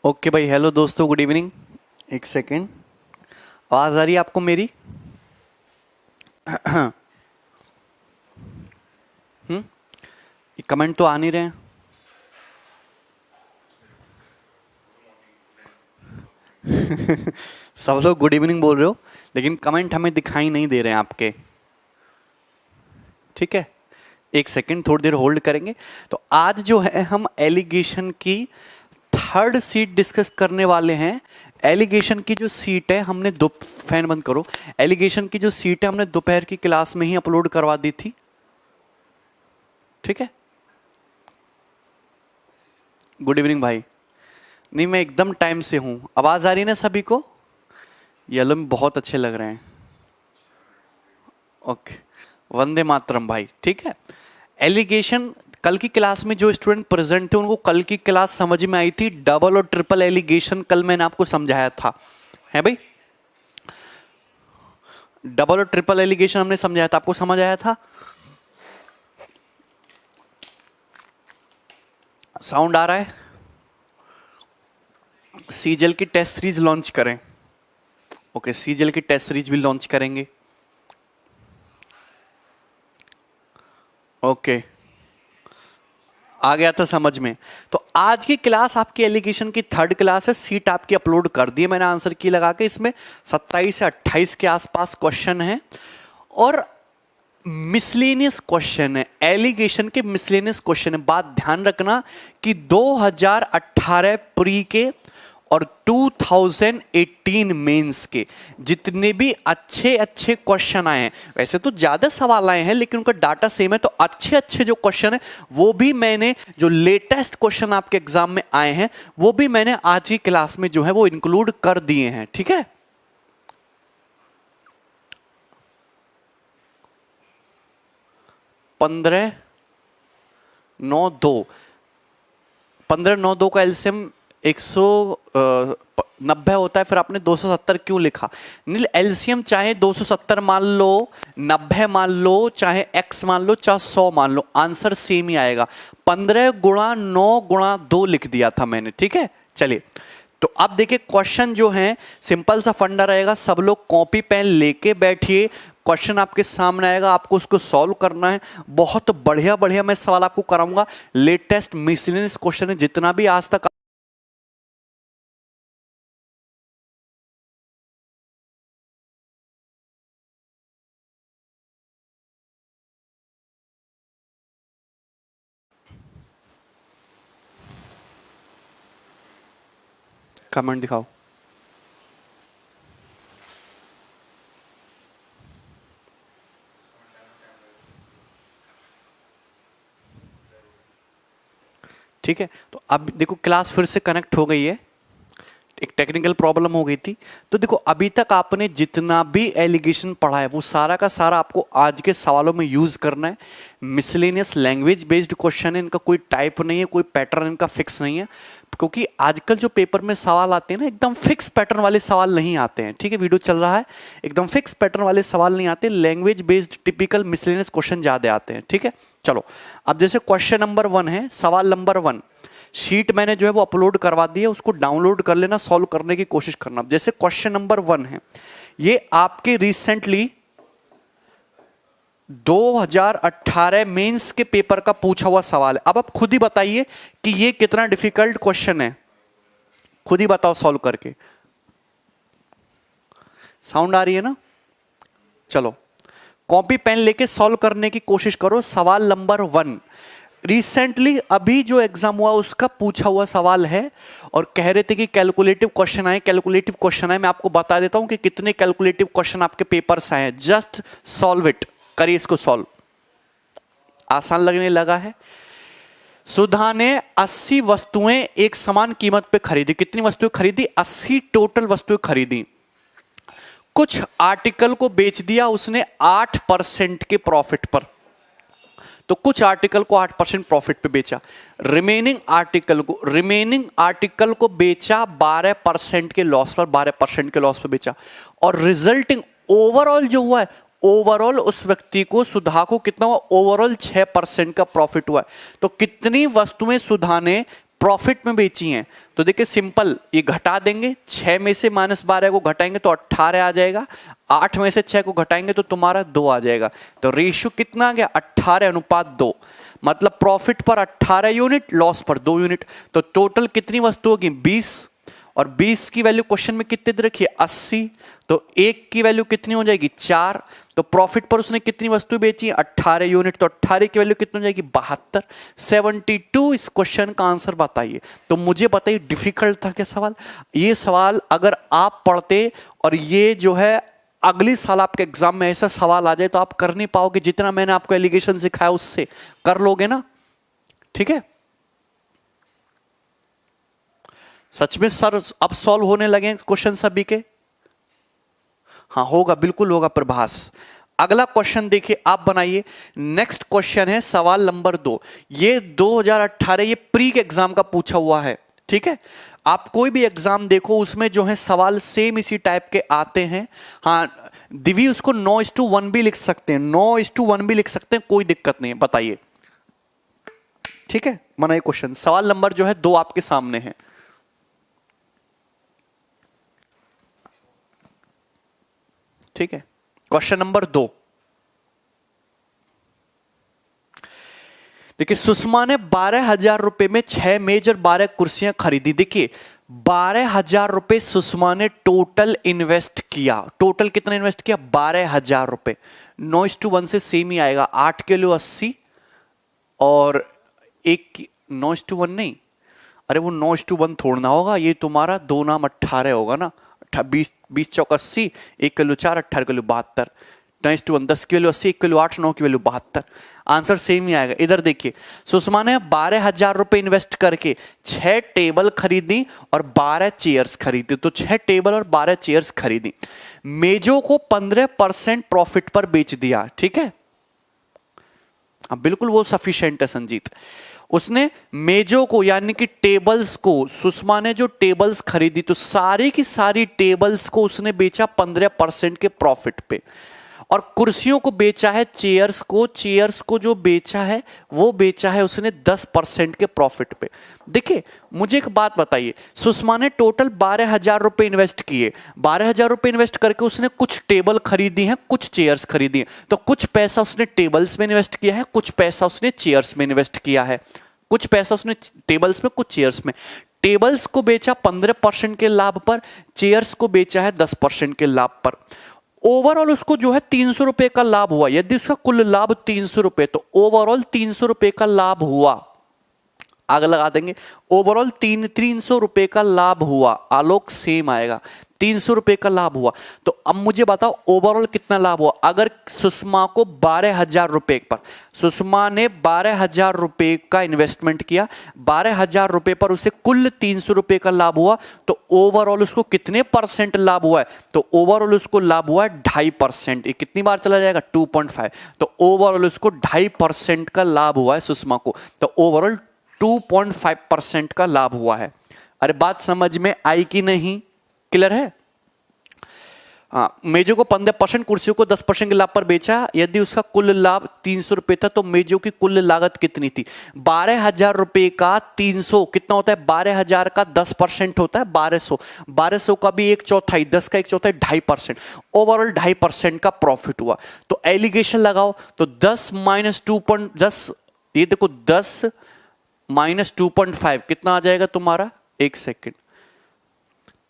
Okay भाई, hello दोस्तों, good evening. एक सेकेंड, आवाज़ आ रही है आपको मेरी? कमेंट तो आ नहीं रहे हैं। सब लोग गुड इवनिंग बोल रहे हो, लेकिन कमेंट हमें दिखाई नहीं दे रहे हैं आपके। ठीक है, एक सेकेंड, थोड़ी देर होल्ड करेंगे। तो आज जो है हम एलिगेशन की थर्ड सीट डिस्कस करने वाले हैं। एलिगेशन की जो सीट है हमने दो, फैन बंद करो। एलिगेशन की जो सीट है हमने दोपहर की क्लास में ही अपलोड करवा दी थी। ठीक है, गुड इवनिंग भाई। नहीं, मैं एकदम टाइम से हूं। आवाज आ रही है ना सभी को? येलो में बहुत अच्छे लग रहे हैं। ओके, वंदे मातरम भाई। ठीक है, एलिगेशन कल की क्लास में जो स्टूडेंट प्रेजेंट थे उनको कल की क्लास समझ में आई थी। डबल और ट्रिपल एलिगेशन कल मैंने आपको समझाया था, है भाई? डबल और ट्रिपल एलिगेशन हमने समझाया था, आपको समझ आया था? साउंड आ रहा है? सीजल की टेस्ट सीरीज लॉन्च करें। ओके, सीजल की टेस्ट सीरीज भी लॉन्च करेंगे। ओके, आ गया था समझ में। तो आज की क्लास आपकी एलिगेशन की थर्ड क्लास है। सीट आपकी अपलोड कर दी है मैंने आंसर की लगा के। इसमें 27 से 28 के आसपास क्वेश्चन है और मिसलेनियस क्वेश्चन है। एलिगेशन के मिसलेनियस क्वेश्चन है। बात ध्यान रखना कि 2018 प्री के और 2018 मेंस के जितने भी अच्छे अच्छे क्वेश्चन आए हैं, वैसे तो ज्यादा सवाल आए हैं लेकिन उनका डाटा सेम है, तो अच्छे अच्छे जो क्वेश्चन है वो भी मैंने, जो लेटेस्ट क्वेश्चन आपके एग्जाम में आए हैं वो भी मैंने आज की क्लास में जो है वो इंक्लूड कर दिए हैं। ठीक है, 15/9/2, 15/9/2 का एलसीएम 190 होता है। फिर आपने 270 क्यों लिखा? नील, एलसीएम चाहे 270 मान लो, 90 मान लो, चाहे x मान लो, चाहे 100 मान लो, आंसर सेम ही आएगा। 15x9x2 लिख दिया था मैंने। ठीक है, चलिए। तो अब देखिए क्वेश्चन जो है सिंपल सा फंडा रहेगा। सब लोग कॉपी पेन लेके बैठिए। क्वेश्चन आपके सामने आएगा, आपको उसको सॉल्व करना है। बहुत बढ़िया बढ़िया मैं सवाल आपको कराऊंगा। लेटेस्ट मिसलेनियस क्वेश्चन है जितना भी आज तक। कमेंट दिखाओ। ठीक है, तो अब देखो क्लास फिर से कनेक्ट हो गई है। एक टेक्निकल प्रॉब्लम हो गई थी। तो देखो अभी तक आपने जितना भी एलिगेशन पढ़ा है वो सारा का सारा आपको आज के सवालों में यूज करना है। मिसलेनियस लैंग्वेज बेस्ड क्वेश्चन है, इनका कोई टाइप नहीं है, कोई पैटर्न इनका फिक्स नहीं है। क्योंकि आजकल जो पेपर में सवाल आते हैं ना, एकदम फिक्स पैटर्न वाले सवाल नहीं आते हैं। ठीक है, वीडियो चल रहा है, एकदम फिक्स पैटर्न वाले सवाल नहीं आते। Language based typical miscellaneous question ज्यादा आते हैं। ठीक है, चलो अब जैसे क्वेश्चन नंबर 1 है, सवाल नंबर 1 शीट मैंने जो है वो अपलोड करवा दी है, उसको डाउनलोड कर लेना, सॉल्व करने की कोशिश करना। जैसे क्वेश्चन नंबर 1 है, ये आपके रिसेंटली 2018 मेंस के पेपर का पूछा हुआ सवाल है। अब आप खुद ही बताइए कि ये कितना डिफिकल्ट क्वेश्चन है, खुद ही बताओ सॉल्व करके। साउंड आ रही है ना? चलो कॉपी पेन लेके सॉल्व करने की कोशिश करो। सवाल नंबर 1 रिसेंटली अभी जो एग्जाम हुआ उसका पूछा हुआ सवाल है और कह रहे थे कि कैलकुलेटिव क्वेश्चन आए, कैलकुलेटिव क्वेश्चन आए। मैं आपको बता देता हूं कि कितने कैलकुलेटिव क्वेश्चन आपके पेपर्स आए हैं। जस्ट सॉल्व इट, करिए इसको सॉल्व। आसान लगने लगा है। सुधा ने 80 वस्तुएं एक समान कीमत पे खरीदी। कितनी वस्तुएं खरीदी? 80 टोटल वस्तुएं खरीदी। कुछ आर्टिकल को बेच दिया उसने 8% के प्रॉफिट पर। तो कुछ आर्टिकल को 8% प्रॉफिट पे बेचा। रिमेनिंग आर्टिकल को बेचा 12% के लॉस पर, 12% के लॉस पे बेचा। और रिजल्टिंग ओवरऑल जो हुआ है, ओवरऑल उस व्यक्ति को सुधा को कितना हुआ, ओवरऑल 6% का प्रॉफिट हुआ है। तो कितनी वस्तुएं सुधा ने प्रॉफिट में बेची हैं, तो देखिए सिंपल, ये घटा देंगे, 6 में से -12 को घटाएंगे तो 18 आ जाएगा, 8 में से 6 को घटाएंगे तो तुम्हारा 2 आ जाएगा। तो रेशियो कितना आ गया, 18:2, मतलब प्रॉफिट पर 18 यूनिट, लॉस पर 2 यूनिट। तो टोटल कितनी वस्तु होगी, 20, और 20 की वैल्यू क्वेश्चन में कितने दे रखी है, 80, तो 1 की वैल्यू कितनी हो जाएगी, 4। तो प्रॉफिट पर उसने कितनी वस्तु बेची है, 18 यूनिट, तो 18 की वैल्यू कितनी हो जाएगी, 72, 72। इस क्वेश्चन का आंसर बताइए। तो मुझे बताइए डिफिकल्ट था क्या सवाल? ये सवाल अगर आप पढ़ते और ये जो है अगली साल आपके एग्जाम में ऐसा सवाल आ जाए तो आप कर नहीं पाओगे, जितना मैंने आपको एलिगेशन सिखाया उससे कर लोगे ना, ठीक है। सच में सर अब सॉल्व होने लगे क्वेश्चन सभी के? हाँ होगा, बिल्कुल होगा प्रभास। अगला क्वेश्चन देखिए, आप बनाइए। नेक्स्ट क्वेश्चन है सवाल नंबर 2। ये 2018 ये प्री के एग्जाम का पूछा हुआ है, ठीक है। आप कोई भी एग्जाम देखो उसमें जो है सवाल सेम इसी टाइप के आते हैं। हाँ दिवी उसको 9:1 भी लिख सकते हैं, 9:1 भी लिख सकते हैं, कोई दिक्कत नहीं है। बताइए, ठीक है। बनाइए क्वेश्चन। सवाल नंबर जो है 2 आपके सामने है। ठीक है, क्वेश्चन नंबर 2। देखिए सुषमा ने 12,000 रुपए में 6 मेज और 12 कुर्सियां खरीदी। देखिए 12,000 रुपए सुषमा ने टोटल इन्वेस्ट किया। टोटल कितना इन्वेस्ट किया, 12,000 रुपए। 9:1 से सेम ही आएगा, 8 किलो 80 और 1 9:1 नहीं, अरे वो 9:1 थोड़ना होगा, ये तुम्हारा 2 नाम 18 होगा ना, 20 चौक 80, 1 kilo 4, 18 kilo 72, 9:1, 10 kilo 80, 1 kilo 8, 9 kilo 72। Answer same ही आएगा। इधर देखिए सुषमा ने 12,000 रुपए इन्वेस्ट करके 6 टेबल खरीदी और 12 चेयर्स खरीदी। तो 6 टेबल और 12 चेयर्स खरीदी। मेजों को 15% प्रॉफिट पर बेच दिया, ठीक है। अब बिल्कुल वो सफिशिएंट है संजीत। उसने मेजों को यानी कि टेबल्स को, सुषमा ने जो टेबल्स खरीदी तो सारी की सारी टेबल्स को उसने बेचा 15% के प्रॉफिट पे, और कुर्सियों को बेचा है, चेयर्स को जो बेचा है वो बेचा है उसने 10% के प्रॉफिट पे। देखिए मुझे एक बात बताइए, सुषमा ने टोटल 12,000 रुपए इन्वेस्ट किए, 12,000 रुपए इन्वेस्ट करके उसने कुछ टेबल खरीदी हैं, कुछ चेयर्स खरीदी हैं। तो कुछ पैसा उसने टेबल्स में इन्वेस्ट किया है, कुछ पैसा उसने चेयर्स में इन्वेस्ट किया है, कुछ पैसा उसने टेबल्स में, कुछ चेयर्स में। टेबल्स को बेचा 15% के लाभ पर, चेयर्स को बेचा है 10% के लाभ पर। ओवरऑल उसको जो है 300 रुपए का लाभ हुआ। यदि उसका कुल लाभ 300 रुपए, तो ओवरऑल 300 रुपए का लाभ हुआ। आग लगा देंगे, ओवरऑल 300 रुपए का लाभ हुआ। आलोक सेम आएगा, 300 रुपए का लाभ हुआ। तो अब मुझे बताओ ओवरऑल कितना लाभ हुआ। अगर सुषमा को 12,000 रुपए पर, सुषमा ने 12,000 रुपए का इन्वेस्टमेंट किया, 12,000 रुपए पर उसे कुल 300 रुपए का लाभ हुआ, तो ओवरऑल उसको कितने % लाभ हुआ है, तो ओवरऑल उसको लाभ हुआ है 2.5%। ये कितनी बार चला जाएगा, 2.5। तो ओवरऑल उसको 2.5% का लाभ हुआ है सुषमा को। तो ओवरऑल 2.5% का लाभ हुआ है। अरे बात समझ में आई कि नहीं, क्लियर है? हाँ, मेजों को 15%, कुर्सियों को 10% के लाभ पर बेचा। यदि उसका कुल लाभ 300 रुपए था तो मेजों की कुल लागत कितनी थी, 12,000 रुपए का 300 कितना होता है, 12,000 का 10% होता है 1200, 1200 का भी 1/4, 10 का 1/4, 2.5%। ओवरऑल 2.5% का प्रॉफिट हुआ। तो एलिगेशन लगाओ, तो 10 - 2.10, ये देखो 10 - 2.5 कितना आ जाएगा तुम्हारा, 1 सेकेंड।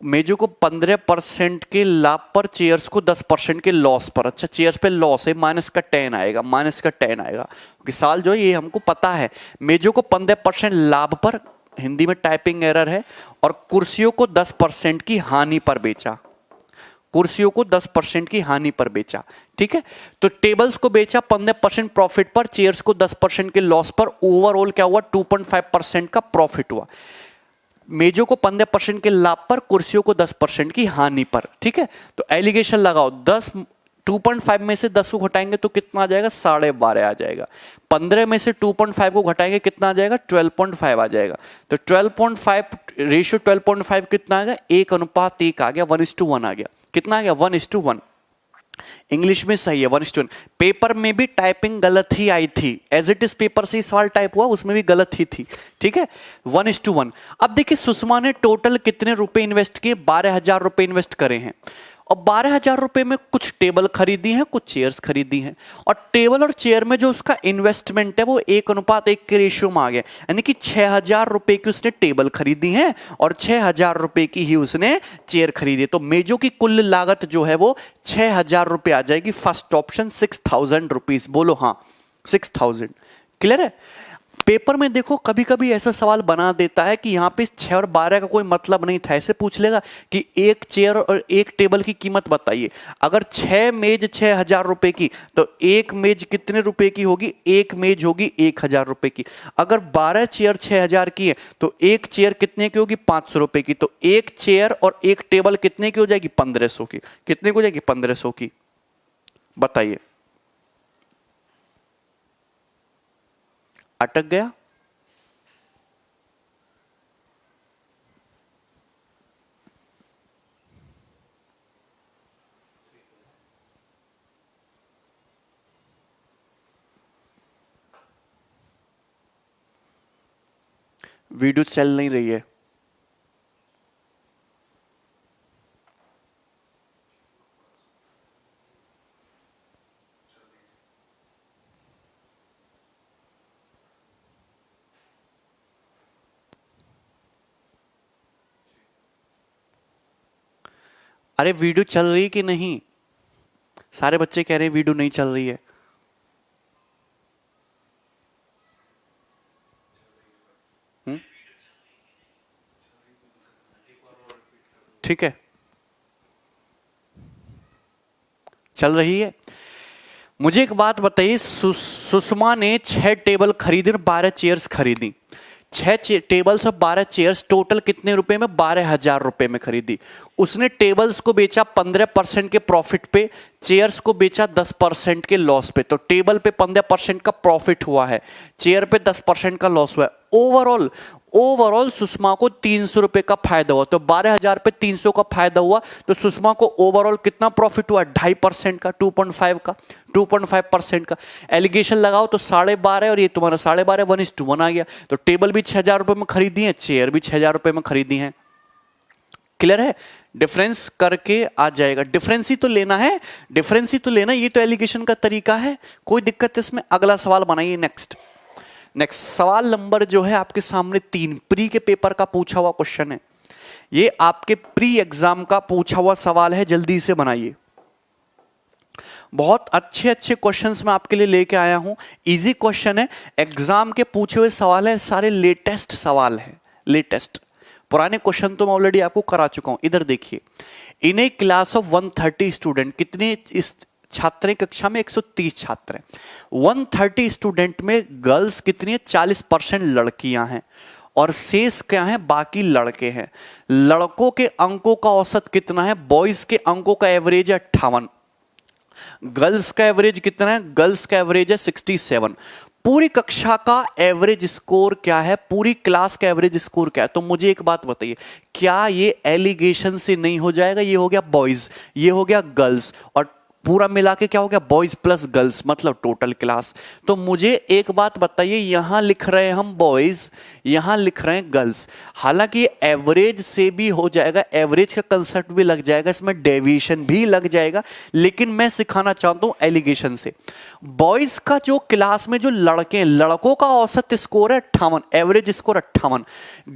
मेजों को 15% के लाभ पर, चेयर्स को 10% के लॉस पर। अच्छा चेयर्स पे लॉस है, -10 आएगा, -10 आएगा क्योंकि साल जो है ये हमको पता है। मेजों को 15% लाभ पर, हिंदी में टाइपिंग एरर है, और कुर्सियों को 10% की हानि पर बेचा। कुर्सियों को 10% की हानि पर बेचा, ठीक है। तो टेबल्स को बेचा 15% प्रॉफिट पर, चेयर्स को 10% के लॉस पर। ओवरऑल क्या हुआ, 2.5% का प्रॉफिट हुआ। मेजों को 15% के लाभ पर, कुर्सियों को 10% की हानि पर, ठीक है। तो एलिगेशन लगाओ, 2.5 में से 10 को घटाएंगे तो कितना आ जाएगा, 12.5 आ जाएगा। 15 में से 2.5 को घटाएंगे कितना आ जाएगा, 12.5 आ जाएगा। तो 12.5 रेशियो 12.5 कितना आ गया, 1:1 आ गया, 1:1 आ गया। कितना आ गया, 1:1। इंग्लिश में सही है 1:1। पेपर में भी टाइपिंग गलत ही आई थी, एज इट इज पेपर से ही सवाल टाइप हुआ, उसमें भी गलत ही थी, ठीक है 1:1। अब देखिए सुषमा ने टोटल कितने रुपए इन्वेस्ट किए, 12,000 रुपए इन्वेस्ट करे हैं, और 12,000 रुपए में कुछ टेबल खरीदी हैं, कुछ चेयर्स खरीदी हैं, और टेबल और चेयर में जो उसका इन्वेस्टमेंट है वो 1:1 के रेशियो में आ गया, यानी कि 6,000 रुपए की उसने टेबल खरीदी है और 6,000 रुपए की ही उसने चेयर खरीदी। तो मेजो की कुल लागत जो है वो 6,000 रुपए आ जाएगी। फर्स्ट ऑप्शन 6,000 रुपीज, बोलो हाँ 6,000। क्लियर है। पेपर में देखो कभी कभी ऐसा सवाल बना देता है कि यहाँ पे 6 और 12 का कोई मतलब नहीं था, ऐसे पूछ लेगा कि एक चेयर और एक टेबल की कीमत बताइए। अगर 6 मेज 6,000 रुपए की, तो एक मेज कितने रुपए की होगी, एक मेज होगी 1,000 रुपए की। अगर 12 चेयर 6,000 की है तो एक चेयर कितने की होगी, 500 रुपए की। तो एक चेयर और एक टेबल कितने की हो जाएगी, 1,500 की। कितने की हो जाएगी, 1,500 की, बताइए। अटक गया। वीडियो चल नहीं रही है। अरे वीडियो चल रही है कि नहीं, सारे बच्चे कह रहे हैं वीडियो नहीं चल रही है। ठीक है, चल रही है। मुझे एक बात बताइए, सुषमा ने 6 टेबल खरीदी और 12 चेयर्स खरीदी। 6 टेबल्स और 12 चेयर्स टोटल कितने रुपए में, 12,000 रुपए में खरीदी। उसने टेबल्स को बेचा 15% के प्रॉफिट पे, चेयर्स को बेचा 10% के लॉस पे। तो टेबल पे 15% का प्रॉफिट हुआ है, चेयर पे 10% का लॉस हुआ है। ओवरऑल सुषमा को 300 रुपए का फायदा हुआ। तो 12,000 पे 300 का फायदा हुआ, तो सुषमा को ओवरऑल कितना प्रॉफिट हुआ, 2.5% का, 2.5% का। एलिगेशन लगाओ तो 12.5 और ये तुम्हारा 12.5, 1:1 आ गया। तो टेबल भी 6,000 रुपए में खरीदी है, चेयर भी 6,000 रुपए में खरीदी है। क्लियर है। डिफरेंस करके आ जाएगा, डिफरेंस ही तो लेना है, डिफरेंस ही तो लेना, ये तो एलिगेशन का तरीका है, कोई दिक्कत इसमें। अगला सवाल बनाइए। नेक्स्ट सवाल नंबर जो है आपके सामने 3 प्री के पेपर का पूछा हुआ क्वेश्चन है। ये आपके प्री एग्जाम का पूछा हुआ सवाल है, जल्दी से बनाइए। बहुत अच्छे अच्छे क्वेश्चंस मैं आपके लिए लेके आया हूं, इजी क्वेश्चन है, एग्जाम के पूछे हुए सवाल है, सारे लेटेस्ट सवाल है, लेटेस्ट। पुराने क्वेश्चन तो मैं ऑलरेडी आपको करा चुका हूं। इधर देखिए, इन ए क्लास ऑफ 130 स्टूडेंट, कितने इस छात्र कक्षा में 130 छात्र हैं। 130 स्टूडेंट में गर्ल्स कितनी है, 40% लड़कियां हैं, और शेष क्या है, बाकी लड़के हैं। लड़कों के अंकों का औसत कितना है, बॉयज के अंकों का एवरेज है 58, गर्ल्स का एवरेज कितना है, गर्ल्स का एवरेज है 67। पूरी कक्षा का एवरेज स्कोर क्या है, पूरी क्लास का एवरेज स्कोर क्या है। तो मुझे एक बात बताइए, क्या ये एलिगेशन से नहीं हो जाएगा, ये हो गया बॉयज, ये हो गया गर्ल्स, और पूरा मिला के क्या हो गया, बॉयज प्लस गर्ल्स, मतलब टोटल क्लास। तो मुझे एक बात बताइए, यहां लिख रहे हैं हम बॉयज, यहां लिख रहे हैं गर्ल्स, हालांकि एवरेज से भी हो जाएगा, एवरेज का कंसेप्ट भी लग जाएगा, इसमें डेविएशन भी लग जाएगा, लेकिन मैं सिखाना चाहता हूं एलिगेशन से। बॉयज का जो क्लास में जो लड़के हैं, लड़कों का औसत स्कोर है 58, एवरेज स्कोर 58।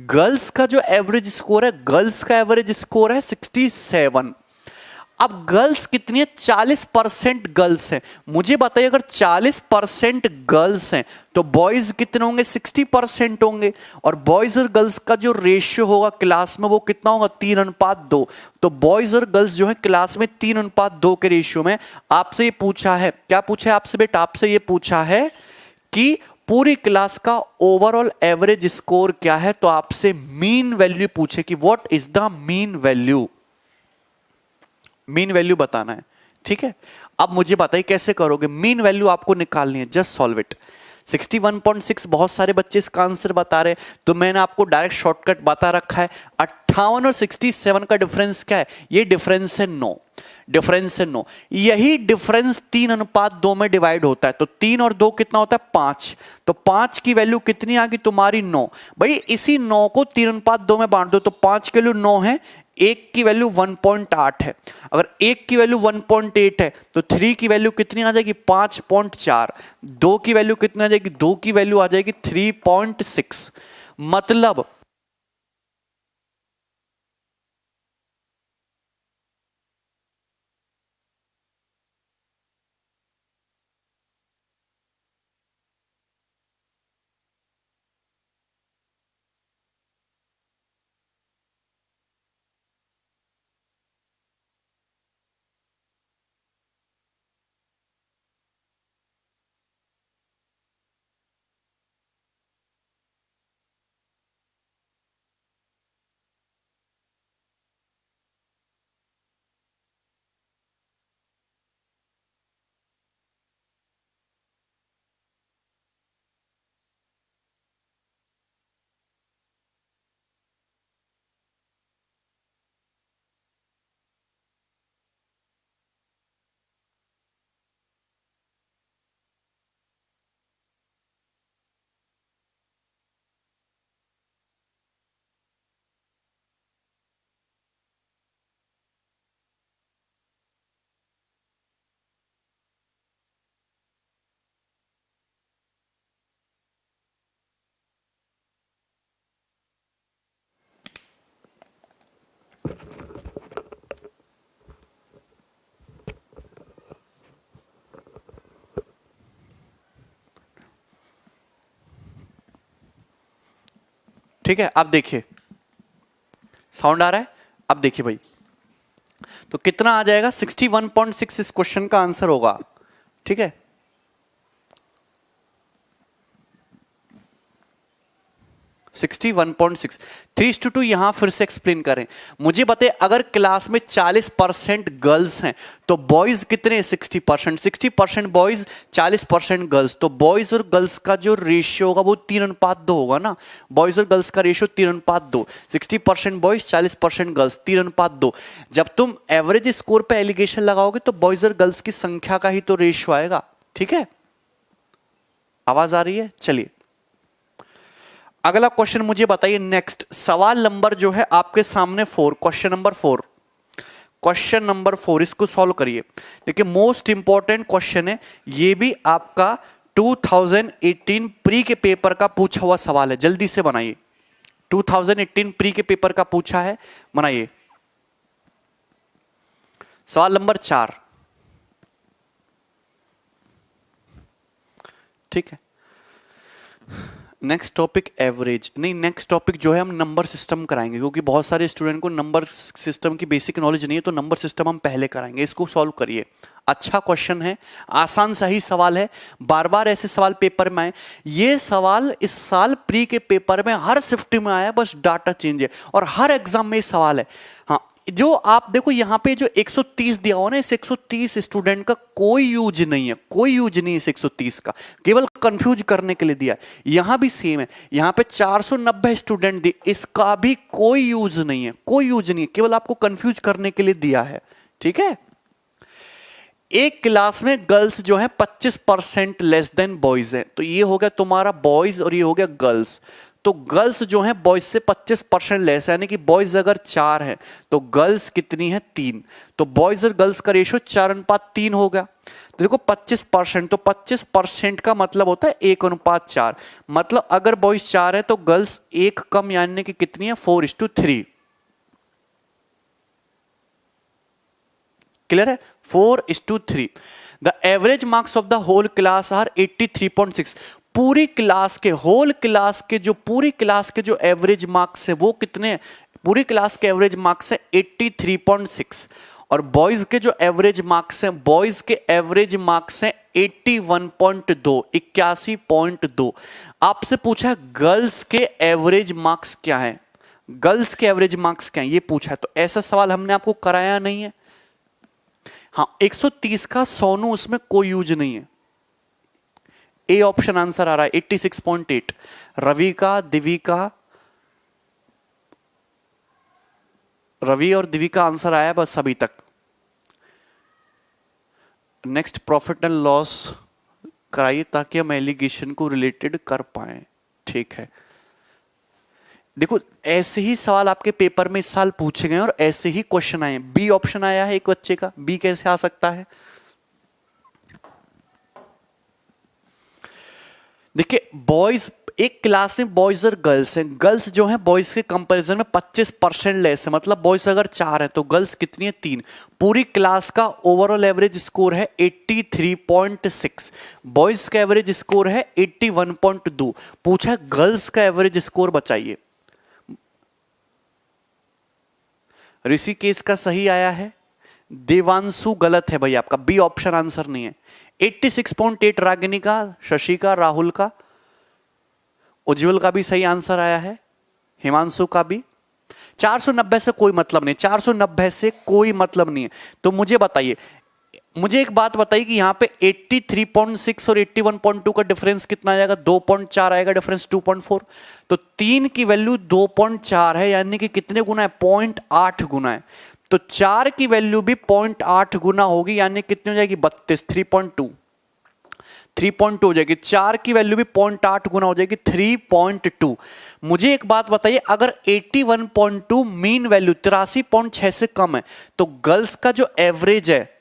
गर्ल्स का जो एवरेज स्कोर है, गर्ल्स का एवरेज स्कोर है 67। अब गर्ल्स कितनी है, 40% गर्ल्स हैं। मुझे बताइए, अगर 40% गर्ल्स हैं तो बॉयज कितने होंगे, 60% होंगे, और बॉयज और गर्ल्स का जो रेशियो होगा क्लास में वो कितना होगा, 3:2। तो बॉयज और गर्ल्स जो है क्लास में 3:2 के रेशियो में। आपसे ये पूछा है, क्या पूछा है आपसे बेटा, आपसे ये पूछा है कि पूरी क्लास का ओवरऑल एवरेज स्कोर क्या है। तो आपसे मीन वैल्यू पूछे कि what is the mean value, mean value बताना है, ठीक है। अब मुझे बताइए कैसे करोगे, मीन वैल्यू आपको निकालनी है, जस्ट सॉल्व इट। 61.6 बहुत सारे बच्चे इसका आंसर बता रहे हैं, तो मैंने आपको डायरेक्ट शॉर्टकट बता रखा है। 58 और 67 का डिफरेंस क्या है? ये डिफरेंस है 9, डिफरेंस है 9। यही डिफरेंस 3:2 में डिवाइड होता है, तो 3 और 2 कितना होता है? 5। तो 5 की वैल्यू कितनी आ गई तुम्हारी? 9। भाई इसी 9 को 3:2 में बांट दो, तो 5 की वैल्यू 9 है, 1 की वैल्यू 1.8 है। अगर 1 की वैल्यू 1.8 है तो 3 की वैल्यू कितनी आ जाएगी? 5.4। 2 की वैल्यू कितनी आ जाएगी? 2 की वैल्यू आ जाएगी 3.6। मतलब ठीक है, अब देखिए साउंड आ रहा है। अब देखिए भाई, तो कितना आ जाएगा? 61.6 इस क्वेश्चन का आंसर होगा। ठीक है, 61.6। 3:2 यहां फिर से एक्सप्लेन करें। मुझे बताइए, अगर क्लास में 40% गर्ल्स हैं तो बॉयज कितने? 60%। 60% बॉयज, 40% गर्ल्स, तो बॉयज और गर्ल्स का जो रेशियो होगा वो 3:2 होगा ना। बॉयज और गर्ल्स का रेशियो 3:2। 60% boys, 40% girls, 3:2। जब तुम एवरेज स्कोर पे एलिगेशन लगाओगे तो बॉयज और गर्ल्स की संख्या का ही तो रेशियो आएगा। ठीक है, आवाज आ रही है? चलिए अगला क्वेश्चन मुझे बताइए। नेक्स्ट सवाल नंबर जो है आपके सामने 4, क्वेश्चन नंबर 4। क्वेश्चन नंबर 4 इसको सॉल्व करिए। देखिए मोस्ट इंपॉर्टेंट क्वेश्चन है, ये भी आपका 2018 प्री के पेपर का पूछा हुआ सवाल है, जल्दी से बनाइए। 2018 प्री के पेपर का पूछा है, बनाइए। सवाल नंबर 4। ठीक है, नेक्स्ट टॉपिक एवरेज नहीं, नेक्स्ट टॉपिक जो है हम नंबर सिस्टम कराएंगे, क्योंकि बहुत सारे स्टूडेंट को नंबर सिस्टम की बेसिक नॉलेज नहीं है, तो नंबर सिस्टम हम पहले कराएंगे। इसको सॉल्व करिए। अच्छा क्वेश्चन है, आसान सही सवाल है, बार बार ऐसे सवाल पेपर में आए। ये सवाल इस साल प्री के पेपर में हर शिफ्ट में आया, बस डाटा चेंज है, और हर एग्जाम में ये सवाल है। हाँ, जो आप देखो यहाँ पे जो 130 दिया हुआ ना, इस 130 स्टूडेंट का कोई यूज नहीं है, कोई यूज नहीं है इस 130 का, केवल कंफ्यूज करने के लिए दिया है। यहां भी सेम है, यहां पे 490 स्टूडेंट दिए, इसका भी कोई यूज नहीं है, कोई यूज नहीं है, केवल आपको कंफ्यूज करने के लिए दिया है। ठीक है, एक क्लास में गर्ल्स जो है 25% लेस देन बॉयज है, तो ये हो गया तुम्हारा बॉयज और ये हो गया गर्ल्स। तो गर्ल्स जो है बॉयज से 25% लेस, यानी कि बॉयज अगर 4 है तो गर्ल्स कितनी है? 3। तो बॉयज और गर्ल्स का रेशियो 4:3 हो गया। तो देखो 25%, तो 25% का मतलब होता है 1:4। मतलब अगर बॉयज 4 है तो गर्ल्स 1 कम, यानी कि कितनी है? 4:3। क्लियर है? 4:3। The average marks of the whole class are 83.6। पूरी क्लास के, होल क्लास के जो, पूरी क्लास के जो एवरेज मार्क्स है वो कितने हैं? पूरी क्लास के एवरेज मार्क्स है 83.6, और बॉयज के जो एवरेज मार्क्स हैं, बॉयज के एवरेज मार्क्स हैं 81.2, 81.2। आपसे पूछा है गर्ल्स के एवरेज मार्क्स क्या है, गर्ल्स के एवरेज मार्क्स क्या है, ये पूछा है। तो ऐसा सवाल हमने आपको कराया नहीं है। हाँ, 130 का सोनू, उसमें कोई यूज नहीं है। ए ऑप्शन आंसर आ रहा है 86.8। रवि का, दिवी का, रवि और दिवी का आंसर आया बस अभी तक। नेक्स्ट प्रॉफिट एंड लॉस कराइए ताकि हम एलिगेशन को रिलेटेड कर पाए। ठीक है, देखो ऐसे ही सवाल आपके पेपर में इस साल पूछे गए और ऐसे ही क्वेश्चन आए। बी ऑप्शन आया है एक बच्चे का, बी कैसे आ सकता है? देखिए बॉयज, एक क्लास में बॉयज और गर्ल्स हैं। गर्ल्स जो हैं बॉयज के कंपैरिजन में 25% लेस है, मतलब बॉयज अगर 4 हैं तो गर्ल्स कितनी है? 3। पूरी क्लास का ओवरऑल एवरेज स्कोर है 83.6, बॉयज का एवरेज स्कोर है 81.2। पूछा गर्ल्स का एवरेज स्कोर बताइए। ऋषिकेश का सही आया है, देवांशु गलत है भाई आपका, बी ऑप्शन आंसर नहीं है। 86.8 रागिनी का, शशि का, राहुल का, उज्जवल का भी सही आंसर आया है, हिमांशु का भी। 490 से कोई मतलब नहीं, 490 से कोई मतलब नहीं है। तो मुझे बताइए, मुझे एक बात बताइए कि यहां पे 83.6 और 81.2 का डिफरेंस कितना आ जाएगा? 2.4 आएगा डिफरेंस, 2.4। तो 3 की वैल्यू 2.4 है, यानी कि कितने गुना है? 0.8 गुना है। तो 4 की वैल्यू भी 0.8 गुना होगी, यानी कितनी हो जाएगी? 32, 3.2 हो जाएगी। 4 की वैल्यू भी 0.8 गुना हो जाएगी, 3.2। मुझे एक बात बताइए, अगर 81.2 मीन वैल्यू 83.6 से कम है तो गर्ल्स का जो एवरेज है,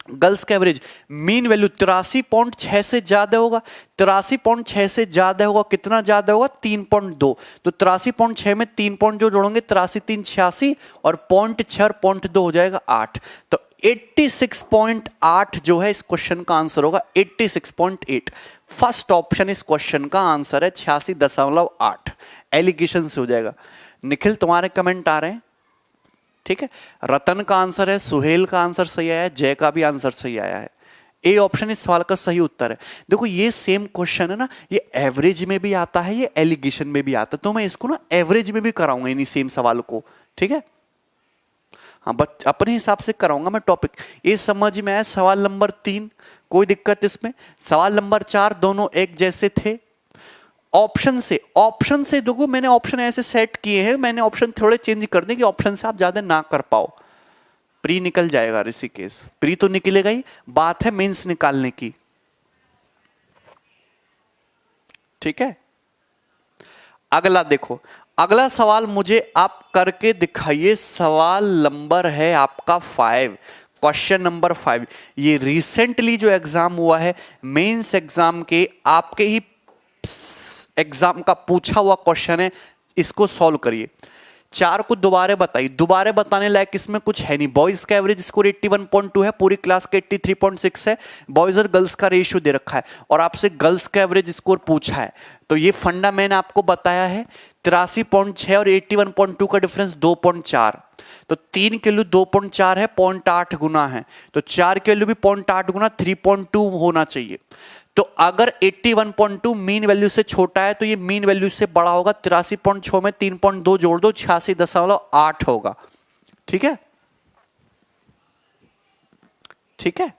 गर्ल्स का एवरेज मीन वैल्यू 83.6 से ज्यादा होगा। 83.6 से ज्यादा होगा, कितना ज्यादा होगा? 3.2। तो 83.6 में 3 पॉइंट जो जोड़ोगे, 83 3 86 और 0.6 और 0.2 हो जाएगा 8। तो 86.8 जो है इस क्वेश्चन का आंसर होगा, 86.8। फर्स्ट ऑप्शन इस क्वेश्चन का आंसर है, 86.8 एलिगेशन से हो जाएगा। निखिल तुम्हारे कमेंट आ रहे हैं, ठीक है। रतन का आंसर है, सुहेल का आंसर सही आया है, जय का भी आंसर सही आया है। ए ऑप्शन इस सवाल का सही उत्तर है। देखो ये सेम क्वेश्चन है ना, ये एवरेज में भी आता है, ये एलिगेशन में भी आता है। तो मैं इसको ना एवरेज में भी कराऊंगा इन्हीं सेम सवाल को, ठीक है। हाँ बस अपने हिसाब से कराऊंगा मैं टॉपिक। ये समझ में आया सवाल नंबर 3, कोई दिक्कत इसमें? सवाल नंबर 4 दोनों एक जैसे थे। ऑप्शन से देखो मैंने ऑप्शन ऐसे सेट किए हैं, मैंने ऑप्शन थोड़े चेंज कर दें कि ऑप्शन से आप ज्यादा ना कर पाओ। प्री निकल जाएगा ऋषिकेश, प्री तो निकलेगा ही, बात है मेंस निकालने की, ठीक है। अगला देखो, अगला सवाल मुझे आप करके दिखाइए। सवाल नंबर है आपका 5, क्वेश्चन नंबर 5। ये रिसेंटली जो एग्जाम हुआ है, मेंस एग्जाम के, आपके ही एग्जाम का पूछा हुआ क्वेश्चन है, इसको सॉल्व करिए। 4 को दोबारा बताइए, दोबारा बताने लायक इसमें कुछ है नहीं। बॉयज का एवरेज स्कोर 81.2 है, पूरी क्लास का 83.6 है, बॉयज और गर्ल्स का रेशियो दे रखा है और आपसे गर्ल्स का एवरेज स्कोर पूछा है। तो ये फंडा मैंने आपको बताया है। 83.6 और 81.2 का डिफरेंस 2.4, तो 3 की वैल्यू 2.4 है, 0.8 गुना है, तो 4 की वैल्यू भी 0.8 गुना 3.2 होना चाहिए। तो अगर 81.2 मीन वैल्यू से छोटा है तो ये मीन वैल्यू से बड़ा होगा। 83.6 में 3.2 जोड़ दो, 86.8 होगा, ठीक है, ठीक है।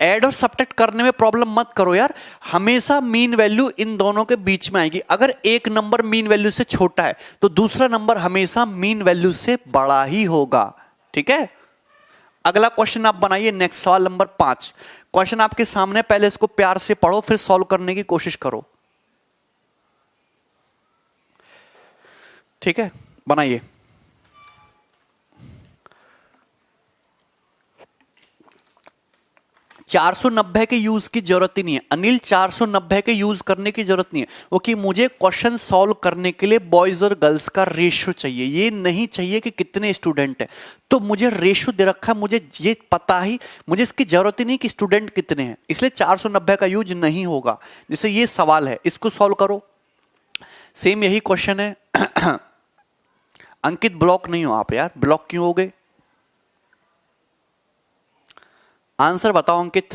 ऐड और सब्ट्रैक्ट करने में प्रॉब्लम मत करो यार, हमेशा मीन वैल्यू इन दोनों के बीच में आएगी। अगर एक नंबर मीन वैल्यू से छोटा है तो दूसरा नंबर हमेशा मीन वैल्यू से बड़ा ही होगा, ठीक है। अगला क्वेश्चन आप बनाइए, नेक्स्ट सवाल नंबर 5। क्वेश्चन आपके सामने, पहले इसको प्यार से पढ़ो फिर सॉल्व करने की कोशिश करो, ठीक है। बनाइए। 490 के यूज की जरूरत ही नहीं है अनिल, 490 के यूज करने की जरूरत नहीं है, क्योंकि मुझे क्वेश्चन सॉल्व करने के लिए बॉयज और गर्ल्स का रेशियो चाहिए। ये नहीं चाहिए कि कितने स्टूडेंट हैं, तो मुझे रेशियो दे रखा है, मुझे ये पता ही, मुझे इसकी जरूरत ही नहीं कि स्टूडेंट कितने हैं, इसलिए 490 का यूज नहीं होगा। जैसे ये सवाल है, इसको सॉल्व करो, सेम यही क्वेश्चन है। अंकित ब्लॉक नहीं हो आप यार, ब्लॉक क्यों हो गए? आंसर बताओ अंकित।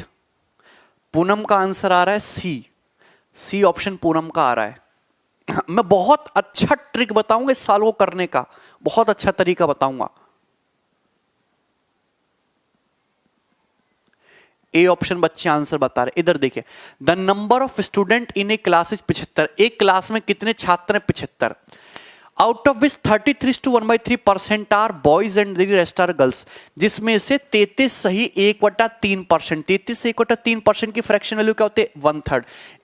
पूनम का आंसर आ रहा है सी ऑप्शन पूनम का आ रहा है। मैं बहुत अच्छा ट्रिक बताऊंगा इस साल को करने का, बहुत अच्छा तरीका बताऊंगा। ए ऑप्शन बच्चे आंसर बता रहे। इधर देखिए, the number of student in a class is 75। एक क्लास में कितने छात्र हैं? 75। Out of which 33:1/3% are boys and the rest are girls, जिसमें से 33 सही 1/3%। 33 से 1/3% की फ्रैक्शन वैल्यू क्या होती है? 1/3।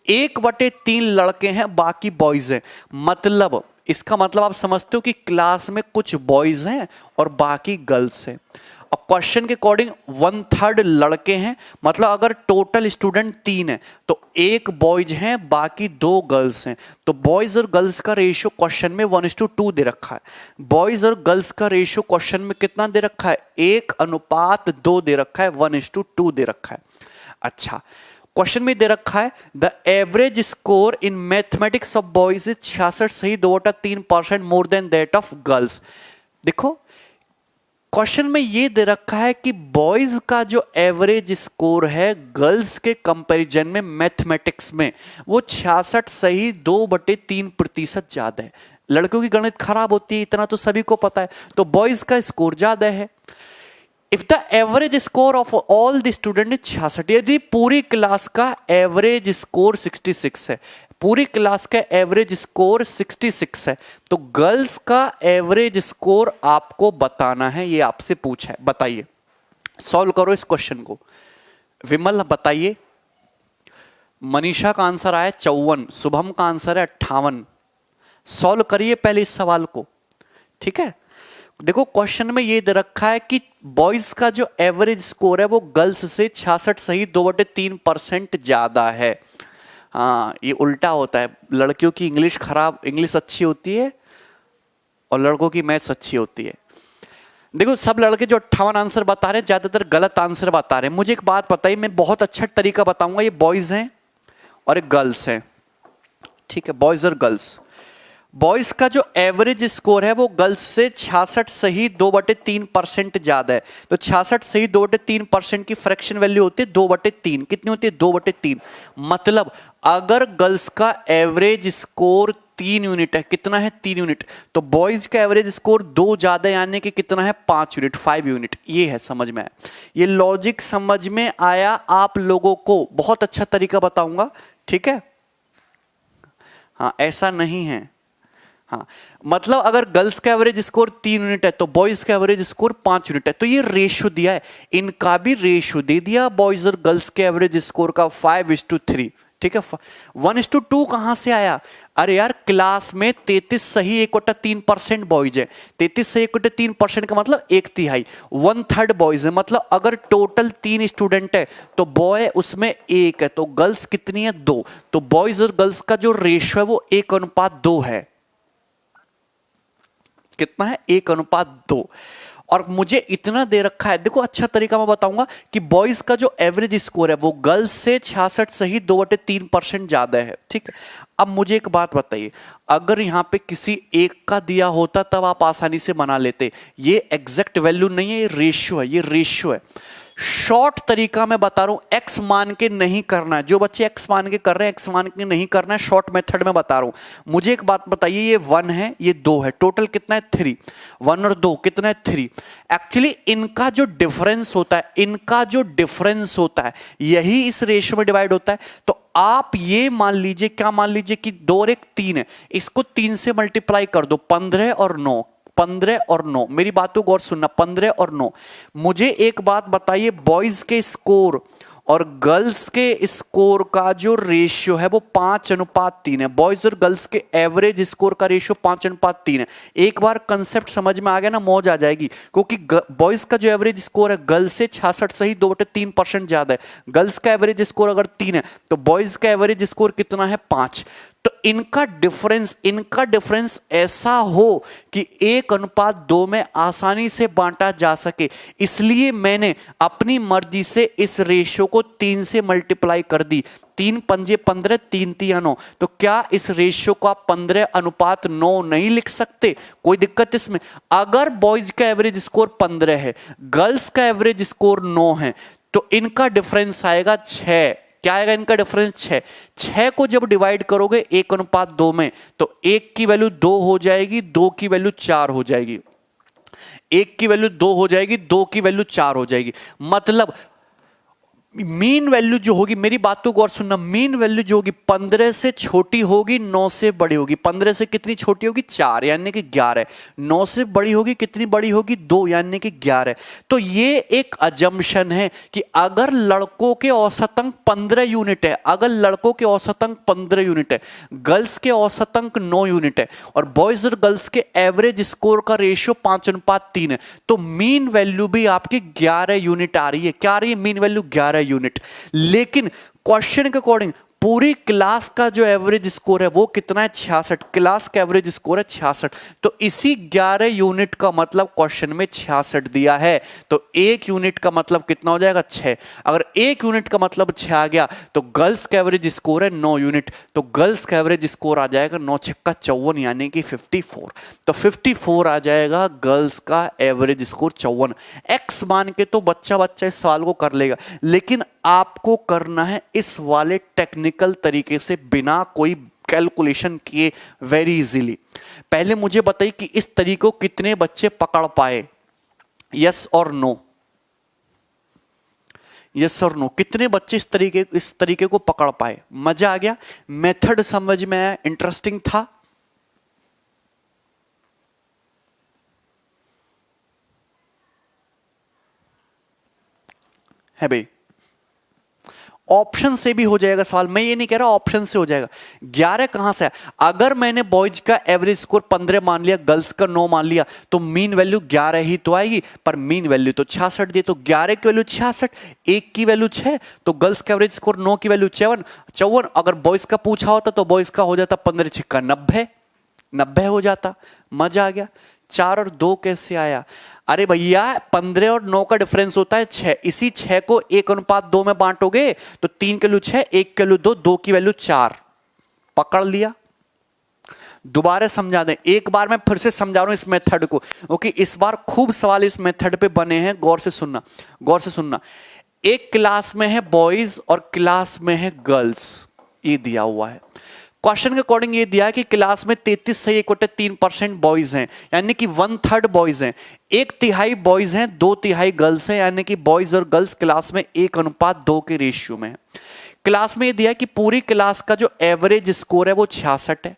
1/3 लड़के हैं, बाकी बॉयज हैं। मतलब इसका मतलब आप समझते हो कि क्लास में कुछ बॉयज हैं और बाकी गर्ल्स हैं। और क्वेश्चन के अकॉर्डिंग 1/3 लड़के हैं, मतलब अगर टोटल स्टूडेंट 3 है तो 1 बॉयज हैं, बाकी 2 गर्ल्स हैं। तो बॉयज और गर्ल्स का रेशियो क्वेश्चन में 1:2 दे रखा है। बॉयज और गर्ल्स का रेशियो क्वेश्चन में कितना दे रखा है? 1:2 दे रखा है, 1:2 दे रखा है। अच्छा, क्वेश्चन में दे रखा है the average score in mathematics of boys is 66 सही 2/3% मोर देन दैट ऑफ गर्ल्स। देखो क्वेश्चन में ये दे रखा है कि बॉयज का जो एवरेज स्कोर है गर्ल्स के कंपैरिजन में मैथमेटिक्स में वो 66 सही 2/3% ज्यादा है। लड़कों की गणित खराब होती है, इतना तो सभी को पता है, तो बॉयज का स्कोर ज्यादा है। If the average score of all the student is 66, यदि पूरी क्लास का एवरेज स्कोर 66 है, पूरी क्लास का एवरेज स्कोर 66 है, तो गर्ल्स का एवरेज स्कोर आपको बताना है। ये आपसे पूछा है, बताइए। सॉल्व करो इस क्वेश्चन को। विमल बताइए। मनीषा का आंसर आया 54, शुभम का आंसर है 58। सॉल्व करिए पहले इस सवाल को, ठीक है। देखो क्वेश्चन में ये दे रखा है कि बॉयज का जो एवरेज स्कोर है वो गर्ल्स से 66 सही 2/3% ज्यादा है। हाँ, ये उल्टा होता है। लड़कियों की इंग्लिश खराब, इंग्लिश अच्छी होती है और लड़कों की मैथ्स अच्छी होती है। देखो सब लड़के जो 58 आंसर बता रहे हैं ज्यादातर गलत आंसर बता रहे हैं। मुझे एक बात बताइए, मैं बहुत अच्छा तरीका बताऊंगा। ये बॉयज हैं और एक गर्ल्स हैं, ठीक है, बॉयज और गर्ल्स। बॉयज का जो एवरेज स्कोर है वो गर्ल्स से 66 सही 2/3% ज्यादा है। तो 66 सही 2/3% की फ्रैक्शन वैल्यू होती है 2/3। कितनी होती है? 2/3। मतलब अगर गर्ल्स का एवरेज स्कोर 3 यूनिट है, कितना है? 3 यूनिट, तो बॉयज का एवरेज स्कोर 2 ज्यादा यानी कि कितना है? 5 यूनिट, 5 यूनिट। ये है, समझ में आया? ये लॉजिक समझ में आया आप लोगों को? बहुत अच्छा तरीका बताऊंगा, ठीक है। हाँ, ऐसा नहीं है। हाँ, मतलब अगर गर्ल्स का एवरेज स्कोर 3 यूनिट है तो बॉयज का एवरेज स्कोर 5 यूनिट है। तो ये रेशियो दिया है, इनका भी रेशियो दे दिया बॉयज और गर्ल्स के एवरेज स्कोर का 5:3, ठीक है। 1:2 कहां से आया? अरे यार क्लास में 33 सही 1/3% बॉयज है। 33 सही 1/3% का मतलब 1/3, 1/3 बॉयज है। मतलब अगर टोटल 3 स्टूडेंट है तो बॉय उसमें 1 है, तो गर्ल्स कितनी है? 2। तो बॉयज और गर्ल्स का जो रेशियो है वो 1:2 है। कितना है? 1:2। और मुझे इतना दे रखा है, देखो अच्छा तरीका मैं बताऊंगा कि बॉयज का जो एवरेज स्कोर है वो गर्ल्स से 66 सही 2/3% ज्यादा है, ठीक है। अब मुझे एक बात बताइए, अगर यहां पे किसी एक का दिया होता तब आप आसानी से बना लेते। ये एग्जैक्ट वैल्यू नहीं है, ये रेशियो है, ये रेशियो है। शॉर्ट तरीका मैं बता रहा हूं, एक्स मान के नहीं करना है। जो बच्चे एक्स मान के कर रहे हैं, एक्स मान के नहीं करना है, शॉर्ट मेथड में बता रहा हूं। मुझे एक बात बताइए, ये 1 है, ये 2 है, टोटल कितना है? 3। 1 और 2 कितना है? 3। एक्चुअली इनका जो डिफरेंस होता है, इनका जो डिफरेंस होता है यही इस रेशियो में डिवाइड होता है। तो आप ये मान लीजिए, क्या मान लीजिए कि 2 और 1 3 है, इसको 3 से मल्टीप्लाई कर दो, 15 और 9। 15 और 9, मेरी बात को गौर सुनना, 15 और 9। मुझे एक बात बताइए, बॉयज के स्कोर और गर्ल्स के स्कोर का जो रेशियो है वो 5:3 है। बॉयज और गर्ल्स के एवरेज स्कोर का रेशियो 5:3 है। एक बार कंसेप्ट समझ में आ गया ना, मौज आ जाएगी। क्योंकि बॉयज का जो एवरेज स्कोर है गर्ल्स से 66 सही 2/3% ज्यादा है। गर्ल्स का एवरेज स्कोर अगर 3 है तो बॉयज का एवरेज स्कोर कितना है? 5। तो इनका डिफरेंस ऐसा हो कि 1:2 में आसानी से बांटा जा सके, इसलिए मैंने अपनी मर्जी से इस रेशियो को 3 से मल्टीप्लाई कर दी। 3 पंजे 15, 3 तिया 9। तो क्या इस रेशियो को आप 15:9 नहीं लिख सकते? कोई दिक्कत इसमें? अगर बॉयज का एवरेज स्कोर 15 है, गर्ल्स का एवरेज स्कोर 9 है, तो इनका डिफरेंस आएगा 6। क्या आएगा इनका डिफरेंस? 6। 6 को जब डिवाइड करोगे 1:2 में तो 1 की वैल्यू 2 हो जाएगी, 2 की वैल्यू 4 हो जाएगी। 1 की वैल्यू 2 हो जाएगी, 2 की वैल्यू 4 हो जाएगी। मतलब मीन वैल्यू जो होगी, मेरी बात को गौर सुनना, मीन वैल्यू जो होगी 15 से छोटी होगी 9 से बड़ी होगी। 15 से कितनी छोटी होगी? 4 यानी कि 11। 9 से बड़ी होगी कितनी बड़ी होगी? 2 यानी कि 11। तो ये एक अजम्पशन है कि अगर लड़कों के औसत अंक 15 यूनिट है, अगर लड़कों के औसत अंक 15 यूनिट है, गर्ल्स के औसत अंक 9 यूनिट है, और बॉयज और गर्ल्स के एवरेज स्कोर का रेशियो 5:3 है, तो मीन वैल्यू भी आपकी 11 यूनिट आ रही है। क्या आ रही है? Mean value 11 unit. लेकिन क्वेश्चन के अकॉर्डिंग पूरी क्लास का जो एवरेज स्कोर है वो कितना है? 66। क्लास का एवरेज स्कोर है 66। तो इसी 11 यूनिट का मतलब क्वेश्चन में 66 दिया है, तो 1 यूनिट का मतलब कितना हो जाएगा? 6। अगर 1 यूनिट का मतलब 6 आ गया तो गर्ल्स का एवरेज स्कोर है 9 यूनिट, तो गर्ल्स का एवरेज स्कोर आ जाएगा 9 छक्का 54 यानी कि 54। तो 54 आ जाएगा गर्ल्स का एवरेज स्कोर 54। एक्स मान के तो बच्चा बच्चा इस सवाल को कर लेगा, लेकिन आपको करना है इस वाले टेक्निकल तरीके से, बिना कोई कैलकुलेशन किए, वेरी इजीली। पहले मुझे बताइए कि इस तरीके को कितने बच्चे पकड़ पाए? यस और नो, यस और नो। कितने बच्चे इस तरीके को पकड़ पाए? मजा आ गया? मेथड समझ में आया? इंटरेस्टिंग था? है भाई? ऑप्शन से भी हो जाएगा सवाल, मैं ये नहीं कह रहा ऑप्शन से हो जाएगा। 11 कहां से है? अगर मैंने बॉयज का एवरेज स्कोर 15 मान लिया, गर्ल्स का 9 मान लिया, तो मीन वैल्यू 11 ही तो आएगी, पर मीन वैल्यू तो 66 दी, तो 11 की वैल्यू 66, 1 की वैल्यू 6, तो गर्ल्स का एवरेज स्कोर 9 की वैल्यू 54। अगर बॉयज का पूछा होता तो बॉयज का हो जाता 15 छक्का 90, 90 हो जाता। मजा आ गया? 4 और 2 कैसे आया? अरे भैया 15 और 9 का डिफरेंस होता है 6, इसी 6 को 1:2 में बांटोगे तो 3 की वैल्यू 6, 1 की वैल्यू 2, 2 की वैल्यू 4। पकड़ लिया? दोबारा समझा दें, एक बार मैं फिर से समझा रहा हूं इस मेथड को, क्योंकि इस बार खूब सवाल इस मेथड पे बने हैं। गौर से सुनना, गौर से सुनना। एक क्लास में है बॉयज और क्लास में है गर्ल्स, ये दिया हुआ है। क्वेश्चन के अकॉर्डिंग ये दिया है कि क्लास में 33 सही 1/3% बॉयज हैं, यानी कि 1/3 बॉयज हैं, 1/3 बॉयज हैं, 2/3 गर्ल्स हैं, यानी कि बॉयज और गर्ल्स क्लास में 1:2 के रेशियो में है। क्लास में ये दिया है कि पूरी क्लास का जो एवरेज स्कोर है वो 66 है,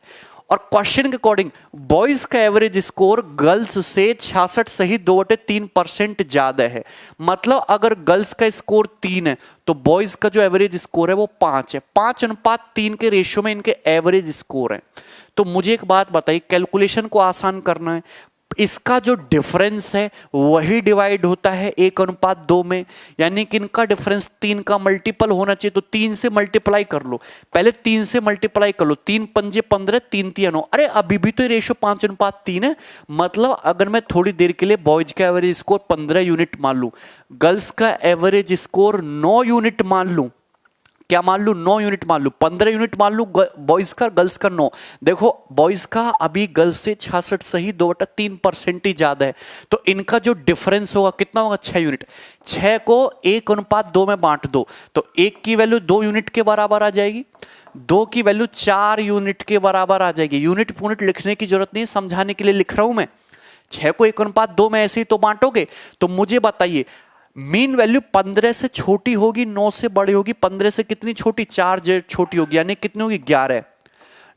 और क्वेश्चन के अकॉर्डिंग बॉयज का एवरेज स्कोर गर्ल्स से 66 सही 2/3% ज्यादा है। मतलब अगर गर्ल्स का स्कोर 3 है तो बॉयज का जो एवरेज स्कोर है वो 5 है। 5:3 के रेशियो में इनके एवरेज स्कोर है। तो मुझे एक बात बताइए, कैलकुलेशन को आसान करना है, इसका जो डिफरेंस है वही डिवाइड होता है 1:2 में, यानी कि इनका डिफरेंस 3 का मल्टीपल होना चाहिए। तो 3 से मल्टीप्लाई कर लो, पहले 3 से मल्टीप्लाई कर लो, 3 पंजे 15, 3 तिया 9। अरे अभी भी तो ये रेशियो 5:3 है। मतलब अगर मैं थोड़ी देर के लिए बॉयज का एवरेज स्कोर 15 यूनिट मान लूं, गर्ल्स का एवरेज स्कोर 9 यूनिट मान लूं, क्या मान लू? 9 यूनिट मान लू, 15 यूनिट मान लू बॉयज का, गर्ल्स का 9। देखो बॉयज का अभी गर्ल्स से 66 सही 2/3% ही ज्यादा है, तो इनका जो डिफरेंस होगा कितना होगा? 6 यूनिट। 6 को 1:2 में बांट दो तो 1 की वैल्यू 2 यूनिट के बराबर आ जाएगी, 2 की वैल्यू 4 यूनिट के बराबर आ जाएगी। यूनिट यूनिट लिखने की जरूरत नहीं, समझाने के लिए लिख रहा हूं मैं। 6 को 1:2 में ऐसे ही तो बांटोगे। तो मुझे बताइए मीन वैल्यू 15 से छोटी होगी 9 से बड़ी होगी। 15 से कितनी छोटी? 4 छोटी होगी, यानी कितनी होगी? 11।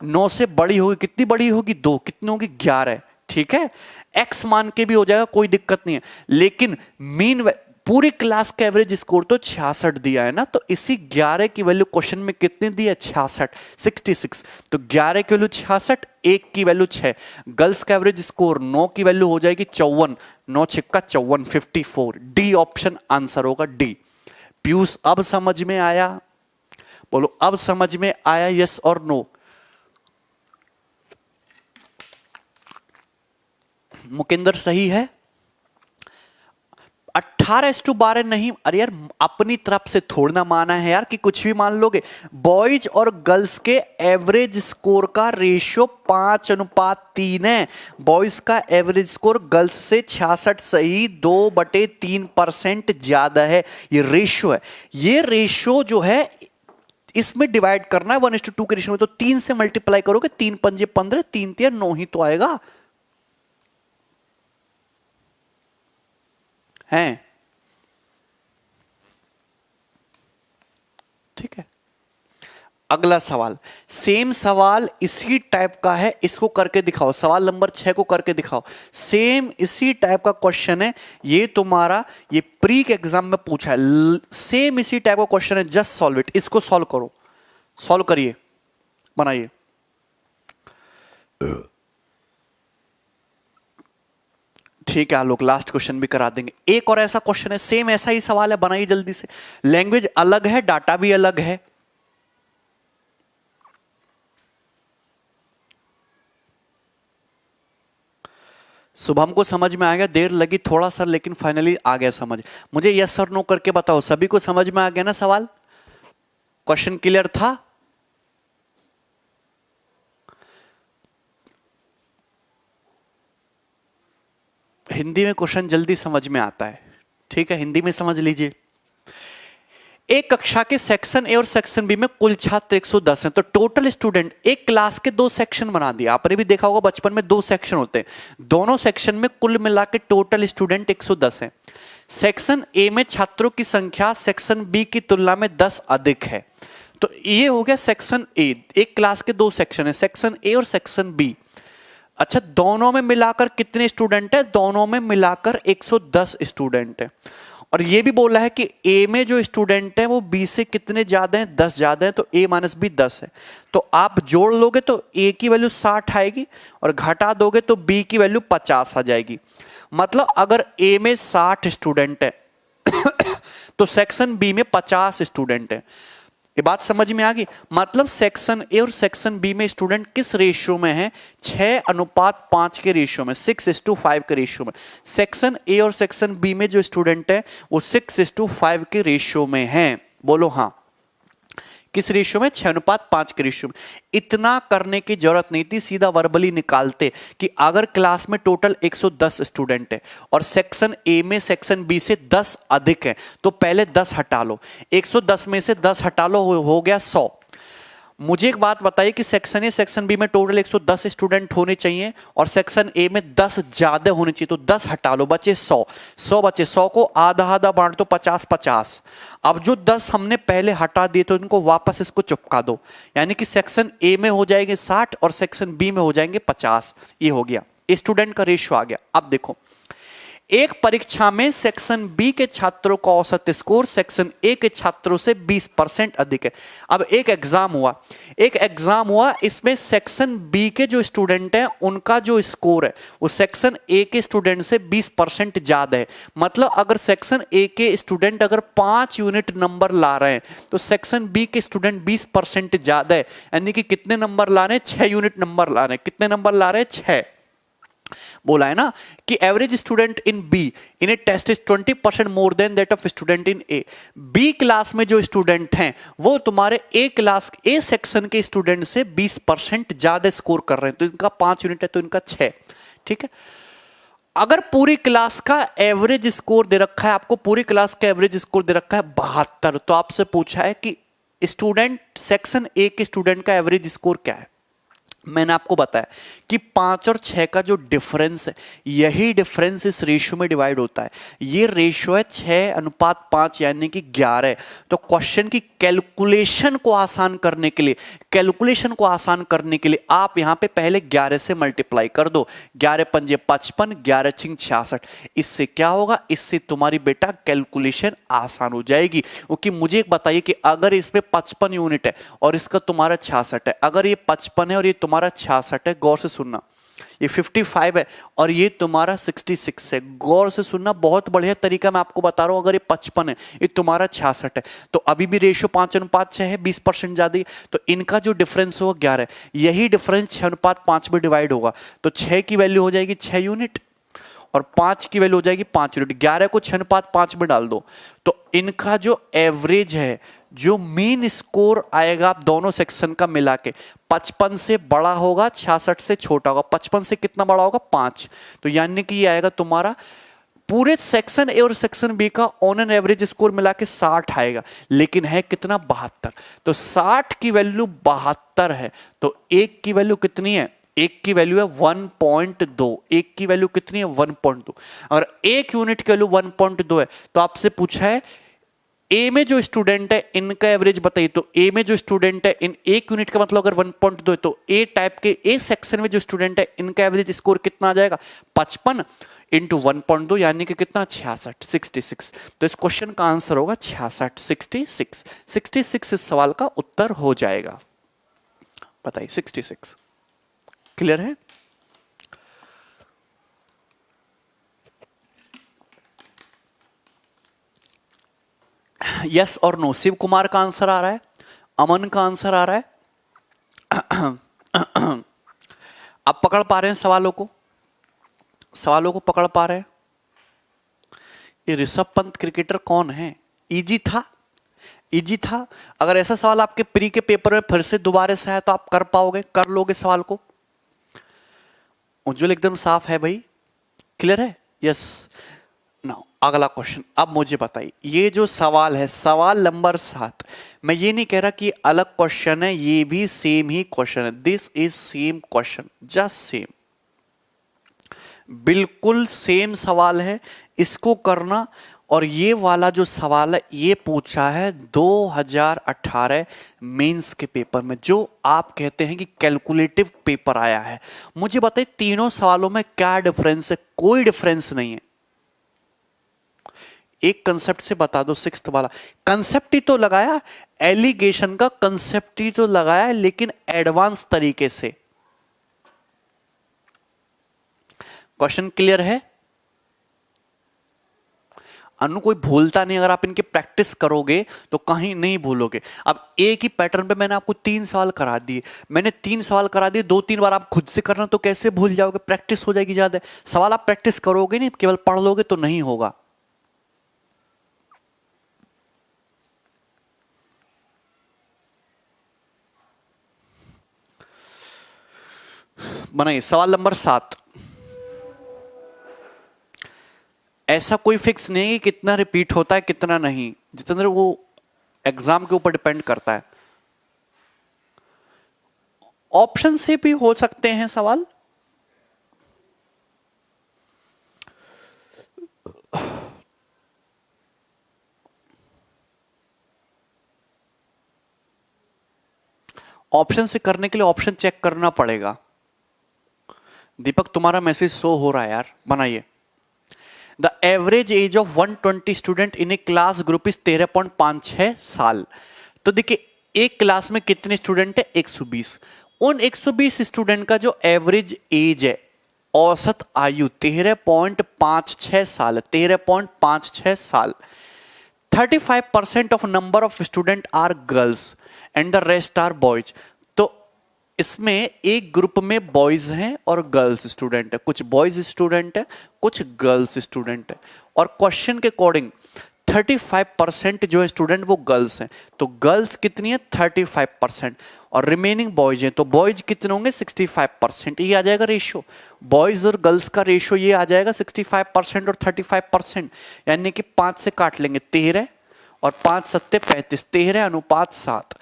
9 से बड़ी होगी, कितनी बड़ी होगी? 2, कितनी होगी? 11। ठीक है, एक्स मान के भी हो जाएगा, कोई दिक्कत नहीं है। लेकिन मीन पूरी क्लास का एवरेज स्कोर तो 66 दिया है ना, तो इसी 11 की वैल्यू क्वेश्चन में कितनी दी है? 66, 66। तो 11 की वैल्यू 66, 1 की वैल्यू 6। गर्ल्स का एवरेज स्कोर 9 की वैल्यू हो जाएगी 54, 9 छक्का 54, 54। डी ऑप्शन आंसर होगा, डी। पीयूष अब समझ में आया? बोलो अब समझ में आया, यस और नो? मुकेंद्र सही है? 18:12 नहीं, अरे यार अपनी तरफ से थोड़ा ना माना है यार कि कुछ भी मान लोगे। बॉयज और गर्ल्स के एवरेज स्कोर का रेशियो 5:3 है। बॉयज का एवरेज स्कोर गर्ल्स से 66 सही 2/3% ज्यादा है। ये रेशियो है, ये रेशियो जो है इसमें डिवाइड करना है 1:2 के रेशियो में। तो 3 से मल्टीप्लाई करोगे, 3 पंजे 15, 3 तिया 9 ही तो आएगा। हैं अगला सवाल, सेम सवाल इसी टाइप का है, इसको करके दिखाओ। सवाल नंबर 6 को करके दिखाओ। सेम इसी टाइप का क्वेश्चन है, ये तुम्हारा ये प्री के एग्जाम में पूछा है। सेम इसी टाइप का क्वेश्चन है, जस्ट सॉल्व इट। इसको सॉल्व करो, सॉल्व करिए, बनाइए। ठीक है लोग, लास्ट क्वेश्चन भी करा देंगे। एक और ऐसा क्वेश्चन है, सेम ऐसा ही सवाल है, बनाइए जल्दी से। लैंग्वेज अलग है, डाटा भी अलग है। शुभम को समझ में आ गया, देर लगी थोड़ा सा लेकिन फाइनली आ गया समझ। मुझे यस और नो करके बताओ, सभी को समझ में आ गया ना सवाल? क्वेश्चन क्लियर था? हिंदी में क्वेश्चन जल्दी समझ में आता है, ठीक है, हिंदी में समझ लीजिए। एक कक्षा के सेक्शन ए और सेक्शन बी में कुल छात्र 110 हैं, तो टोटल स्टूडेंट, एक क्लास के 2 सेक्शन बना दिया। आपने भी देखा होगा बचपन में 2 सेक्शन होते हैं, दोनों सेक्शन में कुल मिला के टोटल स्टूडेंट 110 हैं। सेक्शन ए में छात्रों की संख्या सेक्शन बी की तुलना में 10 अधिक है। तो ये हो गया सेक्शन ए, एक क्लास के 2 सेक्शन है, सेक्शन ए और सेक्शन बी। अच्छा, दोनों में मिलाकर कितने स्टूडेंट है? दोनों में मिलाकर 110 स्टूडेंट है। और ये भी बोला है कि ए में जो स्टूडेंट है वो बी से कितने ज्यादा हैं? 10 ज्यादा हैं, तो ए माइनस बी 10 है। तो आप जोड़ लोगे तो ए की वैल्यू 60 आएगी और घटा दोगे तो बी की वैल्यू 50 आ जाएगी। मतलब अगर ए में 60 स्टूडेंट है तो सेक्शन बी में 50 स्टूडेंट है। ये बात समझ में आ गई? मतलब सेक्शन ए और सेक्शन बी में स्टूडेंट किस रेशियो में है? 6:5 के रेशियो में, 6:5 के रेशियो में। सेक्शन ए और सेक्शन बी में जो स्टूडेंट है वो 6:5 के रेशियो में है। बोलो हाँ, किस रेशियो में? 6:5 के रेशियो में। इतना करने की जरूरत नहीं थी, सीधा वर्बली निकालते कि अगर क्लास में टोटल 110 स्टूडेंट है और सेक्शन ए में सेक्शन बी से 10 अधिक है, तो पहले 10 हटा लो। 110 में से 10 हटा लो, हो गया 100। मुझे एक बात बताइए कि सेक्शन ए सेक्शन बी में टोटल 110 स्टूडेंट होने चाहिए और सेक्शन ए में 10 ज्यादा होने चाहिए, तो 10 हटा लो, बचे 100। 100 बचे, 100 को आधा आधा बांट दो, 50-50। अब जो 10 हमने पहले हटा दिए तो इनको वापस इसको चिपका दो, यानी कि सेक्शन ए में हो जाएंगे 60 और सेक्शन बी में हो जाएंगे 50। ये हो गया, स्टूडेंट का रेशियो आ गया। अब देखो, एक परीक्षा में सेक्शन बी के छात्रों का औसत स्कोर सेक्शन ए के छात्रों से 20% अधिक है। अब एक एग्जाम हुआ, इसमें सेक्शन बी के जो स्टूडेंट हैं उनका जो स्कोर है वो सेक्शन ए के स्टूडेंट से 20% ज्यादा है। मतलब अगर सेक्शन ए के स्टूडेंट अगर 5 यूनिट नंबर ला रहे हैं तो सेक्शन बी के स्टूडेंट 20% ज्यादा है, यानी कि कितने नंबर ला रहे हैं? 6 यूनिट नंबर ला रहे हैं। कितने नंबर ला रहे हैं? 6। बोला है ना कि average student in B in A test is 20% more than that of student in A. B class में जो स्टूडेंट हैं वो तुम्हारे ए क्लास ए सेक्शन के स्टूडेंट से 20% ज्यादा स्कोर कर रहे हैं, तो इनका 5 यूनिट है तो इनका 6। ठीक है, अगर पूरी क्लास का एवरेज स्कोर दे रखा है आपको, पूरी क्लास का एवरेज स्कोर दे रखा है 72, तो आपसे पूछा है कि स्टूडेंट सेक्शन ए के स्टूडेंट का एवरेज स्कोर क्या है। मैंने आपको बताया कि 5 और 6 का जो डिफरेंस है, यही डिफरेंस इस रेशियो में डिवाइड होता है। ये रेशियो है 6:5 यानी कि 11। तो क्वेश्चन की कैलकुलेशन को आसान करने के लिए आप यहां पे पहले 11 से मल्टीप्लाई कर दो। 11 पंजे 55, 11 छिंग 66। इससे क्या होगा? इससे तुम्हारी बेटा कैलकुलेशन आसान हो जाएगी। क्योंकि मुझे एक बताइए कि अगर इसमें 55 यूनिट है और इसका तुम्हारा 66 है, अगर ये 55 है और ये तुम्हारा 66 है, गौर से सुनना, ये 55 है और ये तुम्हारा 66 है, गौर से सुनना, बहुत बढ़िया तरीका मैं आपको बता रहा हूं। अगर ये 55 है, ये तुम्हारा 66 है, तो अभी भी रेशियो 5:6 है, 20% ज्यादा, तो इनका जो डिफरेंस होगा 11 है। यही डिफरेंस 6:5 में डिवाइड होगा, तो 6 की वैल्यू हो जाएगी 6 यूनिट और 5 की वैल्यू हो जाएगी 5 यूनिट। 11 को 6:5 में डाल दो, तो इनका जो एवरेज है, जो मीन स्कोर आएगा आप दोनों सेक्शन का मिला के, 55 से बड़ा होगा, 66 से छोटा होगा। 55 से कितना बड़ा होगा? 5। तो यानी कि ये आएगा तुम्हारा पूरे सेक्शन ए और सेक्शन बी का ऑन एन एवरेज स्कोर मिला के 60 आएगा, लेकिन है कितना? 72। तो 60 की वैल्यू 72 है, तो एक की वैल्यू कितनी है? एक की वैल्यू है 1.2। एक की वैल्यू कितनी है? 1.2। अगर एक यूनिट की वैल्यू 1.2 है तो आपसे पूछा है ए में जो स्टूडेंट है इनका एवरेज बताइए। तो ए में जो स्टूडेंट है इन एक यूनिट का मतलब अगर 1.2 है तो ए टाइप के ए सेक्शन में जो स्टूडेंट है इनका एवरेज स्कोर कितना आ जाएगा 55 इंटू 1.2 यानी कि कितना 66। तो इस क्वेश्चन का आंसर होगा 66 इस सवाल का उत्तर हो जाएगा। बताइए 66 क्लियर है। यस और नो। शिव कुमार का आंसर आ रहा है, अमन का आंसर आ रहा है। आप पकड़ पा रहे हैं सवालों को, सवालों को पकड़ पा रहे हैं। ये ऋषभ पंत क्रिकेटर कौन है? इजी था, इजी था। अगर ऐसा सवाल आपके प्री के पेपर में फिर से दोबारा से आया तो आप कर पाओगे, कर लोगे सवाल को। उज्जवल एकदम साफ है भाई, क्लियर है। यस नाउ अगला क्वेश्चन। अब मुझे बताइए ये जो सवाल है सवाल नंबर 7, मैं ये नहीं कह रहा कि अलग क्वेश्चन है, ये भी सेम ही क्वेश्चन है। This is same question, just same, बिल्कुल सेम सवाल है। इसको करना। और ये वाला जो सवाल है ये पूछा है 2018 मेंस के पेपर में, जो आप कहते हैं कि कैलकुलेटिव पेपर आया है। मुझे बताइए तीनों सवालों में क्या डिफरेंस है? कोई डिफरेंस नहीं है। एक कंसेप्ट से बता दो, सिक्स्थ वाला कंसेप्ट ही तो लगाया, एलिगेशन का कंसेप्ट ही तो लगाया, लेकिन एडवांस तरीके से। क्वेश्चन क्लियर है? अनु कोई भूलता नहीं, अगर आप इनकी प्रैक्टिस करोगे तो कहीं नहीं भूलोगे। अब एक ही पैटर्न पे मैंने आपको 3 सवाल करा दिए, मैंने 3 सवाल करा दिए, 2-3 बार आप खुद से करना तो कैसे भूल जाओगे? प्रैक्टिस हो जाएगी ज्यादा। सवाल आप प्रैक्टिस करोगे नहीं, केवल पढ़ लोगे तो नहीं होगा। बनाइए सवाल नंबर 7। ऐसा कोई फिक्स नहीं है कि कितना रिपीट होता है कितना नहीं, जितेंद्र वो एग्जाम के ऊपर डिपेंड करता है। ऑप्शन से भी हो सकते हैं सवाल। ऑप्शन से करने के लिए ऑप्शन चेक करना पड़ेगा। दीपक तुम्हारा मैसेज शो हो रहा है यार, बनाइए। The average age of 120 student in a class group is 13.56 साल। तो देखिए एक क्लास में कितने स्टूडेंट है? 120। उन 120 स्टूडेंट का जो एवरेज एज है, औसत आयु 13.56 साल, 13.56 साल। 35% of number of student are girls and the rest are boys. तो इसमें एक ग्रुप में बॉयज हैं और गर्ल्स स्टूडेंट है, कुछ बॉयज स्टूडेंट है कुछ गर्ल्स स्टूडेंट है। और क्वेश्चन के अकॉर्डिंग 35% जो है स्टूडेंट वो गर्ल्स हैं, तो गर्ल्स कितनी है 35% और रिमेनिंग बॉयज हैं, तो बॉयज कितने होंगे 65%। ये आ जाएगा रेशियो, बॉयज और गर्ल्स का रेशियो ये आ जाएगा 65% और 35%, यानी कि 5 से काट लेंगे 13 और 5 सत्ते 35, 13:7,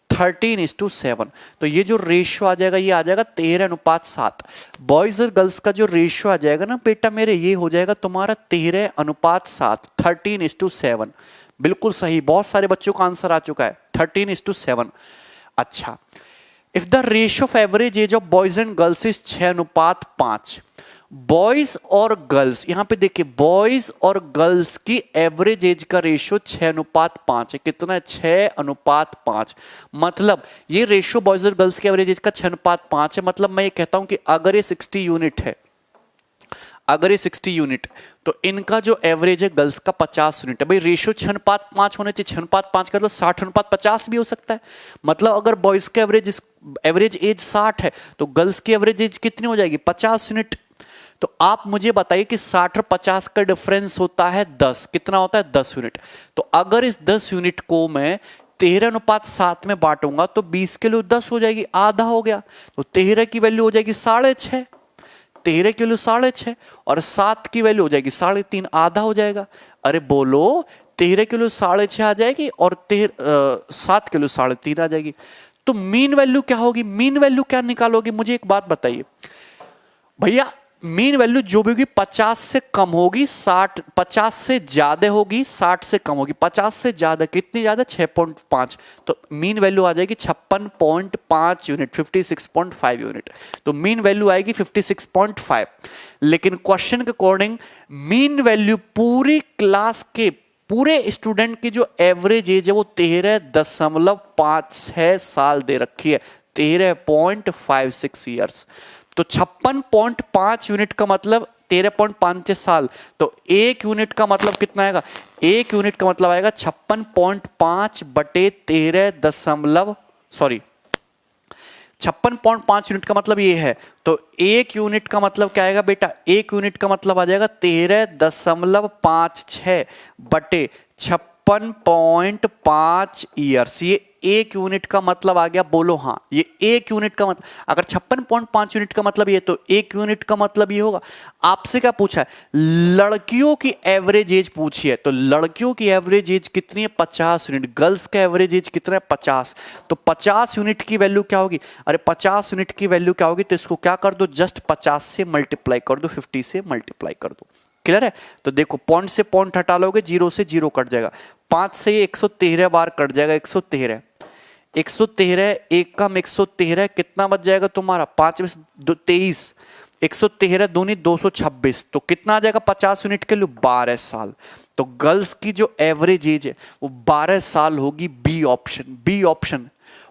13:7। तो ये जो रेशियो आ जाएगा ये आ जाएगा 13:7। बॉयज और गर्ल्स का जो रेशियो आ जाएगा ना बेटा मेरे, ये हो जाएगा तुम्हारा 13:7, 13:7। बिल्कुल सही, बहुत सारे बच्चों का आंसर आ चुका है 13:7। अच्छा, if the ratio of average age of boys and girls is 6:5, boys और गर्ल्स, यहां पे देखिए बॉयज और गर्ल्स की एवरेज एज का रेशियो 6:5 है। कितना है? 6:5। मतलब ये रेशियो बॉयज और गर्ल्स की एवरेज एज का 6:5 है। मतलब मैं ये कहता हूं कि अगर ये 60 यूनिट है, अगर ये 60 यूनिट, तो इनका जो एवरेज है गर्ल्स का 50 यूनिट है। भाई रेशियो 6:5 होने चाहिए, 6:5 का तो 60:50 भी हो सकता है। मतलब अगर बॉयज का एवरेज एज 60 है तो गर्ल्स की एवरेज एज कितनी हो जाएगी? 50 यूनिट। तो आप मुझे बताइए कि 60 और 50 का डिफरेंस होता है 10, कितना होता है? 10 यूनिट। तो अगर इस 10 यूनिट को मैं 13:7 में बांटूंगा तो 20 के लिए 10 हो जाएगी, आधा हो गया। तो 13 की वैल्यू हो जाएगी 6.5, 13 की वैल्यू 6.5 और 7 की वैल्यू हो जाएगी 3.5, आधा हो जाएगा। अरे बोलो 13 की वैल्यू 6.5 आ जाएगी और 7 की वैल्यू 3.5 आ जाएगी। तो मीन वैल्यू क्या होगी? मीन वैल्यू क्या निकालोगे? मुझे एक बात बताइए भैया, मीन वैल्यू जो भी होगी 50 से कम होगी, 60, 50 से ज्यादा होगी, 60 से कम होगी। 50 से ज्यादा कितनी ज्यादा? 6.5। तो मीन वैल्यू आ जाएगी 56.5 यूनिट, 56.5 यूनिट। तो मीन वैल्यू आएगी 56.5। लेकिन क्वेश्चन के अकॉर्डिंग मीन वैल्यू पूरी क्लास के पूरे स्टूडेंट की जो एवरेज एज है वो 13.56 साल दे रखी है, 13.56 ईयर्स। तो 56.5 यूनिट का मतलब 13.5 साल। तो एक यूनिट का मतलब कितना आएगा? एक यूनिट का मतलब आएगा 56.5 बटे 56.5 यूनिट का मतलब ये है। तो एक यूनिट का मतलब क्या आएगा बेटा? एक यूनिट का मतलब आ जाएगा 13.56 बटे 56.5 ईयर्स। ये एक यूनिट का मतलब आ गया, बोलो हाँ। ये एक यूनिट का मतलब, अगर 56.5 यूनिट का मतलब ये, तो एक यूनिट का मतलब ये होगा। आपसे क्या पूछा है? लड़कियों की एवरेज एज पूछी है, तो लड़कियों की एवरेज एज कितनी है? 50 यूनिट। गर्ल्स का एवरेज एज कितना है? 50। तो 50 यूनिट की वैल्यू क्या होगी? अरे 50 यूनिट की वैल्यू क्या होगी? तो इसको क्या कर दो, जस्ट 50 से मल्टीप्लाई कर दो, 50 से मल्टीप्लाई कर दो। क्लियर है? तो देखो पॉइंट से पॉइंट हटा लोगे, जीरो से जीरो कट जाएगा, 5 से 113 बार कट जाएगा, 113, 113, एक कम 113, कितना बच जाएगा तुम्हारा? 5 में 23, 113 दूनी 226। तो कितना आ जाएगा 50 यूनिट के लिए? 12 साल। तो गर्ल्स की जो एवरेज एज है वो 12 साल होगी। B option, B option.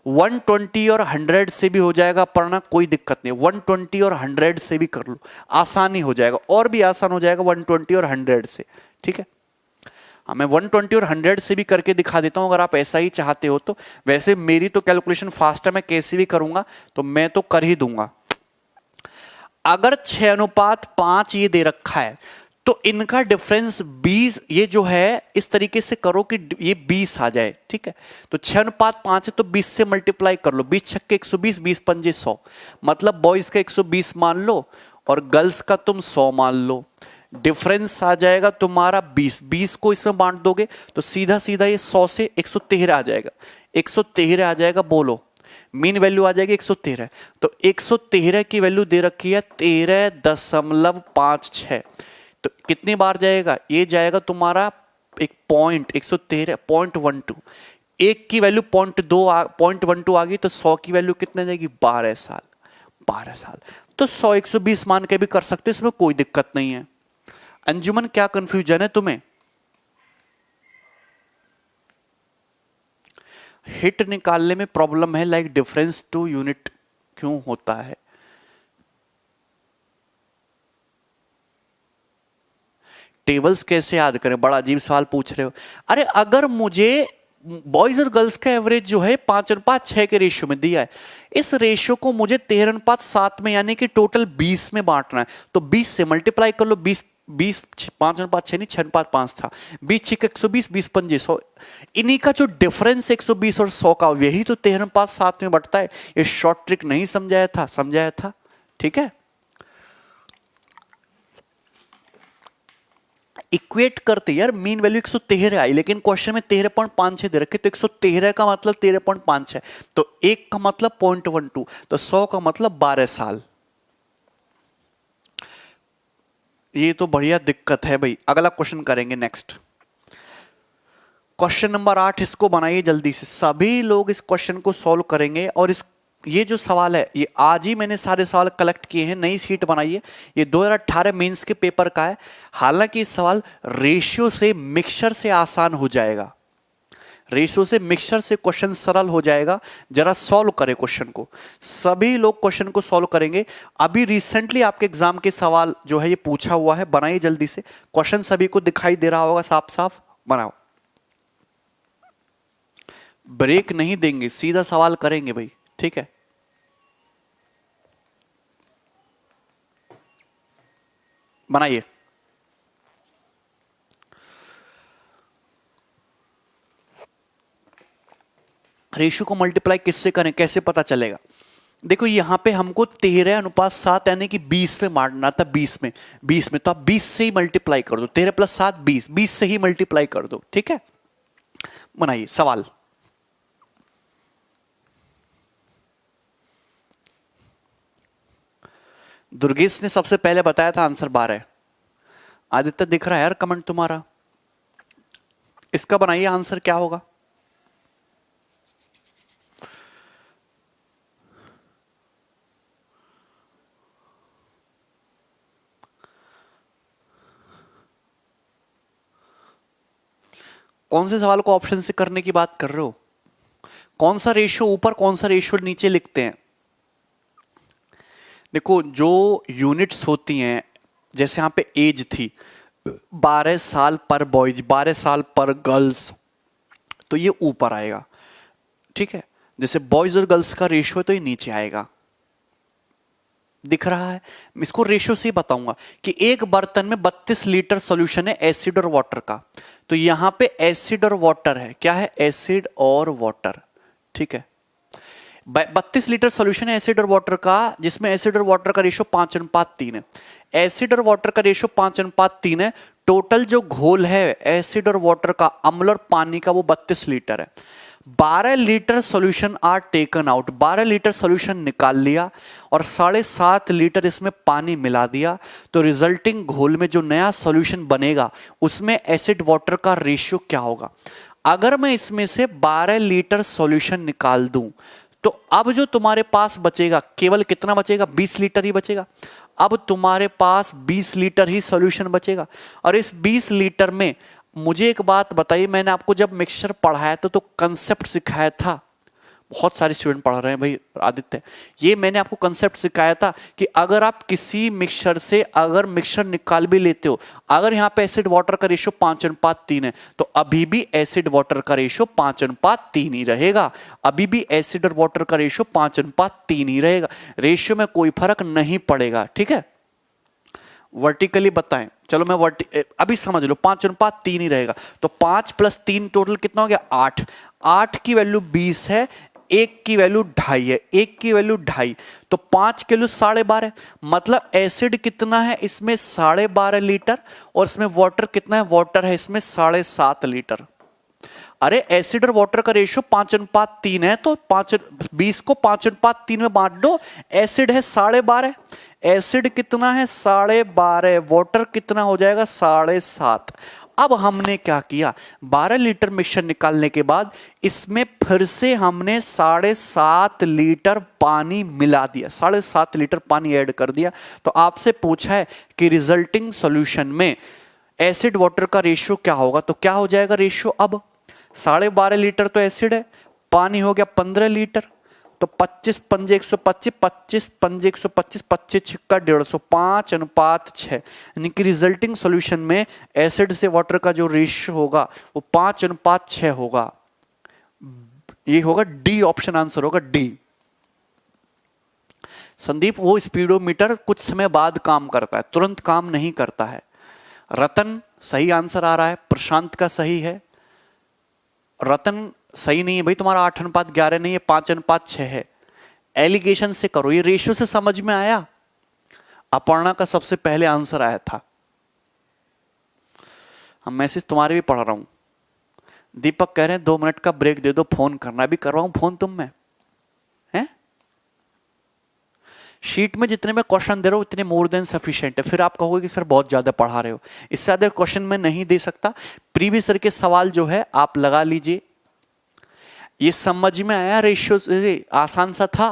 120 और 100 से भी हो जाएगा पढ़ना, कोई दिक्कत नहीं। 120 और 100 से भी कर लो, आसानी हो जाएगा, और भी आसान हो जाएगा 120 और 100 से। ठीक है, हाँ मैं 120 और 100 से भी करके दिखा देता हूं अगर आप ऐसा ही चाहते हो तो। वैसे मेरी तो कैलकुलेशन फास्ट है, मैं कैसे भी करूंगा तो मैं तो कर ही दूंगा। अगर 6:5 ये दे रखा है तो इनका डिफरेंस 20, ये जो है इस तरीके से करो कि ये 20 आ जाए। ठीक है, तो 6:5 है तो 20 से मल्टीप्लाई कर लो, 20 छक्के 120, 20 पंजे 100, मतलब बॉयज का 120 मान लो और गर्ल्स का तुम 100 मान लो। डिफरेंस आ जाएगा तुम्हारा 20, 20 को इसमें बांट दोगे तो सीधा सीधा ये 100 से 113 आ जाएगा, 113 आ जाएगा। बोलो मीन वैल्यू आ जाएगी 113। तो 113 की वैल्यू दे रखी है 13.56। तो कितनी बार जाएगा? ये जाएगा तुम्हारा एक पॉइंट, 113.12। एक की वैल्यू 0.12 आ गई तो 100 की वैल्यू कितने जाएगी? 12 साल, 12 साल। तो 100 120 मान के भी कर सकते, इसमें कोई दिक्कत नहीं है। अंजुमन क्या कंफ्यूजन है तुम्हें? हिट निकालने में प्रॉब्लम है, लाइक डिफरेंस टू यूनिट क्यों होता है? टेबल्स कैसे याद करें? बड़ा अजीब सवाल पूछ रहे हो। अरे अगर मुझे बॉयज और गर्ल्स का एवरेज जो है 5:6 के रेशियो में दिया है, इस रेशियो को मुझे 13:7 में यानी कि टोटल 20 में बांटना है, तो 20 से मल्टीप्लाई कर लो। 20 20 5:6 नहीं, 6:5 था, 20 6 120, 20 पंजे 100। इन्हीं का जो डिफरेंस 120 और 100 का, यही तो 13:7 में बढ़ता है। ये शॉर्ट ट्रिक नहीं समझाया था? समझाया था। ठीक है, इक्वेट करते यार, मीन वैल्यू 113 आई लेकिन क्वेश्चन में 13.56 दे रखे, तो 113 का मतलब 13.5 है, तो एक का मतलब 0.12, तो 100 का मतलब 12 साल। ये तो बढ़िया दिक्कत है भाई। अगला क्वेश्चन करेंगे, नेक्स्ट क्वेश्चन नंबर 8। इसको बनाइए जल्दी से, सभी लोग इस क्वेश्चन को सॉल्व करेंगे। और इस ये जो सवाल है ये आज ही मैंने सारे सवाल कलेक्ट किए हैं, नई सीट बनाई है। ये 2018 मेंस के पेपर का है। हालांकि इस सवाल रेशियो से मिक्सचर से आसान हो जाएगा, रेशियो से मिक्सचर से क्वेश्चन सरल हो जाएगा। जरा सॉल्व करें क्वेश्चन को, सभी लोग क्वेश्चन को सॉल्व करेंगे। अभी रिसेंटली आपके एग्जाम के सवाल जो है ये पूछा हुआ है, बनाइए जल्दी से। क्वेश्चन सभी को दिखाई दे रहा होगा, साफ साफ बनाओ, ब्रेक नहीं देंगे, सीधा सवाल करेंगे भाई। ठीक है, बनाइए। रेशियो को मल्टीप्लाई किससे करें, कैसे पता चलेगा? देखो यहां पे हमको 13:7 यानी कि 20 में मारना था, 20 में, 20 में, तो आप 20 से ही मल्टीप्लाई कर दो। 13 + 7 20, 20 से ही मल्टीप्लाई कर दो। ठीक है, बनाइए सवाल। दुर्गेश ने सबसे पहले बताया था आंसर 12। आदित्य दिख रहा है यार कमेंट तुम्हारा, इसका बनाइए आंसर क्या होगा। कौन से सवाल को ऑप्शन से करने की बात कर रहे हो? कौन सा रेशियो ऊपर कौन सा रेशियो नीचे लिखते हैं? देखो जो यूनिट्स होती हैं, जैसे यहां पे एज थी 12 साल पर बॉयज, 12 साल पर गर्ल्स, तो ये ऊपर आएगा। ठीक है, जैसे बॉयज और गर्ल्स का रेशियो तो ये नीचे आएगा। दिख रहा है? इसको रेशियो से ही बताऊंगा कि एक बर्तन में 32 लीटर सॉल्यूशन है एसिड और वाटर का, तो यहां पे एसिड और वाटर है। क्या है? एसिड और वाटर। ठीक है, 32 लीटर सॉल्यूशन है एसिड और वाटर का, जिसमें एसिड और वाटर का रेशियो 5:3 है। एसिड और वाटर का रेशियो 5:3 है। टोटल जो घोल है एसिड और वाटर का, अम्ल और पानी का, वो 32 लीटर है। 12 litre solution are taken out, 12 litre solution निकाल लिया और 7.5 लीटर इसमें पानी मिला दिया, तो रिजल्टिंग घोल में जो नया सॉल्यूशन बनेगा उसमें एसिड वाटर का रेशियो क्या होगा। अगर मैं इसमें से 12 लीटर सॉल्यूशन निकाल दूं तो अब जो तुम्हारे पास बचेगा केवल कितना बचेगा? 20 लीटर ही बचेगा। अब तुम्हारे पास 20 लीटर ही सॉल्यूशन बचेगा, और इस 20 लीटर में मुझे एक बात बताइए, मैंने आपको जब मिक्सचर पढ़ाया था तो कंसेप्ट सिखाया था, बहुत सारे स्टूडेंट पढ़ रहे हैं भाई आदित्य, ये मैंने आपको कंसेप्ट सिखाया था कि अगर आप किसी मिक्सचर से अगर मिक्सचर निकाल भी लेते हो, अगर यहां पे एसिड वाटर का रेशियो 5:3 है तो अभी भी एसिड वाटर का रेशियो 5:3 ही रहेगा। अभी भी एसिड और वाटर का रेशियो 5:3 ही रहेगा, रेशियो में कोई फर्क नहीं पड़ेगा। ठीक है, वर्टिकली बताएं, चलो मैं अभी समझ लो 5:3 ही रहेगा, तो 5 + 3 टोटल कितना हो गया? 8। 8 की वैल्यू 20 है, 1 की वैल्यू 2.5 है, 1 की वैल्यू 2.5, तो 5 की वैल्यू 12.5, मतलब एसिड कितना है इसमें? 12.5 लीटर, और इसमें वाटर कितना है? वाटर है इसमें 7.5 लीटर। अरे एसिड और वाटर का रेशियो 5:3 है, तो 20 को 5:3 में बांट दो, एसिड है 12.5, एसिड कितना है? 12.5, वाटर कितना हो जाएगा? 7.5। अब हमने क्या किया, 12 लीटर मिक्सचर निकालने के बाद इसमें फिर से हमने 7.5 लीटर पानी मिला दिया, 7.5 लीटर पानी ऐड कर दिया। तो आपसे पूछा है कि रिजल्टिंग सॉल्यूशन में एसिड वाटर का रेशियो क्या होगा, तो क्या हो जाएगा रेशियो? अब 12.5 लीटर तो एसिड है, पानी हो गया 15 लीटर, तो 25 पंजे 125, 25 पंजे 125, 25 छिक्का 150, 5:6, यानी कि रिजल्टिंग सॉल्यूशन में एसिड से वाटर का जो रेशियो होगा वो 5:6 होगा। ये होगा डी, ऑप्शन आंसर होगा डी। संदीप वो स्पीडोमीटर कुछ समय बाद काम करता है, तुरंत काम नहीं करता है। रतन सही आंसर आ रहा है, प्रशांत का सही है। रतन सही नहीं है भाई, तुम्हारा 8:11 नहीं है, 5:6 है। एलिगेशन से करो, ये रेशियो से समझ में आया। अपर्णा का सबसे पहले आंसर आया था। हम मैसेज तुम्हारे भी पढ़ रहा हूं। दीपक कह रहे हैं 2 मिनट का ब्रेक दे दो, फोन करना भी कर रहा हूं फोन तुम में है। शीट में जितने मैं क्वेश्चन दे रहा हूं उतने मोर देन सफिशिएंट है। फिर आप कहोगे कि सर बहुत ज्यादा पढ़ा रहे हो, इससे ज्यादा क्वेश्चन मैं नहीं दे सकता। प्रीवियस ईयर के सवाल जो है आप लगा लीजिए। ये समझ में आया? रेशियो से आसान सा था।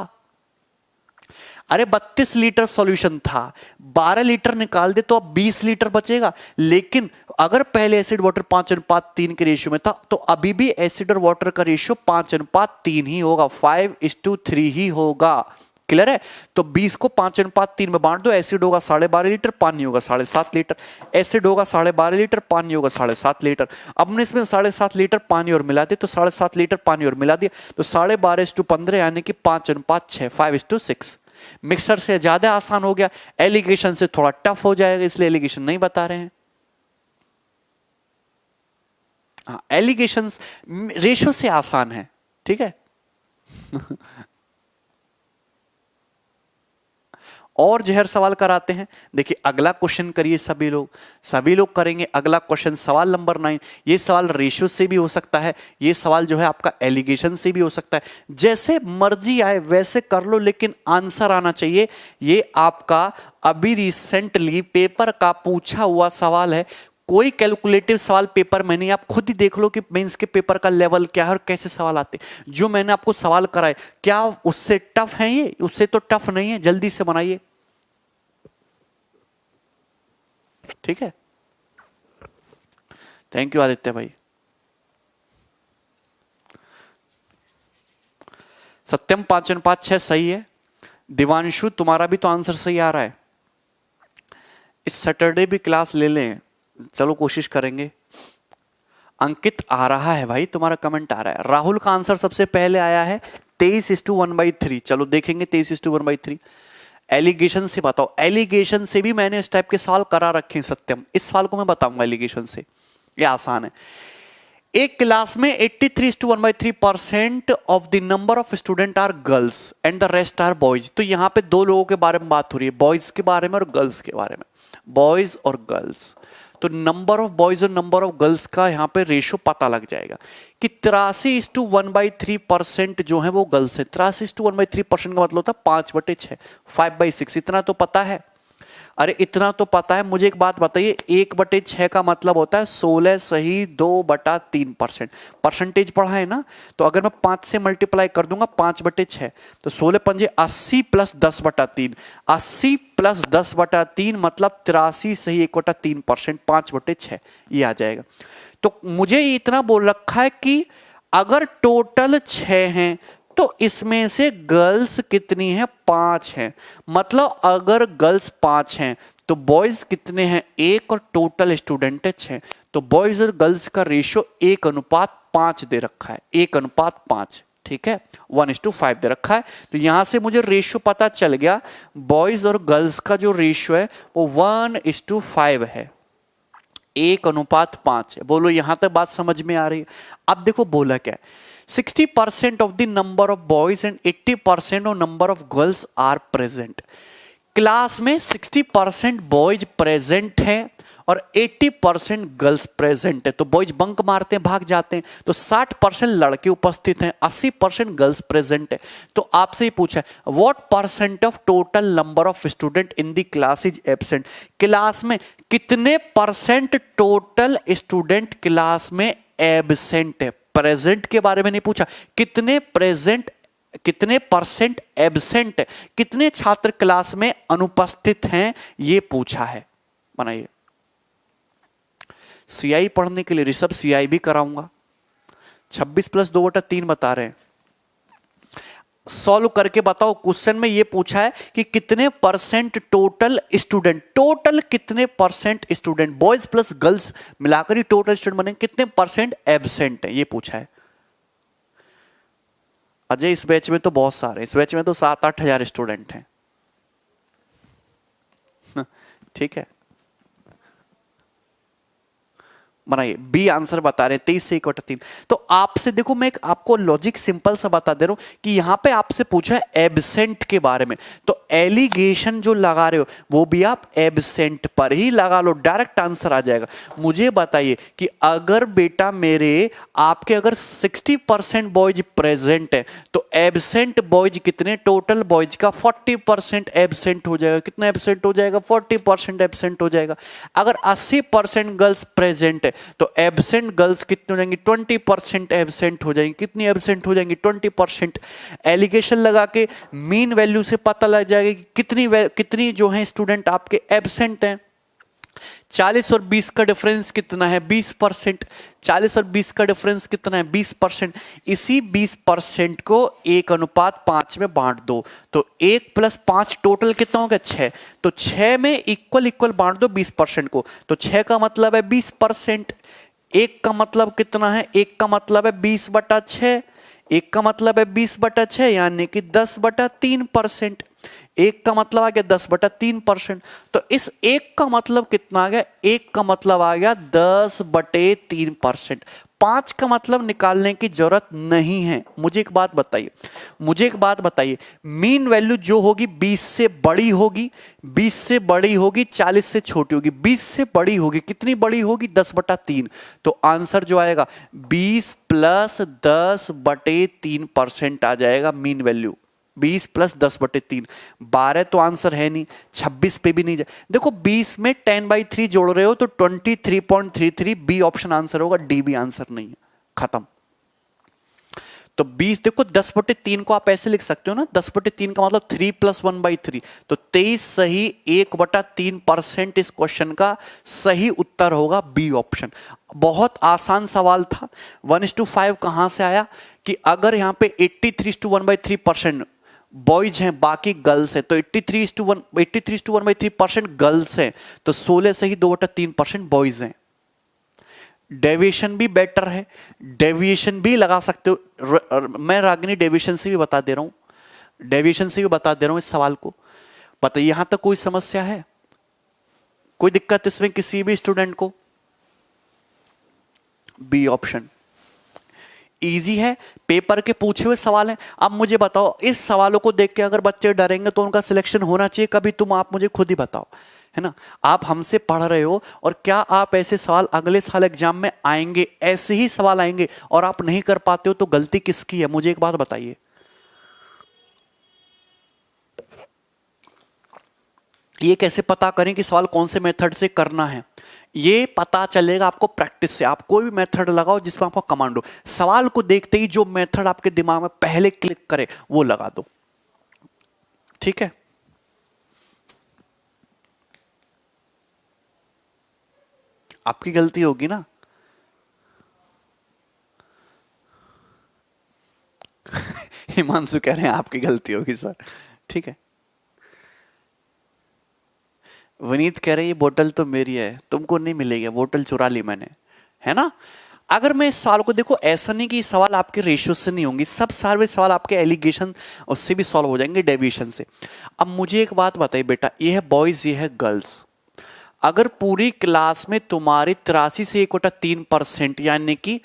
अरे 32 लीटर सॉल्यूशन था, 12 लीटर निकाल दे तो अब 20 लीटर बचेगा। लेकिन अगर पहले एसिड वाटर 5:3 के रेशियो में था तो अभी भी एसिड और वाटर का रेशियो 5:3 ही होगा, 5:3 ही होगा। क्लियर है? तो 20 को 5:3 में बांट दो, एसिड होगा 12.5 लीटर, पानी होगा 7.5 लीटर। एसिड होगा 12.5 लीटर, पानी होगा 7.5 लीटर। अब हमने इसमें 7.5 लीटर पानी और मिला दिया, तो 7.5 लीटर पानी और मिला दिया, तो 12.5:15 यानी कि 5:6, 5:6। मिक्सर से ज्यादा आसान हो गया, एलिगेशन से थोड़ा टफ हो जाएगा, इसलिए एलिगेशन नहीं बता रहे हैं। हाँ, एलिगेशन रेशियो से आसान है। ठीक है और जहर सवाल कराते हैं। देखिए अगला क्वेश्चन करिए, सभी लोग करेंगे। अगला क्वेश्चन सवाल नंबर 9। ये सवाल रेशियो से भी हो सकता है, ये सवाल जो है आपका एलिगेशन से भी हो सकता है। जैसे मर्जी आए वैसे कर लो, लेकिन आंसर आना चाहिए। ये आपका अभी रिसेंटली पेपर का पूछा हुआ सवाल है। कोई कैलकुलेटिव सवाल पेपर में नहीं, आप खुद ही देख लो कि मेंस के पेपर का लेवल क्या है और कैसे सवाल आते हैं। जो मैंने आपको सवाल कराए क्या उससे टफ है? ये उससे तो टफ नहीं है। जल्दी से बनाइए, ठीक है। थैंक यू आदित्य भाई। सत्यम 5-5-6 सही है। दिवांशु तुम्हारा भी तो आंसर सही आ रहा है। इस सैटरडे भी क्लास ले लें, चलो कोशिश करेंगे। अंकित आ रहा है भाई, तुम्हारा कमेंट आ रहा है। राहुल का आंसर सबसे पहले आया है 23:1/3। चलो देखेंगे 23:1/3। एलिगेशन से बताओ। एलिगेशन से भी मैंने इस टाइप के सवाल करा रखे हैं सत्यम। इस सवाल को मैं बताऊंगा एलिगेशन से, ये आसान है। एक क्लास में 83:1/3% of the number of student are girls and the rest are boys. तो यहां पे दो लोगों के बारे में बात हो रही है, बॉयज के बारे में और गर्ल्स के बारे में। बॉयज और गर्ल्स, तो नंबर ऑफ बॉयज और नंबर ऑफ गर्ल्स का यहां पे रेशियो पता लग जाएगा कि 83:1/3% जो है वो गर्ल्स है। 83:1/3% का मतलब होता है 5/6, 5/6। इतना तो पता है। अरे इतना तो पता है। मुझे एक बात बताइए, 1/6 का मतलब होता है 16 सही 2/3%। परसेंटेज पढ़ा है ना, तो अगर मैं 5 से मल्टीप्लाई कर दूंगा 5/6, तो 16 पंजे 80 प्लस 10/3। 80 प्लस 10/3 मतलब 83 सही 1/3%, 5/6 ये आ जाएगा। तो मुझे इतना बोल रखा है कि अगर टोटल 6 हैं तो इसमें से गर्ल्स कितनी है? 5 हैं। मतलब अगर गर्ल्स 5 हैं तो बॉयज कितने हैं? 1, और टोटल स्टूडेंट है 6। तो बॉयज और गर्ल्स का रेशियो 1:5 दे रखा है, 1:5, ठीक है। 1:5 दे रखा है। तो यहां से मुझे रेशियो पता चल गया, बॉयज और गर्ल्स का जो रेशियो है वो 1:5 है, 1:5 है। बोलो यहां तक बात समझ में आ रही है? अब देखो बोला क्या है, 60% of the number of boys and 80% of number of girls are present। Class में 60% बॉयज प्रेजेंट हैं और 80% गर्ल्स प्रेजेंट है। तो बॉयज बंक मारते हैं, भाग जाते हैं, तो 60% लड़के उपस्थित हैं, 80% गर्ल्स प्रेजेंट है। तो आपसे ही पूछा है what percent of total number of student in the class is absent. Class में कितने परसेंट टोटल स्टूडेंट क्लास में एब्सेंट है। प्रेजेंट के बारे में नहीं पूछा, कितने परसेंट एब्सेंट है, कितने छात्र क्लास में अनुपस्थित हैं, ये पूछा है। बनाइए। सीआई पढ़ने के लिए ऋषभ सीआई भी कराऊंगा। 26 + 2/3 बता रहे हैं। सॉल्व करके बताओ। क्वेश्चन में ये पूछा है कि कितने परसेंट टोटल कितने percent student, boys plus girls मिलाकर ही टोटल स्टूडेंट बने, कितने परसेंट एब्सेंट है, ये पूछा है। अजय इस बैच में तो बहुत सारे, इस बैच में तो 7-8 हजार स्टूडेंट हैं, ठीक है। बनाइए। बी आंसर बता रहे 23 से 1/3। तो आपसे देखो, मैं आपको लॉजिक सिंपल सा बता दे रहा हूं कि यहां पे आपसे पूछा है एब्सेंट के बारे में, तो एलिगेशन जो लगा रहे हो वो भी आप एब्सेंट पर ही लगा लो, डायरेक्ट आंसर आ जाएगा। मुझे बताइए कि अगर बेटा मेरे आपके अगर 60% बॉयज प्रेजेंट है तो एब्सेंट बॉयज कितने? टोटल बॉयज का 40% एब्सेंट हो जाएगा। कितना एब्सेंट हो जाएगा? 40% एब्सेंट हो जाएगा। अगर 80% गर्ल्स प्रेजेंट है तो एब्सेंट गर्ल्स कितने हो जाएंगी? 20% एब्सेंट हो जाएंगी। कितनी एब्सेंट हो जाएंगी? 20%। एलिगेशन लगा के मीन वैल्यू से पता लग जाएगा कि कितनी जो है स्टूडेंट आपके एब्सेंट हैं। 40 और 20 का डिफरेंस कितना है? 20%। 40 और 20 का डिफरेंस कितना है? 20%। इसी 20% को 1:5 में बांट दो, तो 1 + 5 टोटल कितना हो गया? 6। तो 6 में इक्वल बांट दो 20% को, तो 6 का मतलब है 20%। 1 का मतलब कितना है? 1 का मतलब है 20/6। 1 का मतलब है 20/6 यानी कि 10/3%। एक का मतलब आ गया 10/3%। तो इस एक का मतलब कितना आ गया, एक का मतलब आ गया 10/3%। 5 का मतलब निकालने की जरूरत नहीं है। मुझे एक बात बताइए, मीन वैल्यू जो होगी 20 से बड़ी होगी, 20 से बड़ी होगी, 40 से छोटी होगी। 20 से बड़ी होगी, कितनी बड़ी होगी, 10/3। तो आंसर जो आएगा 20 प्लस 10/3% आ जाएगा मीन वैल्यू। 20 प्लस 10/3, 12 तो आंसर है नहीं, 26 पे भी नहीं जाए। देखो 20 में 10/3 जोड़ रहे हो तो 23.33, बी ऑप्शन आंसर होगा, डी भी आंसर नहीं है, खत्म। तो 20, देखो 10/3 को आप ऐसे लिख सकते हो ना, 10/3 का मतलब 3 + 1/3, तो 23 सही 1/3% इस क्वेश्चन का सही उत्तर होगा, बी ऑप्शन। बहुत आसान सवाल था। 1:5 कहां से आया कि अगर यहां पे 83:1/3% बॉयज हैं, बाकी गर्ल्स हैं, तो 83:1/3% गर्ल्स हैं, तो 16 से ही 2/3% बॉयज हैं। डेविएशन भी बेटर है, डेविएशन भी लगा सकते हो। मैं रागिनी डेविएशन से भी बता दे रहा हूं, इस सवाल को। बताइए यहां तक कोई समस्या है, कोई दिक्कत इसमें किसी भी स्टूडेंट को? बी ऑप्शन इजी है, पेपर के पूछे हुए सवाल हैं। अब मुझे बताओ, इस सवालों को देख के अगर बच्चे डरेंगे तो उनका सिलेक्शन होना चाहिए कभी? तुम आप मुझे खुद ही बताओ, है ना। आप हमसे पढ़ रहे हो, और क्या आप ऐसे सवाल अगले साल एग्जाम में आएंगे, ऐसे ही सवाल आएंगे और आप नहीं कर पाते हो, तो गलती किसकी है? मुझे एक बात बताइए। ये कैसे पता करें कि सवाल कौन से मेथड से करना है? ये पता चलेगा आपको प्रैक्टिस से। आप कोई भी मेथड लगाओ जिसमें आपको कमांड हो, सवाल को देखते ही जो मेथड आपके दिमाग में पहले क्लिक करे वो लगा दो, ठीक है। आपकी गलती होगी ना। हिमांशु कह रहे हैं आपकी गलती होगी सर, ठीक है। विनीत कह रहे हैं ये बोतल तो मेरी है, तुमको नहीं मिलेगी, बोतल चुरा ली मैंने, है ना। अगर मैं इस सवाल को देखो, ऐसा नहीं कि सवाल आपके रेशियो से नहीं होंगे, सब सारे सवाल आपके एलिगेशन उससे भी सॉल्व हो जाएंगे, डेविएशन से। अब मुझे एक बात बताइए बेटा, ये है बॉयज, ये है गर्ल्स। अगर पूरी क्लास में तुम्हारे 83 से 1/3%, यानी कि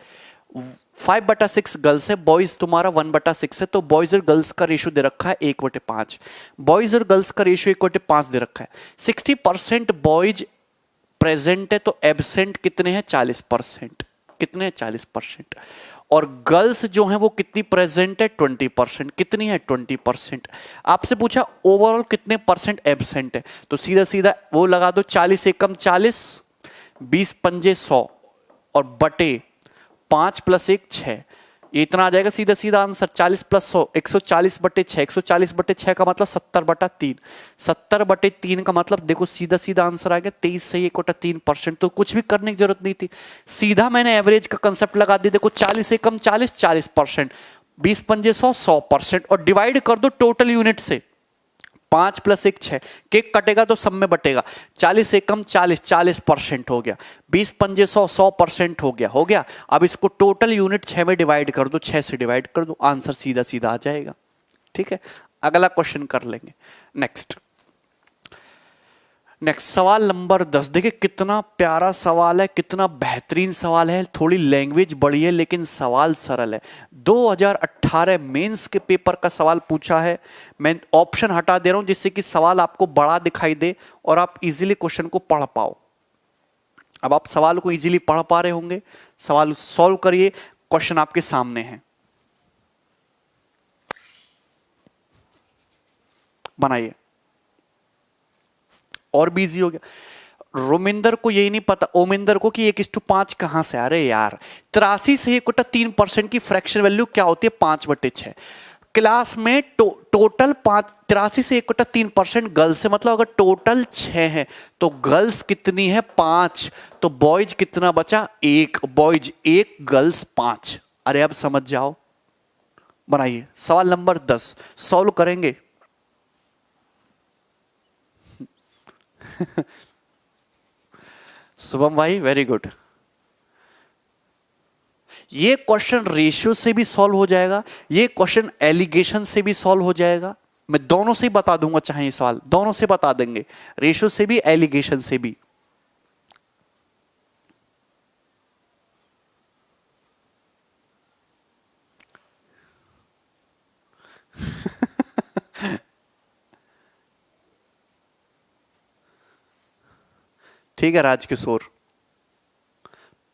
5/6 गर्ल्स है, बॉयज तुम्हारा 1/6 है, तो बॉयज और गर्ल्स का रेशियो दे रखा है 1/5। बॉयज और गर्ल्स का रेशियो 1/5 दे रखा है। 60% बॉयज प्रेजेंट है, तो एब्सेंट कितने हैं? 40%। कितने हैं? 40%। और गर्ल्स जो हैं वो कितनी प्रेजेंट है? 20%। कितनी है? 20%। आपसे पूछा ओवरऑल कितने परसेंट एब्सेंट है, तो सीधा सीधा वो लगा दो, 40 एकम 40, 20 पंजे 100, और बटे 5 + 1 6, ये इतना आ जाएगा सीधा सीधा आंसर। 40 + 100 140/6, 140/6 का मतलब 70/3, 70/3 का मतलब देखो सीधा सीधा आंसर आ गया 23 से 1/3%। तो कुछ भी करने की जरूरत नहीं थी, सीधा मैंने एवरेज का कंसेप्ट लगा दिया। देखो 40 एकम 40, 40%, 20 पंजे 100, 100%, और डिवाइड कर दो टोटल यूनिट से। 5 + 1 6, केक कटेगा तो सब में बटेगा। 40 एकम 40, 40% हो गया। 20 पंजे 100, 100% हो गया। अब इसको टोटल यूनिट 6 में डिवाइड कर दो, 6 से डिवाइड कर दो, आंसर सीधा सीधा आ जाएगा, ठीक है। अगला क्वेश्चन कर लेंगे। नेक्स्ट सवाल नंबर 10। देखिए कितना प्यारा सवाल है, कितना बेहतरीन सवाल है। थोड़ी लैंग्वेज बड़ी है लेकिन सवाल सरल है। 2018 मेंस के पेपर का सवाल पूछा है। मैं ऑप्शन हटा दे रहा हूं जिससे कि सवाल आपको बड़ा दिखाई दे और आप इजीली क्वेश्चन को पढ़ पाओ। अब आप सवाल को इजीली पढ़ पा रहे होंगे, सवाल सॉल्व करिए, क्वेश्चन आपके सामने है, बनाइए। और भी इजी हो गया। रोमिंदर को यही नहीं पता, ओमिंदर को, कि 1:5 कहां से आ रहे यार। 83 से 1/3% की फ्रैक्शन वैल्यू क्या होती है? 5/6। क्लास में टोटल 83 से 1/3% गर्ल्स है, मतलब अगर टोटल 6 है तो गर्ल्स कितनी है? 5। तो बॉयज कितना बचा? 1। Boys 1, girls 5। अरे अब समझ जाओ, बनाइए। सवाल नंबर 10 सॉल्व करेंगे। शुभम भाई वेरी गुड। ये क्वेश्चन रेशियो से भी सॉल्व हो जाएगा, ये क्वेश्चन एलिगेशन से भी सॉल्व हो जाएगा, मैं दोनों से ही बता दूंगा, चाहे ये सवाल दोनों से बता देंगे, रेशो से भी एलिगेशन से भी। ठीक है राजकिशोर,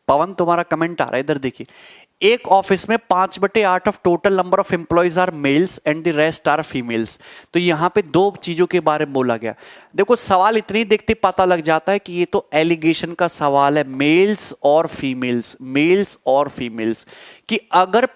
पवन तुम्हारा कमेंट आ रहा है इधर देखिए। एक ऑफिस में 5/8 of total number of employees are males and the rest are females. तो यहां पे दो चीजों के बारे में बोला गया। देखो सवाल इतनी देखते पता लग जाता है कि ये तो एलिगेशन का सवाल है, मेल्स और फीमेल्स, मेल्स और फीमेल्स, कि अगर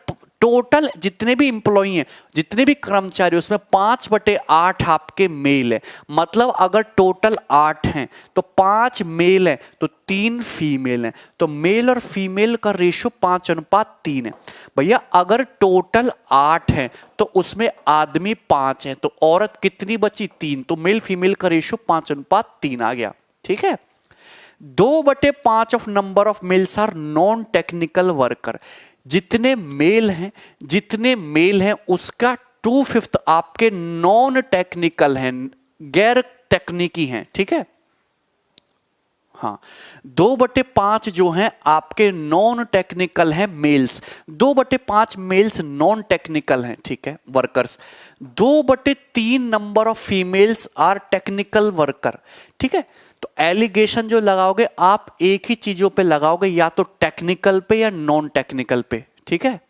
टोटल जितने भी इंप्लॉई हैं, जितने भी कर्मचारी, उसमें 5/8 आपके मेल है। मतलब अगर टोटल 8 हैं तो 5 मेल हैं तो 3 फीमेल हैं। तो मेल और फीमेल का रेशो 5:3 है। भैया अगर टोटल 8 हैं तो उसमें आदमी 5 हैं तो औरत कितनी बची? 3। तो मेल फीमेल का रेशो 5:3 आ गया। ठीक है। 2/5 of number of males are non technical worker. जितने मेल हैं उसका 2/5 आपके नॉन टेक्निकल हैं, गैर तकनीकी हैं। ठीक है। हाँ, 2/5 जो हैं आपके नॉन टेक्निकल हैं मेल्स, 2/5 मेल्स नॉन टेक्निकल हैं। ठीक है, workers. 2/3 number of females are technical worker. ठीक है। तो एलिगेशन जो लगाओगे आप एक ही चीजों पे लगाओगे, या तो टेक्निकल पे या नॉन टेक्निकल पे। ठीक है।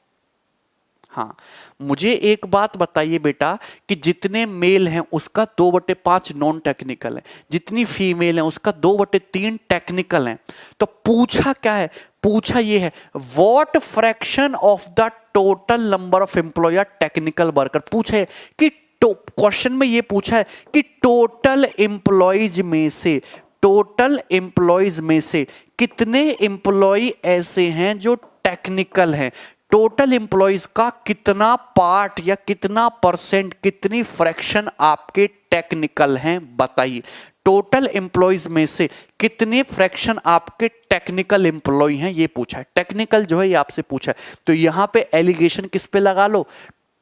हाँ, मुझे एक बात बताइए बेटा कि जितने मेल हैं उसका 2/5 नॉन टेक्निकल है, जितनी फीमेल है उसका 2/3 टेक्निकल है। तो पूछा क्या है? पूछा ये है, what fraction of the total number of employee are technical worker. पूछा है कि क्वेश्चन में ये पूछा है कि टोटल एम्प्लॉयज में से कितने एम्प्लॉय ऐसे हैं जो टेक्निकल हैं। टोटल एम्प्लॉयज का कितना पार्ट या कितना परसेंट, कितनी फ्रैक्शन आपके टेक्निकल हैं, बताइए। टोटल एम्प्लॉयज में से कितने फ्रैक्शन आपके टेक्निकल एम्प्लॉय हैं, ये पूछा है। टेक्निकल जो है ये आपसे पूछा है। तो यहां पे एलिगेशन किस पे लगा लो?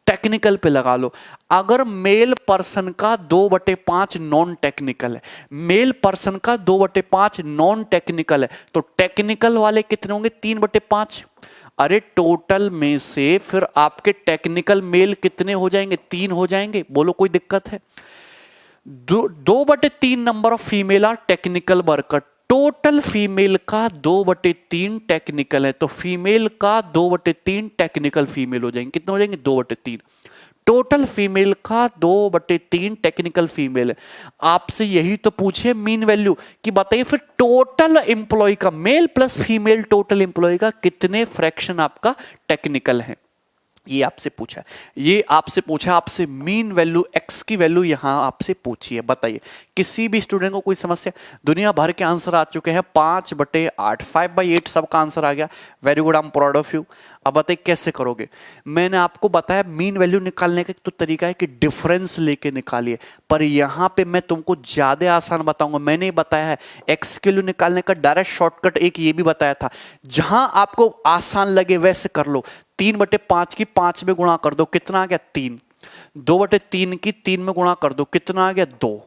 टेक्निकल पे लगा लो। अगर मेल पर्सन का 2/5 नॉन टेक्निकल है, मेल पर्सन का 2/5 नॉन टेक्निकल है, तो टेक्निकल वाले कितने होंगे? 3/5। अरे टोटल में से फिर आपके टेक्निकल मेल कितने हो जाएंगे? 3 हो जाएंगे। बोलो कोई दिक्कत है? 2/3 number of female are technical worker. Total female का 2/3 टेक्निकल है, तो फीमेल का 2/3 टेक्निकल फीमेल हो जाएंगे। कितने हो जाएंगे? 2/3। टोटल फीमेल का 2/3 टेक्निकल फीमेल है। आपसे यही तो पूछे मीन वैल्यू कि बताइए फिर टोटल एम्प्लॉय का, male plus female total employee का कितने फ्रैक्शन आपका टेक्निकल है, ये आपसे पूछा है। ये आपसे पूछा, आपसे मीन वैल्यू एक्स की वैल्यू यहां आपसे पूछी है। बताइए किसी भी स्टूडेंट को कोई समस्या? दुनिया भर के आंसर आ चुके हैं। 5/8, 5/8 सबका आंसर आ गया। Very good, I am proud of you. अब बताइए कैसे करोगे? मैंने आपको बताया मीन वैल्यू निकालने का तो तरीका है कि डिफरेंस लेके निकालिए, पर यहां पे मैं तुमको ज्यादा आसान बताऊंगा। मैंने बताया है एक्स की वैल्यू निकालने का डायरेक्ट शॉर्टकट एक ये भी बताया था। जहां आपको आसान लगे वैसे कर लो। 3/5 की 5 में गुणा कर दो, कितना आ गया? 3। 2/3 की 3 में गुणा कर दो, कितना आ गया? 2।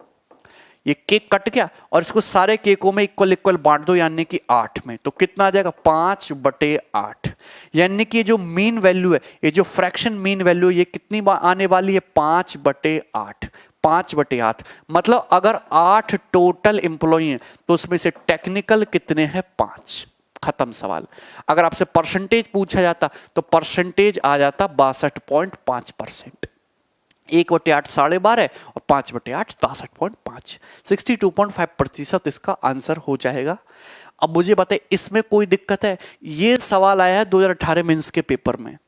ये केक कट गया और इसको सारे केकों में इक्वल इक्वल बांट दो, यानी कि 8 में। तो कितना आ जाएगा? 5/8। यानी कि जो मीन वैल्यू है, ये जो फ्रैक्शन मीन वैल्यू है, ये कितनी आने वाली है? 5/8। 5/8 मतलब अगर 8 टोटल एम्प्लॉय हैं तो उसमें से टेक्निकल कितने हैं? 5। खत्म सवाल। अगर आपसे परसेंटेज पूछा जाता तो परसेंटेज आ जाता 62.5%। 1/8 12.5 और 5/8 62.5, 62.5% इसका आंसर हो जाएगा। अब मुझे बताए इसमें कोई दिक्कत है? ये सवाल आया है 2018 मेंस के पेपर में।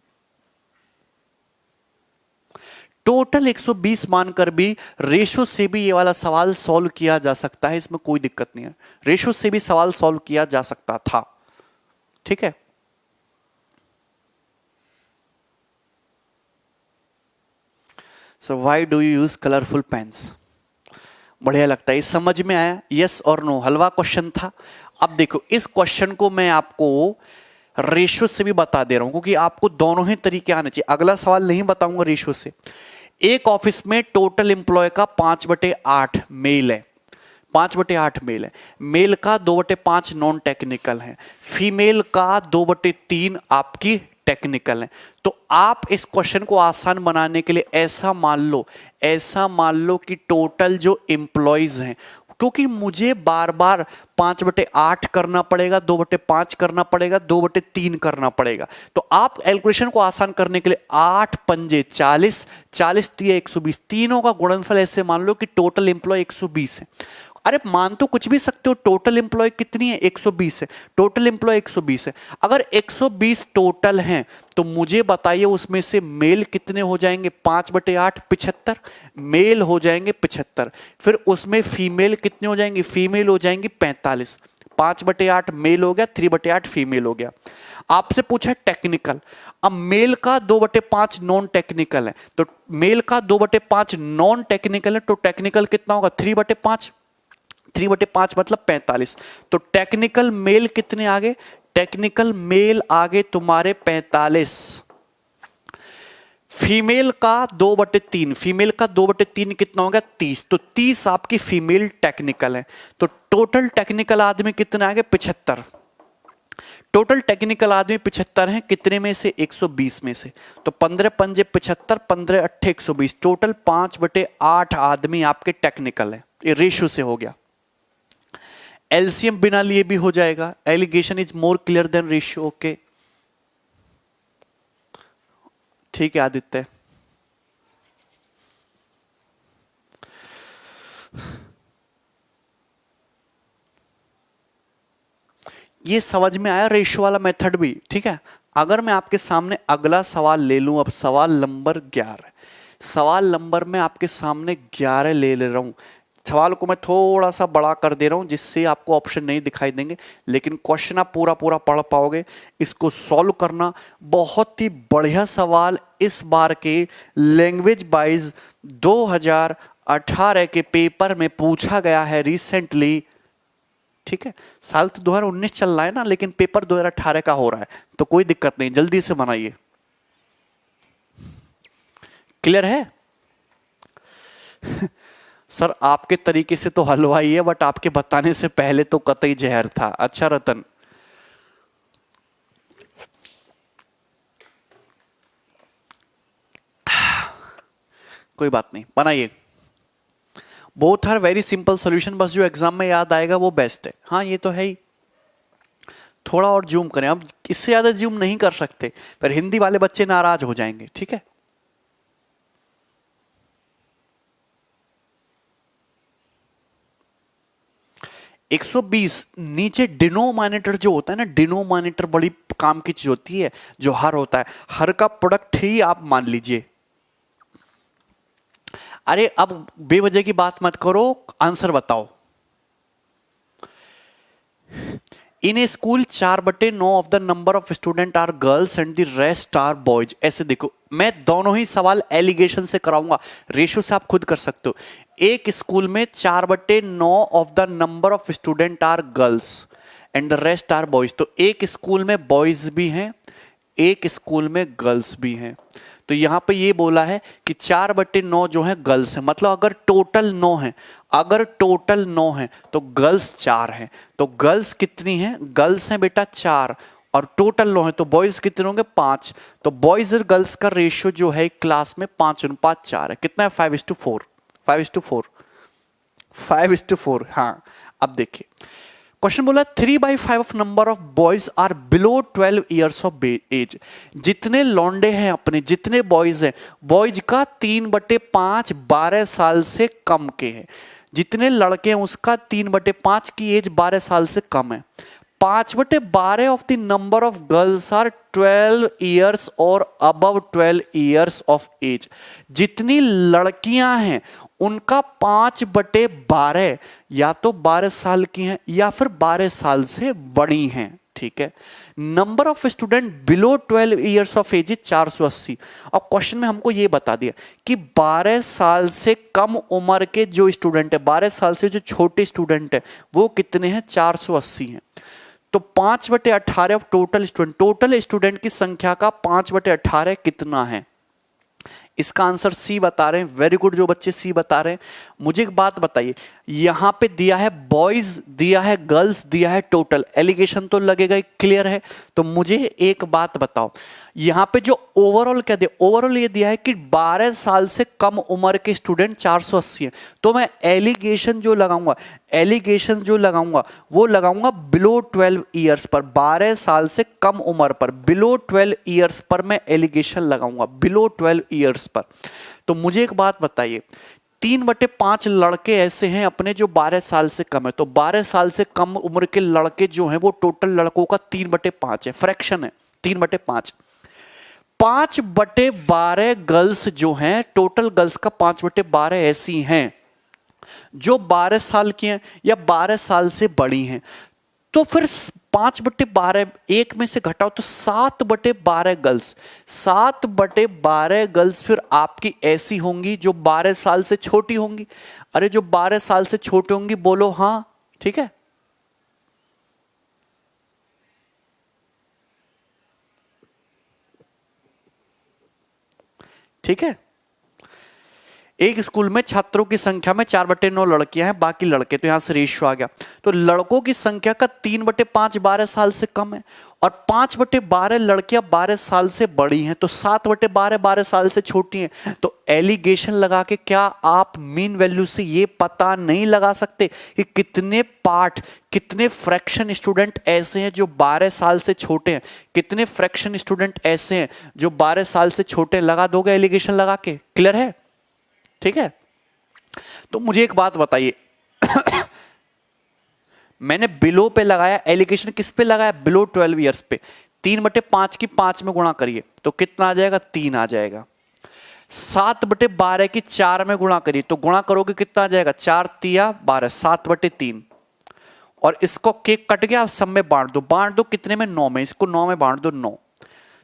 टोटल 120 मानकर भी रेशो से भी ये वाला सवाल सॉल्व किया जा सकता है, इसमें कोई दिक्कत नहीं है। रेशो से भी सवाल सॉल्व किया जा सकता था। ठीक है। So why do you use colourful pens? बढ़िया लगता है। समझ में आया? यस और नो? हलवा क्वेश्चन था। अब देखो इस क्वेश्चन को मैं आपको रेशो से भी बता दे रहा हूं, क्योंकि आपको दोनों ही तरीके आने चाहिए। अगला सवाल नहीं बताऊंगा रेशो से। एक ऑफिस में टोटल एम्प्लॉय का 5/8 मेल है, 5/8 मेल है, मेल का 2/5 नॉन टेक्निकल है, फीमेल का 2/3 आपकी टेक्निकल है। तो आप इस क्वेश्चन को आसान बनाने के लिए ऐसा मान लो कि टोटल जो एम्प्लॉयज हैं, क्योंकि मुझे बार बार 5/8 करना पड़ेगा, 2/5 करना पड़ेगा, 2/3 करना पड़ेगा। तो आप कैलकुलेशन को आसान करने के लिए 8 पंजे 40, 40 तिया 120, तीनों का गुणनफल ऐसे मान लो कि टोटल एम्प्लॉय 120 है। अरे मान तो कुछ भी सकते हो, टोटल एम्प्लॉय कितनी है, 120 है, टोटल एम्प्लॉय 120 है। अगर 120 टोटल हैं तो मुझे बताइए उसमें से मेल कितने हो जाएंगे, 5/8 75, मेल हो जाएंगे 75। फिर उसमें फीमेल कितने हो जाएंगे, फीमेल हो जाएंगी 45। 5/8 मेल हो गया, 3/8 फीमेल हो गया। आपसे पूछा टेक्निकल, अब मेल का 2/5 नॉन टेक्निकल है, तो मेल का 2/5 नॉन टेक्निकल है, तो टेक्निकल कितना होगा, 3/5, 3/5 मतलब 45। तो टेक्निकल मेल कितने आगे, टेक्निकल मेल आगे तुम्हारे 45। फीमेल का 2/3, फीमेल का 2/3 कितना हो गया, 30। तो 30 आपकी फीमेल टेक्निकल है। तो टोटल टेक्निकल आदमी कितने आ गए, 75। टोटल टेक्निकल आदमी 75 हैं, कितने में से, 120 में से। तो 15 पंजे 75, 15 अट्ठे 120, टोटल 5/8 आदमी आपके टेक्निकल है। ये रेशियो से हो गया। एलसीएम बिना लिए भी हो जाएगा। Alligation is more clear than ratio. Okay, ठीक है आदित्य। ये समझ में आया रेशियो वाला मेथड भी, ठीक है। अगर मैं आपके सामने अगला सवाल ले लूं, अब सवाल नंबर 11, सवाल नंबर में आपके सामने 11 ले रहा हूं। सवाल को मैं थोड़ा सा बड़ा कर दे रहा हूं जिससे आपको ऑप्शन नहीं दिखाई देंगे, लेकिन क्वेश्चन आप पूरा पूरा पढ़ पाओगे। इसको सॉल्व करना बहुत ही बढ़िया सवाल इस बार के लैंग्वेज वाइज 2018 के पेपर में पूछा गया है रिसेंटली, ठीक है। साल तो 2019 चल रहा है ना, लेकिन पेपर 2018 का हो रहा है, तो कोई दिक्कत नहीं, जल्दी से बनाइए। क्लियर है? सर आपके तरीके से तो हलवाई है, बट आपके बताने से पहले तो कतई जहर था। अच्छा रतन, कोई बात नहीं, बनाइए। Both are very simple solution, बस जो एग्जाम में याद आएगा वो बेस्ट है। हाँ ये तो है ही। थोड़ा और जूम करें, अब इससे ज्यादा जूम नहीं कर सकते, पर हिंदी वाले बच्चे नाराज हो जाएंगे, ठीक है। एक 120 नीचे डिनोमिनेटर जो होता है ना, डिनोमिनेटर बड़ी काम की चीज होती है। जो हर होता है, हर का प्रोडक्ट ही आप मान लीजिए। अरे अब बेवजह की बात मत करो, आंसर बताओ। In a school 4/9 of the number of student are girls and the rest are boys. ऐसे देखो, मैं दोनों ही सवाल एलिगेशन से कराऊंगा, रेशियो से आप खुद कर सकते हो। एक स्कूल में 4/9 of the number of student are girls and the rest are boys. तो एक स्कूल में बॉयज भी हैं, एक स्कूल में गर्ल्स भी हैं। तो यहां पे ये बोला है कि 4/9 जो है गर्ल्स है, मतलब अगर टोटल 9 है, अगर टोटल 9 है तो गर्ल्स 4 हैं। तो गर्ल्स कितनी हैं, गर्ल्स हैं बेटा 4, और टोटल 9 है तो बॉयज कितने होंगे, 5। तो बॉयज और गर्ल्स का रेशियो जो है क्लास में 5:4 है। कितना है, 5:4, 5:4, 5:4। हाँ अब देखिए क्वेश्चन बोला 3/5 of number of boys are below 12 years of age. जितने लौंडे हैं अपने, जितने बॉयज हैं, बॉयज का 3/5 12 साल से कम के हैं। जितने लड़के हैं उसका 3/5 की एज 12 साल से कम है। 5/12 of the number of girls are 12 years और अबव 12 ईयर्स ऑफ एज। जितनी लड़कियां हैं उनका 5/12 या तो 12 साल की हैं या फिर 12 साल से बड़ी हैं, ठीक है। Number of student below 12 years of age 480। अब क्वेश्चन में हमको ये बता दिया कि 12 साल से कम उम्र के जो स्टूडेंट है, 12 साल से जो छोटे स्टूडेंट है वो कितने हैं, 480 हैं। तो 5/18 of total student, total student की संख्या का 5/18 कितना है, इसका आंसर सी बता रहे हैं। वेरी गुड जो बच्चे सी बता रहे हैं। मुझे एक बात बताइए, यहां पे दिया है बॉयज, दिया है गर्ल्स, दिया है टोटल, एलिगेशन तो लगेगा, क्लियर है। तो मुझे एक बात बताओ, यहां पे जो ओवरऑल क्या दिया, ओवरऑल ये दिया है कि 12 साल से कम उम्र के स्टूडेंट 480 हैं। तो मैं एलिगेशन जो लगाऊंगा, एलिगेशन जो लगाऊंगा वो लगाऊंगा बिलो 12 ईयर्स पर, 12 साल से कम उम्र पर, बिलो 12 ईयर्स पर मैं एलिगेशन लगाऊंगा, बिलो 12 ईयर्स पर। तो मुझे एक बात बताइए, 3/5 लड़के ऐसे हैं अपने जो 12 साल से कम है, तो 12 साल से कम उम्र के लड़के जो हैं वो टोटल लड़कों का 3/5 है, फ्रैक्शन है 3/5। 5/12 गर्ल्स जो हैं, टोटल गर्ल्स का 5/12 ऐसी हैं जो 12 साल की हैं या 12 साल से बड़ी हैं। तो फिर 5/12 एक में से घटाओ तो 7/12 गर्ल्स, 7/12 गर्ल्स फिर आपकी ऐसी होंगी जो 12 साल से छोटी होंगी। अरे जो 12 साल से छोटी होंगी बोलो हाँ, ठीक है। ठीक है, एक स्कूल में छात्रों की संख्या में 4/9 लड़कियां हैं, बाकी लड़के, तो यहां से रेशियो आ गया। तो लड़कों की संख्या का 3/5 12 साल से कम है और 5/12 लड़कियां 12 साल से बड़ी हैं, तो 7/12 12 साल से छोटी हैं। तो एलिगेशन लगा के क्या आप मीन वैल्यू से ये पता नहीं लगा सकते कि कितने पार्ट, कितने फ्रैक्शन स्टूडेंट ऐसे हैं जो 12 साल से छोटे हैं, कितने फ्रैक्शन स्टूडेंट ऐसे हैं जो 12 साल से छोटे हैं? लगा दोगे एलिगेशन लगा के, क्लियर है? ठीक है, तो मुझे एक बात बताइए मैंने बिलो पे लगाया, एलिगेशन किस पे लगाया? बिलो 12 ईयर्स पे। 3/5 की 5 में गुणा करिए तो कितना आ जाएगा? 3 आ जाएगा। 7/12 की 4 में गुणा करिए तो गुणा करोगे कितना आ जाएगा? 4 तिया 12, 7/3। और इसको केक कट गया, सब में बांट दो, बांट दो कितने में? 9 में, इसको 9 में बांट दो 9,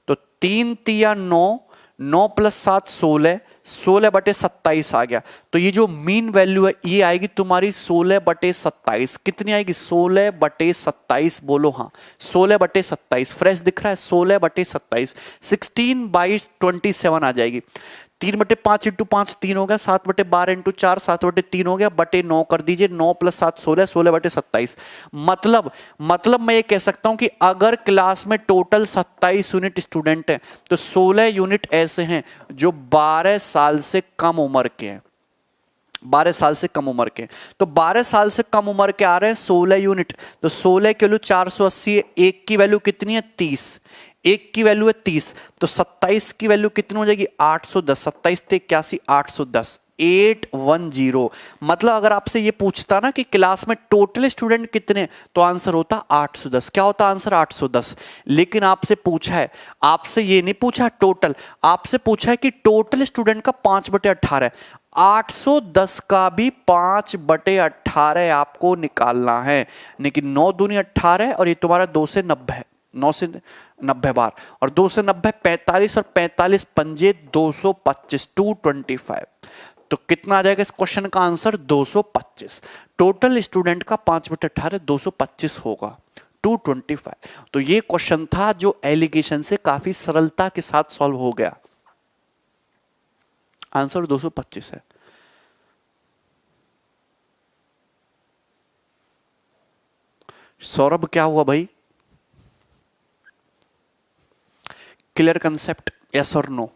तो 3 तिया 9, 9 + 7 16, 16/27 आ गया। तो ये जो मीन वैल्यू है ये आएगी तुम्हारी 16/27। कितनी आएगी? 16/27। बोलो हाँ, 16/27। फ्रेश दिख रहा है? 16/27, 16/27 आ जाएगी। 3/5 × 5 3 हो गया, 7/12 × 4 7/3 हो गया, बटे 9 कर दीजिए, 9 + 7 16, 16/27। मतलब मैं ये कह सकता हूं कि अगर क्लास में टोटल 27 यूनिट स्टूडेंट हैं तो 16 यूनिट ऐसे हैं जो 12 साल से कम उम्र के हैं, 12 साल से कम उम्र के। तो 12 साल से कम उम्र के आ रहे हैं 16 यूनिट, तो 16 की वैल्यू 480 है, एक की वैल्यू कितनी है? 30, एक की वैल्यू है 30, तो 27 की वैल्यू कितनी हो जाएगी? 810, 27 × 81 810, 810। मतलब अगर आपसे ये पूछता ना कि क्लास में टोटल स्टूडेंट कितने, तो आंसर होता 810। क्या होता आंसर? 810। लेकिन आपसे पूछा है, आपसे ये नहीं पूछा टोटल, आपसे पूछा है कि टोटल स्टूडेंट का 5/18 है। 810 का भी 5/18 आपको निकालना है, लेकिन 9 दूनी 18 और ये तुम्हारा 2 से 90 है, 9 से 90 बार, और 2 से 90 45, और 45 पंजे 225, 225। तो कितना आ जाएगा इस क्वेश्चन का आंसर? 225। टोटल स्टूडेंट का 5/18 225 होगा, 225। तो ये क्वेश्चन था जो एलिगेशन से काफी सरलता के साथ सॉल्व हो गया। आंसर 225 है। सौरभ क्या हुआ भाई? Clear concept? यस और नो?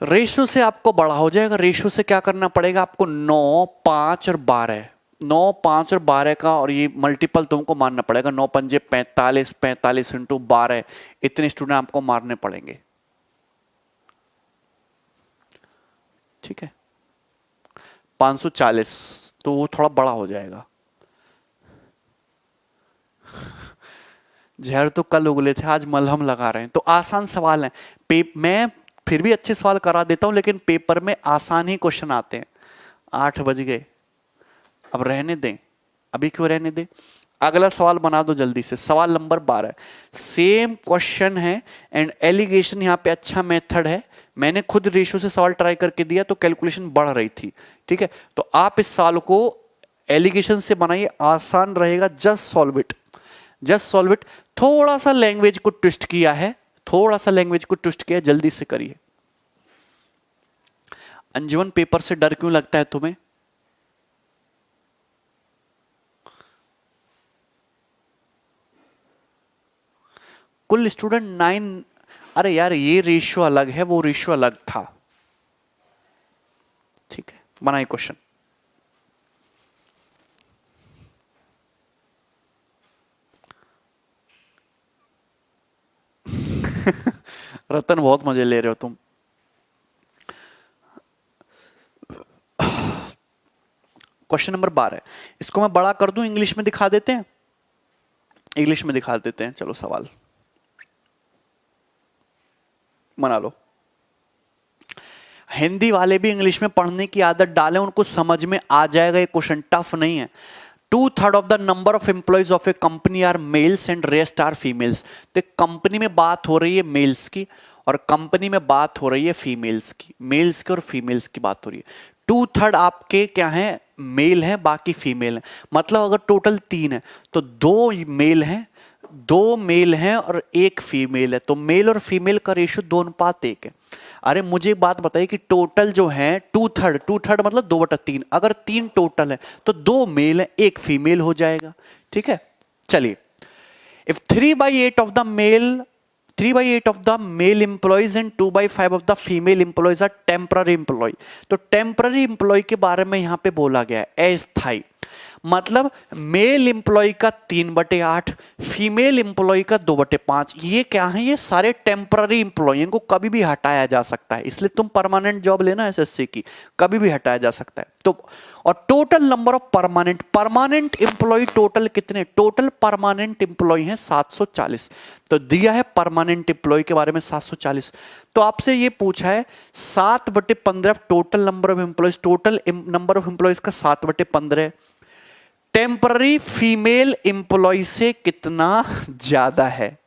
रेशो से आपको बड़ा हो जाएगा। रेशो से क्या करना पड़ेगा आपको? 9 5 और 12, 9 5 और 12 का, और ये मल्टीपल तुमको मारना पड़ेगा। 9 पंजे 45, 45 × 12, इतने स्टूडेंट आपको मारने पड़ेंगे। ठीक है, 540, तो वो थोड़ा बड़ा हो जाएगा। जहर तो कल उगले थे, आज मलहम लगा रहे हैं। तो आसान सवाल है, मैं फिर भी अच्छे सवाल करा देता हूं, लेकिन पेपर में आसान ही क्वेश्चन आते हैं। 8 बज गए, अब रहने दें, अभी क्यों रहने दें, अगला सवाल बना दो जल्दी से। सवाल नंबर 12, सेम क्वेश्चन है एंड एलिगेशन यहाँ पे अच्छा मेथड है। मैंने खुद रेशियो से सवाल ट्राई करके दिया तो कैलकुलेशन बढ़ रही थी। ठीक है, तो आप इस सवाल को एलिगेशन से बनाइए, आसान रहेगा, just solve it, just solve it. थोड़ा सा लैंग्वेज को ट्विस्ट किया है, थोड़ा सा लैंग्वेज को ट्विस्ट किया है, जल्दी से करिए। अंजुमन पेपर से डर क्यों लगता है तुम्हें? कुल स्टूडेंट 9। अरे यार ये रेशियो अलग है, वो रेशियो अलग था। ठीक है, बनाइए क्वेश्चन। रतन बहुत मजे ले रहे हो तुम। क्वेश्चन नंबर 12, इसको मैं बड़ा कर दूं, इंग्लिश में दिखा देते हैं, इंग्लिश में दिखा देते हैं। चलो सवाल बना लो। हिंदी वाले भी इंग्लिश में पढ़ने की आदत डालें, उनको समझ में आ जाएगा, ये क्वेश्चन टफ नहीं है। 2/3 of the number of employees of a company are males and rest are females. तो कंपनी में बात हो रही है मेल्स की, और कंपनी में बात हो रही है फीमेल्स की, मेल्स की और फीमेल्स की बात हो रही है। 2/3 आपके क्या है, मेल है, बाकी फीमेल है। मतलब अगर टोटल 3 है तो 2 मेल हैं, 2 मेल हैं और 1 फीमेल है, तो मेल और फीमेल का रेशियो 2:1 है। अरे मुझे एक बात बताइए कि टोटल जो है 2/3 मतलब 2/3, अगर 3 टोटल है तो 2 मेल है, 1 फीमेल हो जाएगा। ठीक है, चलिए। If 3/8 of the male employees and 2/5 of the female employees are temporary employee, तो टेम्पररी एम्प्लॉय के बारे में यहां पे बोला गया है अस्थायी। मतलब मेल एम्प्लॉय का 3/8, फीमेल एम्प्लॉय का 2/5। ये क्या है, ये सारे टेम्पररी एम्प्लॉय, इनको कभी भी हटाया जा सकता है, इसलिए तुम परमानेंट जॉब लेना एसएससी की, कभी भी हटाया जा सकता है। तो और total number of permanent employee total कितने, टोटल परमानेंट एम्प्लॉय हैं 740। तो दिया है परमानेंट एम्प्लॉय के बारे में 740। तो आपसे ये पूछा है 7/15 total number of employees, total number of employees का 7/15 टेम्पररी फीमेल एम्प्लॉय से कितना ज्यादा है।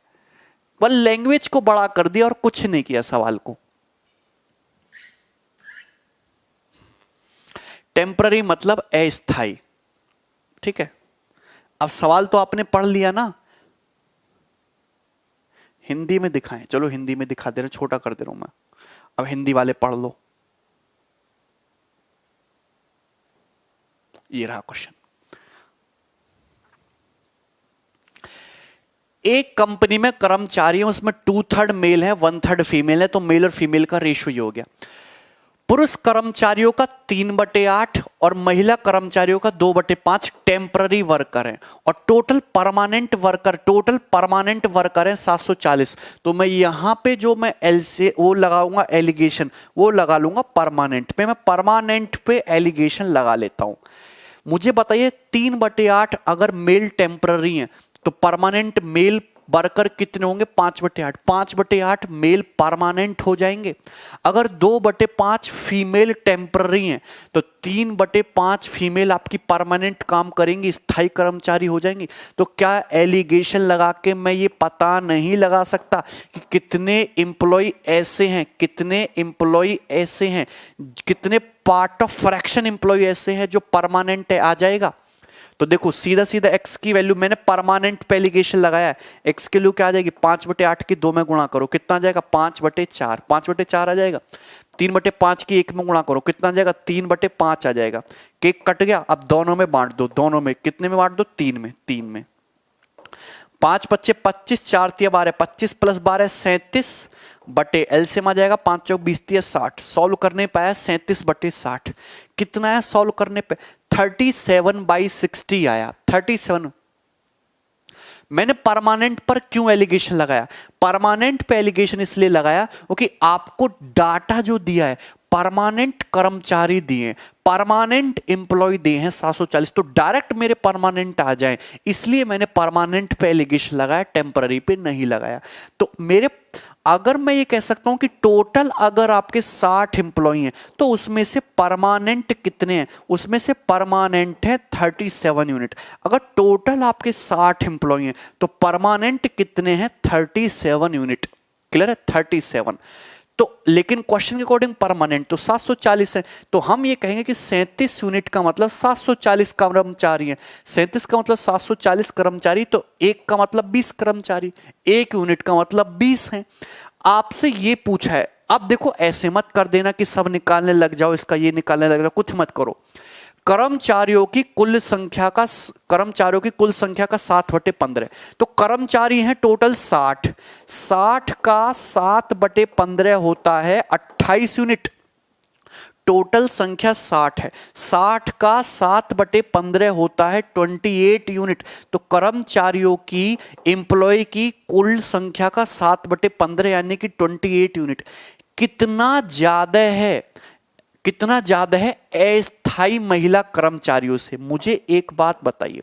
बस लैंग्वेज को बड़ा कर दिया और कुछ नहीं किया सवाल को। टेम्पररी मतलब अस्थायी। ठीक है, अब सवाल तो आपने पढ़ लिया ना, हिंदी में दिखाएं, चलो हिंदी में दिखा दे रहे, छोटा कर दे रहा हूं मैं, अब हिंदी वाले पढ़ लो। ये रहा क्वेश्चन। एक कंपनी में कर्मचारी है, उसमें 2/3 मेल है, 1/3 फीमेल है, तो मेल और फीमेल का रेशियो ये हो गया। पुरुष कर्मचारियों का 3/8 और महिला कर्मचारियों का 2/5 टेम्पररी वर्कर हैं, और टोटल परमानेंट वर्कर हैं 740। तो मैं यहां पे जो मैं एल से वो लगाऊंगा एलिगेशन, वो लगा लूंगा परमानेंट पे, मैं परमानेंट पे एलिगेशन लगा लेता हूं। मुझे बताइए 3/8 अगर मेल टेम्पररी है तो परमानेंट मेल वर्कर कितने होंगे, 5/8, 5/8 मेल परमानेंट हो जाएंगे। अगर 2/5 फीमेल टेम्पररी हैं तो 3/5 फीमेल आपकी परमानेंट काम करेंगी, स्थायी कर्मचारी हो जाएंगी। तो क्या एलिगेशन लगा के मैं ये पता नहीं लगा सकता कि कितने एम्प्लॉय ऐसे हैं, कितने पार्ट ऑफ फ्रैक्शन एम्प्लॉय ऐसे हैं जो परमानेंट है, आ जाएगा। तो देखो सीधा सीधा x की वैल्यू मैंने परमानेंट पे एलिगेशन लगाया है, x की वैल्यू क्या आ जाएगी, 5/8 की 2 में गुणा करो कितना आ जाएगा, 5/4, 5/4 आ जाएगा। 3/5 की 1 में गुणा करो कितना आ जाएगा, 3/5 आ जाएगा। केक कट गया, अब दोनों में बांट दो, दोनों में कितने में बांट दो, 3 में। 5×5 = 25, 4×3 = 12, 25 + 12 37 बटे एलसीएम आ जाएगा, 5×4 = 20, 60। सॉल्व करने पाया 37/60, कितना है सॉल्व करने पे, 37/60 आया। 37। मैंने परमानेंट पर क्यों एलिगेशन लगाया, परमानेंट पे एलिगेशन इसलिए लगाया क्योंकि आपको डाटा जो दिया है, परमानेंट कर्मचारी दिए, परमानेंट एम्प्लॉय दिए हैं 740, तो डायरेक्ट मेरे परमानेंट आ जाएं, इसलिए मैंने परमानेंट पे एलिगेशन लगाया, टेम्पररी पे नहीं लगाया। तो मेरे अगर मैं ये कह सकता हूं कि टोटल अगर आपके 60 एम्प्लॉय हैं तो उसमें से परमानेंट कितने हैं, उसमें से परमानेंट है 37 यूनिट। अगर टोटल आपके 60 एम्प्लॉय हैं तो परमानेंट कितने हैं, 37 यूनिट। क्लियर है, 37। तो लेकिन क्वेश्चन के अकॉर्डिंग परमानेंट तो 740 है, तो हम ये कहेंगे कि 37 यूनिट का मतलब 740 कर्मचारी हैं। 37 का मतलब 740 कर्मचारी, तो एक का मतलब 20 कर्मचारी, एक यूनिट का मतलब 20 है। आपसे ये पूछा है, अब देखो ऐसे मत कर देना कि सब निकालने लग जाओ, इसका ये निकालने लग जाओ, कुछ मत करो। कर्मचारियों की कुल संख्या का 7/15, तो कर्मचारी हैं टोटल 60, 60 का 7/15 होता है 28 यूनिट। टोटल संख्या 60 है, 60 का 7/15 होता है 28 यूनिट। तो कर्मचारियों की, एम्प्लॉय की कुल संख्या का 7/15 यानी कि 28 यूनिट। कितना ज्यादा है, कितना ज्यादा है अस्थायी महिला कर्मचारियों से? मुझे एक बात बताइए,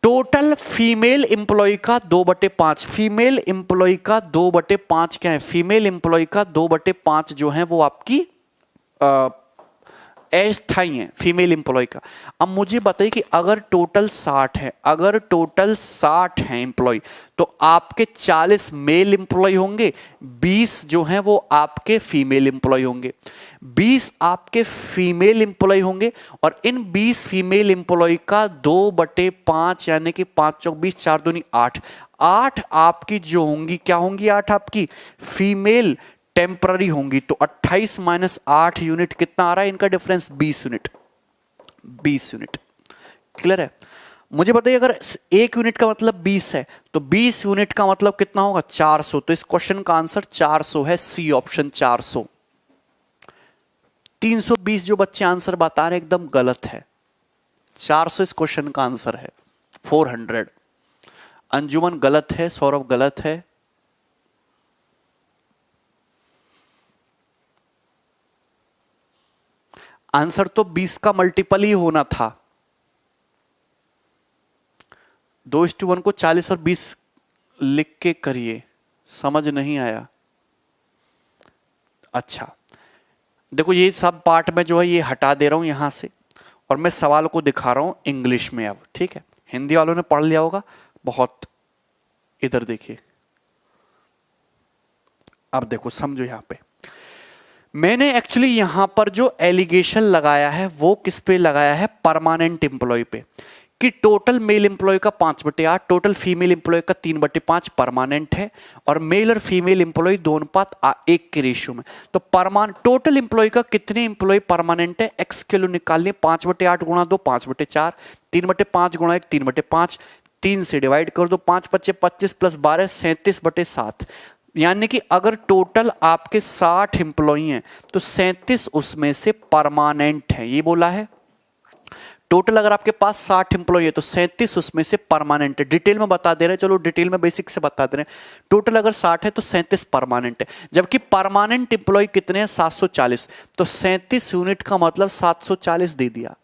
टोटल फीमेल एम्प्लॉय का 2/5, फीमेल एम्प्लॉय का 2/5 क्या है? फीमेल एम्प्लॉय का 2/5 जो है वो आपकी अस्थायी है, फीमेल एम्प्लॉय का। अब मुझे बताइए कि अगर टोटल 60 है, अगर टोटल 60 है एम्प्लॉय, तो आपके 40 मेल एम्प्लॉय होंगे, 20 जो हैं वो आपके फीमेल एम्प्लॉय होंगे, 20 आपके फीमेल एम्प्लॉय होंगे। और इन 20 फीमेल एम्प्लॉय का 2/5 यानी कि 5 चौक 20, 4 दूनी 8, 8 आपकी जो होंगी, क्या होंगी? 8 आपकी फीमेल टेम्पररी होंगी। तो 28 माइनस 8 यूनिट कितना आ रहा है इनका डिफरेंस? 20 unit, 20 unit. क्लियर है? मुझे बताइए, अगर एक यूनिट का मतलब 20 है, तो 20 यूनिट का मतलब कितना होगा? 400। तो इस क्वेश्चन का आंसर 400 है, सी ऑप्शन 400। 320 जो बच्चे आंसर बता रहे हैं एकदम गलत है, 400 इस क्वेश्चन का आंसर है, 400। अंजुमन गलत है, सौरभ गलत है। आंसर तो 20 का मल्टीपल ही होना था। 2:1 को 40 और 20 लिख के करिए, समझ नहीं आया? अच्छा देखो, ये सब पार्ट में जो है ये हटा दे रहा हूं यहां से, और मैं सवाल को दिखा रहा हूं इंग्लिश में अब। ठीक है, हिंदी वालों ने पढ़ लिया होगा बहुत। इधर देखिए, अब देखो समझो, यहां पे मैंने एक्चुअली यहां पर जो एलिगेशन लगाया है वो किस पे लगाया है? परमानेंट एम्प्लॉय पे, कि टोटल मेल एम्प्लॉय का 5/8, टोटल फीमेल एम्प्लॉय का 3/5 परमानेंट है, और मेल और फीमेल एम्प्लॉय 2:1 के रेशियो में। तो टोटल एम्प्लॉय का कितने एम्प्लॉय परमानेंट है? एक्स किलो निकालने, 5/8 गुणा 2 5/4, 3/5 गुणा 1 3/5, 3 से डिवाइड कर दो, 5×5 25 प्लस 12 37/7। यानी कि अगर टोटल आपके 60 एम्प्लॉई हैं तो 37 उसमें से परमानेंट है, ये बोला है। टोटल अगर आपके पास 60 एम्प्लॉई है तो 37 उसमें से परमानेंट है। डिटेल में बता दे रहे हैं, चलो डिटेल में बेसिक से बता दे रहे हैं। टोटल अगर 60 है तो 37 परमानेंट है, जबकि परमानेंट एम्प्लॉय कितने हैं? 740। तो 37 यूनिट का मतलब 740 दे दिया,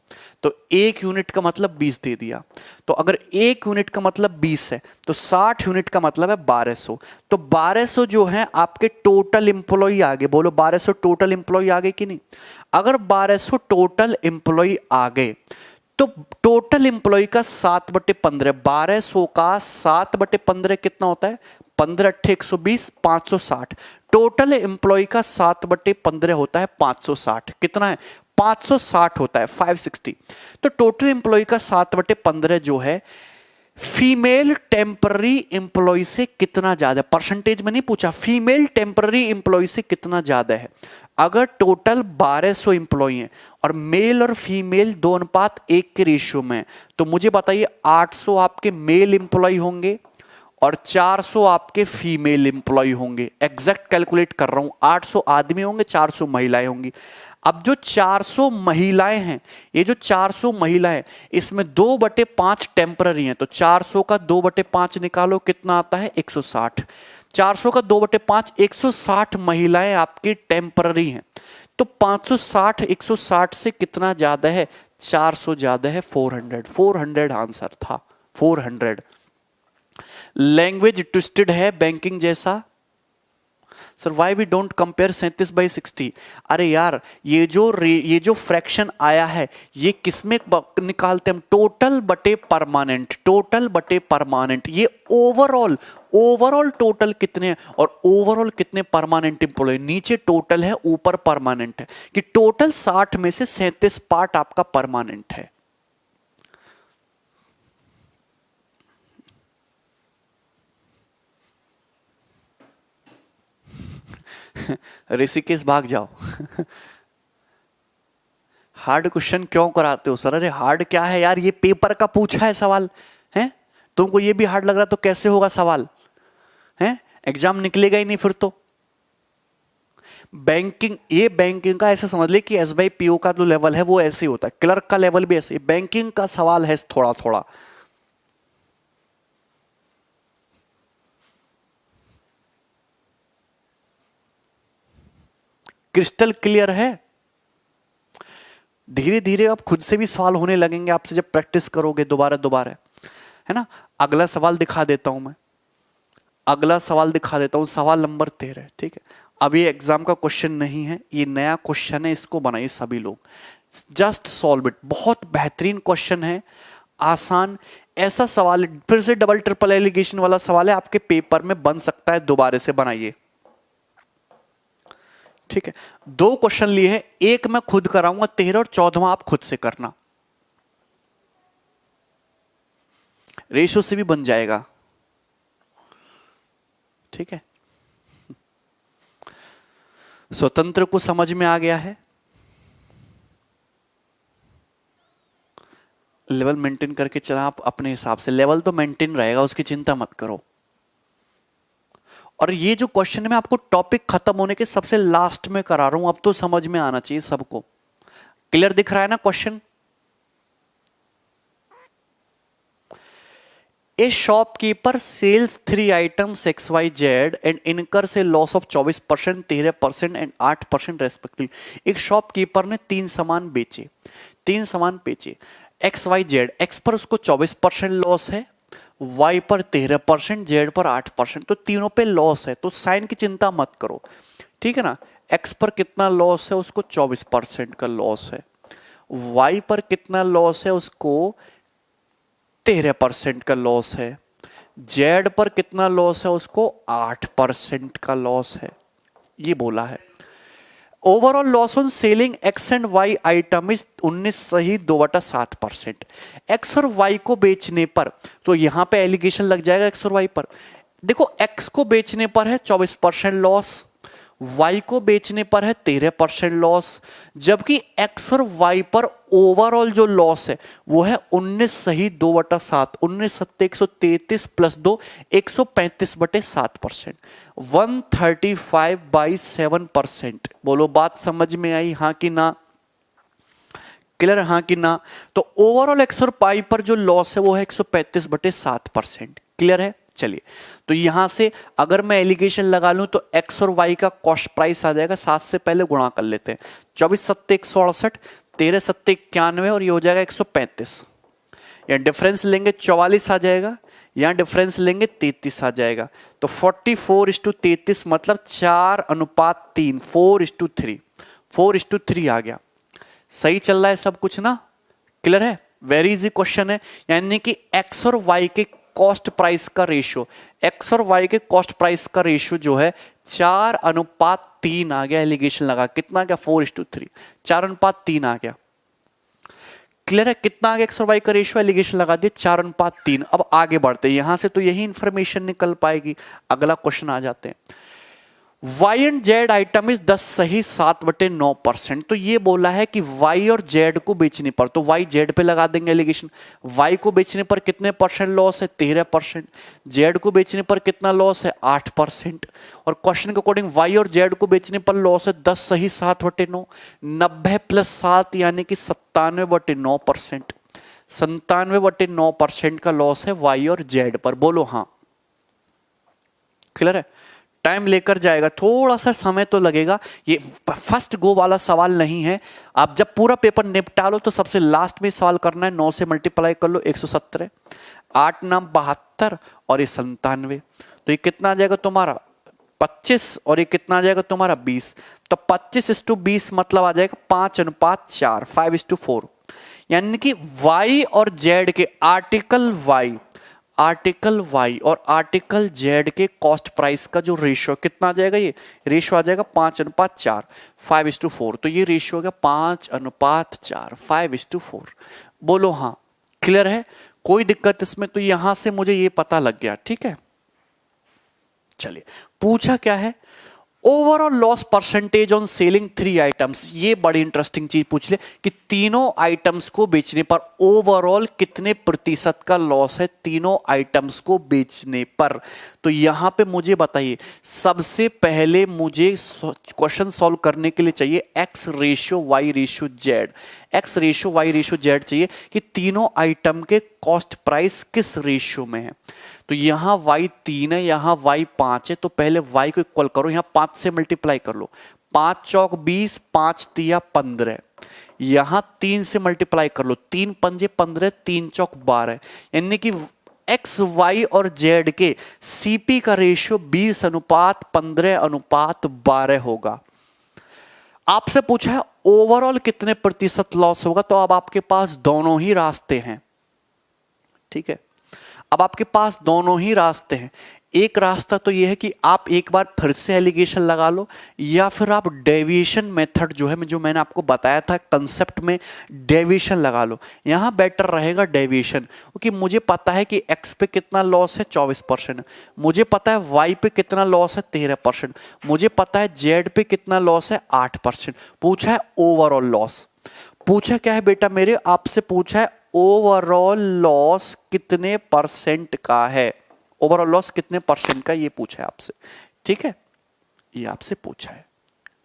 तो एक यूनिट का मतलब 20 दे दिया। तो अगर एक यूनिट का मतलब 20 है तो 60 यूनिट का मतलब है 1200। तो 1200 जो है आपके टोटल एम्प्लॉय आ गए। बोलो 1200 टोटल एम्प्लॉय आ गए कि नहीं? अगर 1200 टोटल एम्प्लॉय आ गए तो टोटल एम्प्लॉय का 7/15, 1200 का 7/15 कितना होता है? 15×8 120, 560। टोटल एम्प्लॉय का 7/15 होता है 560। कितना है? 560 होता है, 560। तो टोटल एम्प्लॉय का 7/15 जो है फीमेल टेम्पररी एम्प्लॉय से कितना ज्यादा, परसेंटेज में नहीं पूछा, फीमेल टेम्पररी एम्प्लॉय से कितना ज्यादा है। अगर टोटल 1200 एम्प्लॉय हैं और मेल और फीमेल 2:1 के रेशियो में, तो मुझे बताइए 800 आपके मेल एम्प्लॉय होंगे और 400 आपके फीमेल एम्प्लॉय होंगे। एग्जैक्ट कैलकुलेट कर रहा हूं, 800 आदमी होंगे, 400 महिलाएं होंगी। अब जो 400 महिलाएं हैं, ये जो 400 महिलाएं, इसमें 2/5 टेम्पररी हैं, तो 400 का 2/5 निकालो, कितना आता है? 160। 400 का 2/5, 160 महिलाएं आपकी टेम्पररी हैं। तो 560 160 से कितना ज्यादा है? 400 ज्यादा है, 400। 400 आंसर था, 400। लैंग्वेज ट्विस्टेड है बैंकिंग जैसा, sir why we don't compare 37/60? अरे यार ये जो फ्रैक्शन आया है ये किसमें निकालते हैं हम? टोटल बटे परमानेंट, टोटल बटे परमानेंट। ये ओवरऑल टोटल कितने हैं और ओवरऑल कितने परमानेंट एम्प्लॉय? नीचे टोटल है, ऊपर परमानेंट है, कि टोटल 60 में से 37 पार्ट आपका परमानेंट है। ऋषिकेश भाग जाओ। हार्ड क्वेश्चन क्यों कराते हो सर? अरे हार्ड क्या है यार, ये पेपर का पूछा है सवाल है, तुमको ये भी हार्ड लग रहा तो कैसे होगा सवाल है? एग्जाम निकलेगा ही नहीं फिर तो। बैंकिंग, ये बैंकिंग का ऐसे समझ ले कि एसबीआई पीओ का जो लेवल है वो ऐसे ही होता है, क्लर्क का लेवल भी ऐसे, बैंकिंग का सवाल है थोड़ा थोड़ा। क्रिस्टल क्लियर है? धीरे धीरे अब खुद से भी सवाल होने लगेंगे आपसे जब प्रैक्टिस करोगे दोबारा दोबारा, है ना। अगला सवाल दिखा देता हूं मैं, अगला सवाल दिखा देता हूं, सवाल नंबर 13, ठीक है। अब ये एग्जाम का क्वेश्चन नहीं है, ये नया क्वेश्चन है, इसको बनाइए सभी लोग, जस्ट सॉल्व इट। बहुत बेहतरीन क्वेश्चन है, आसान ऐसा सवाल है, फिर से डबल ट्रिपल एलिगेशन वाला सवाल है, आपके पेपर में बन सकता है, दोबारा से बनाइए, ठीक है। 2 क्वेश्चन लिए हैं, एक मैं खुद कराऊंगा 13 और 14वां आप खुद से करना, रेशो से भी बन जाएगा, ठीक है। स्वतंत्र को समझ में आ गया है? लेवल मेंटेन करके चला आप अपने हिसाब से, लेवल तो मेंटेन रहेगा, उसकी चिंता मत करो। और ये जो क्वेश्चन मैं आपको टॉपिक खत्म होने के सबसे लास्ट में करा रहा हूं, अब तो समझ में आना चाहिए सबको। क्लियर दिख रहा है ना question? A shopkeeper sells 3 items XYZ and incurs a loss of 24%, 13% and 8% respective. एक शॉपकीपर ने 3 सामान बेचे, 3 सामान बेचे, XYZ, X पर उसको 24% लॉस है, Y पर 13%, Z पर 8%, तो तीनों पे लॉस है, तो साइन की चिंता मत करो, ठीक है ना। X पर कितना लॉस है? उसको 24% का लॉस है। Y पर कितना लॉस है? उसको 13% का लॉस है। Z पर कितना लॉस है? उसको 8% का लॉस है, ये बोला है। Overall loss on selling X and Y item is 19 सही 2/7%। एक्स और वाई को बेचने पर, तो यहां पे एलिगेशन लग जाएगा एक्स और वाई पर। देखो एक्स को बेचने पर है 24% लॉस, वाई को बेचने पर है 13% लॉस, जबकि एक्स और वाई पर ओवरऑल जो लॉस है वो है 19 सही 2/7, 19 सत्ते 133 प्लस 2 135/7%, 135/7%। बोलो बात समझ में आई, हाँ कि ना? क्लियर, हाँ कि ना? तो ओवरऑल एक्स और पाई पर जो लॉस है वो है 135/7%। क्लियर है? चलिए, तो यहां से अगर मैं एलिगेशन लगा लूं तो एक्स और वाई का कॉस्ट प्राइस आ जाएगा, 7 से पहले गुणा कर लेते हैं, 24 सत्ते 168, 13 सत्ते 91 और ये हो जाएगा 135। यहाँ डिफरेंस लेंगे 44 आ जाएगा, यहाँ डिफरेंस लेंगे 33 आ जाएगा, तो 44:33 मतलब 4:3, 4:3, 4:3 आ गया। सही चल रहा है सब कुछ ना? क्लियर है? वेरी इजी क्वेश्चन है, यानी कि एक्स और वाई के कॉस्ट प्राइस का रेशियो, एक्स और वाई के कॉस्ट प्राइस का रेशियो जो है 4:3 आ गया। एलिगेशन लगा कितना गया? 4:3, 4:3 आ गया। क्लियर है? कितना आ गया एक्स और वाई का रेशियो? एलिगेशन लगा दिए 4:3। अब आगे बढ़ते हैं, यहां से तो यही इंफॉर्मेशन निकल पाएगी। अगला क्वेश्चन आ जाते हैं, Y and Z item is 10 सही 7/9%। तो ये बोला है कि Y और Z को बेचने पर, तो Y Z पे लगा देंगे एलिगेशन। Y को बेचने पर कितने परसेंट लॉस है? 13%। Z को बेचने पर कितना लॉस है? 8%। और क्वेश्चन के अकॉर्डिंग Y और Z को बेचने पर लॉस है 10 सही 7/9, 90 + 7 यानी कि 97/9%। 97/9% का लॉस है Y और Z पर। बोलो हाँ। क्लियर है? टाइम लेकर जाएगा, थोड़ा सा समय तो लगेगा, ये फर्स्ट गो वाला सवाल नहीं है। आप जब पूरा पेपर निपटा लो तो सबसे लास्ट में सवाल करना है। 9 से मल्टीप्लाई कर लो 117, 8 9 72 और ये 97, तो ये कितना आ जाएगा तुम्हारा? 25 और ये कितना आ जाएगा तुम्हारा 20, तो 25:20 मतलब आ जाएगा 5:4, 5:4। यानी कि y और z के आर्टिकल y और आर्टिकल z के कॉस्ट प्राइस का जो रेशियो कितना आ जाएगा, ये रेशियो आ जाएगा 5:4, 5:4। तो ये रेशियो हो गया 5:4, 5:4। बोलो हाँ, क्लियर है, कोई दिक्कत इसमें? तो यहां से मुझे ये पता लग गया, ठीक है। चलिए, पूछा क्या है, overall loss percentage on selling 3 items. ये बड़ी इंटरेस्टिंग चीज पूछ ले कि तीनों आइटम्स को बेचने पर ओवरऑल कितने प्रतिशत का लॉस है तीनों आइटम्स को बेचने पर। तो यहां पे मुझे बताइए, सबसे पहले मुझे क्वेश्चन सॉल्व करने के लिए चाहिए X ratio Y ratio Z. X ratio Y ratio Z चाहिए कि तीनों आइटम के कॉस्ट प्राइस किस रेशियो में है। तो यहां y 3 है, यहां y 5 है, तो पहले y को इक्वल करो, यहां 5 से मल्टीप्लाई कर लो, 5 चौक 20, 5 तिया 15। यहां 3 से मल्टीप्लाई कर लो, 3 पंजे 15, 3 चौक 12। यानी कि x, y और z के CP का रेशियो 20:15:12 होगा। आपसे पूछा है ओवरऑल कितने प्रतिशत लॉस होगा, तो अब आपके पास दोनों ही रास्ते हैं, ठीक है। अब आपके पास दोनों ही रास्ते हैं। एक रास्ता तो यह है कि आप एक बार फिर से एलिगेशन लगा लो, या फिर आप डेविएशन मेथड जो है, जो मैंने आपको बताया था कंसेप्ट में, डेविएशन लगा लो। यहां बेटर रहेगा डेविएशन, क्योंकि मुझे पता है कि एक्स पे कितना लॉस है 24%, मुझे पता है वाई पे कितना लॉस है 13%, मुझे पता है जेड पे कितना लॉस है 8%। पूछा है ओवरऑल लॉस, पूछा क्या है बेटा मेरे, आपसे पूछा है ओवरऑल लॉस कितने परसेंट का है, ओवरऑल लॉस कितने परसेंट का, ये पूछा है आपसे, ठीक है, ये आपसे पूछा है।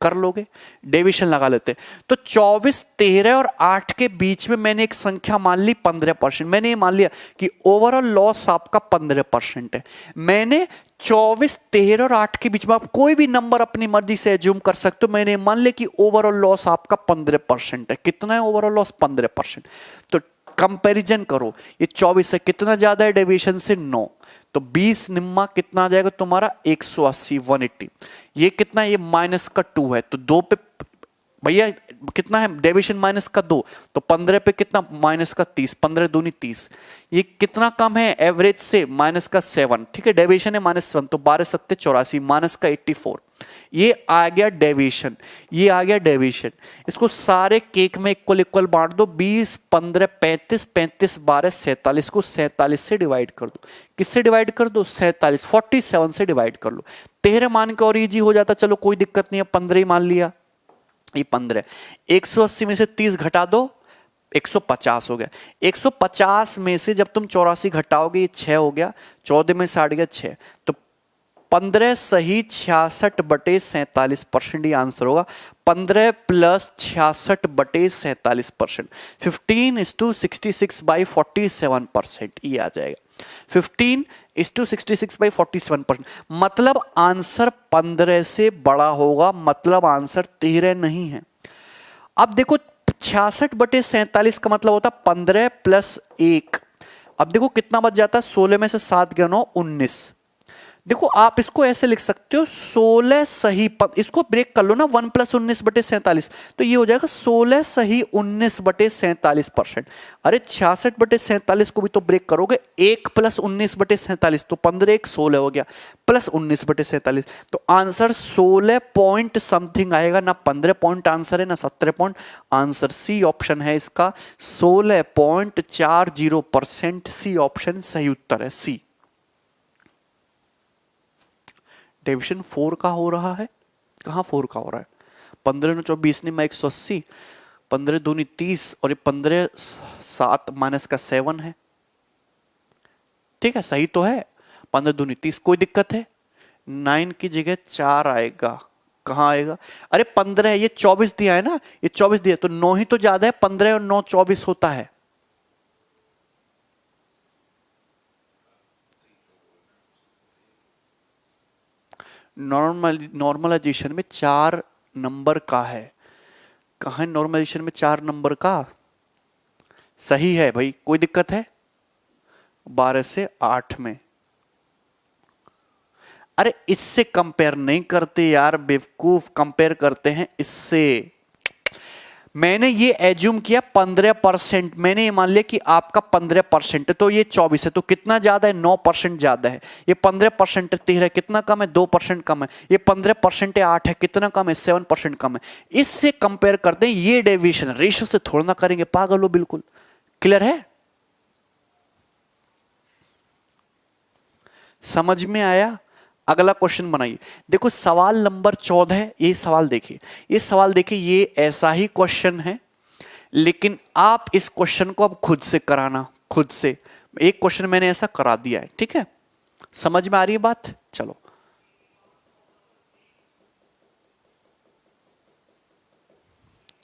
कर लोगे, डेविएशन लगा लेते हैं। तो 24, 13 और 8 के बीच में मैंने एक संख्या मान ली 15%। मैंने ये मान लिया कि ओवरऑल लॉस आपका 15% है। मैंने 24, 13 और 8 के बीच में आप कोई भी नंबर अपनी मर्जी से एज्यूम कर सकते हो। मैंने मान लिया कि ओवरऑल लॉस आपका 15% है। कितना है ओवरऑल लॉस? 15%। तो कंपैरिजन करो, ये 24 है, कितना ज्यादा है डेविएशन से? 9। तो 20 निम्मा कितना आ जाएगा तुम्हारा? 180, 180। ये कितना है? ये माइनस का 2 है, तो 2 पे भैया कितना है डेविएशन? माइनस का 2, तो 15 पे कितना? माइनस का 30, 15 दूनी 30। ये कितना कम है एवरेज से? माइनस का 7, ठीक है, डेविएशन है -1, तो 12 7 84, माइनस का 84। ये आ गया डेविएशन, ये आ गया डेविएशन। इसको सारे केक में इक्वल इक्वल बांट दो, 20, 15, 35, 35, 12, 47 को 47 से डिवाइड कर दो। किससे डिवाइड कर दो? 47, 47 से डिवाइड कर लो। 13 मान के और इजी हो जाता, चलो कोई दिक्कत नहीं है, 15 ही मान लिया। ये 15, 180 में से 30 घटा दो, 150 हो गया। 150 में से जब तुम 84 घटाओगे, ये 6 हो गया, 14 में से 8 गया 6, तो 15 सही 66/47% ये आंसर होगा। 15 + 66/47%, 15:66/47%, ये आ जाएगा। 15:66/47%, मतलब आंसर 15 से बड़ा होगा, मतलब आंसर 13 नहीं है। अब देखो 66/47 का मतलब होता 15 + 1। अब देखो कितना बच जाता है? 16 में से 7 गया 9, 19। देखो आप इसको ऐसे लिख सकते हो, 16 सही, इसको ब्रेक कर लो ना, 1 + 19/47, तो ये हो जाएगा 16 सही 19/47%। अरे 66/47 को भी तो ब्रेक करोगे, 1 + 19/47, तो 15 1 16 हो गया, प्लस 19/47, तो आंसर 16 पॉइंट समथिंग आएगा ना। 15 पॉइंट आंसर है ना 17 पॉइंट आंसर। सी ऑप्शन है इसका, 16.40%। सी ऑप्शन सही उत्तर है, सी। डिविजन 4 का हो रहा है, कहां 4 का हो रहा है? 15 × 24 में 180, 15 दूनी 30, और ये 15 7 माइनस का 7 है, ठीक है, सही तो है। 15 दूनी 30, कोई दिक्कत है? 9 की जगह 4 आएगा, कहां आएगा? अरे 15 है, ये 24 दिया है ना, ये 24 दिया, तो 9 ही तो ज्यादा है, 15 और 9 24 होता है। नॉर्मलाइजेशन में 4 नंबर का है, कहां है नॉर्मलाइजेशन में 4 नंबर का? सही है भाई, कोई दिक्कत है? 12 से 8 में। अरे इससे कंपेयर नहीं करते यार बेवकूफ, कंपेयर करते हैं इससे। मैंने ये एज्यूम किया 15%, मैंने ये मान लिया कि आपका 15% है तो ये 24 है, तो कितना ज्यादा है, 9% ज्यादा है। ये 15% है 13 है, कितना कम है, 2% कम है। ये 15% है 8 है, कितना कम है, 7% कम है। इससे कंपेयर करते हैं, ये डेविएशन रेशियो से थोड़ा ना करेंगे, पागल हो बिल्कुल। क्लियर है, समझ में आया। अगला क्वेश्चन बनाइए। देखो सवाल नंबर 14 है, ये सवाल देखिए, ये सवाल देखिए, ये ऐसा ही क्वेश्चन है लेकिन आप इस क्वेश्चन को अब खुद से कराना, खुद से। एक क्वेश्चन मैंने ऐसा करा दिया है, ठीक है, समझ में आ रही है बात। चलो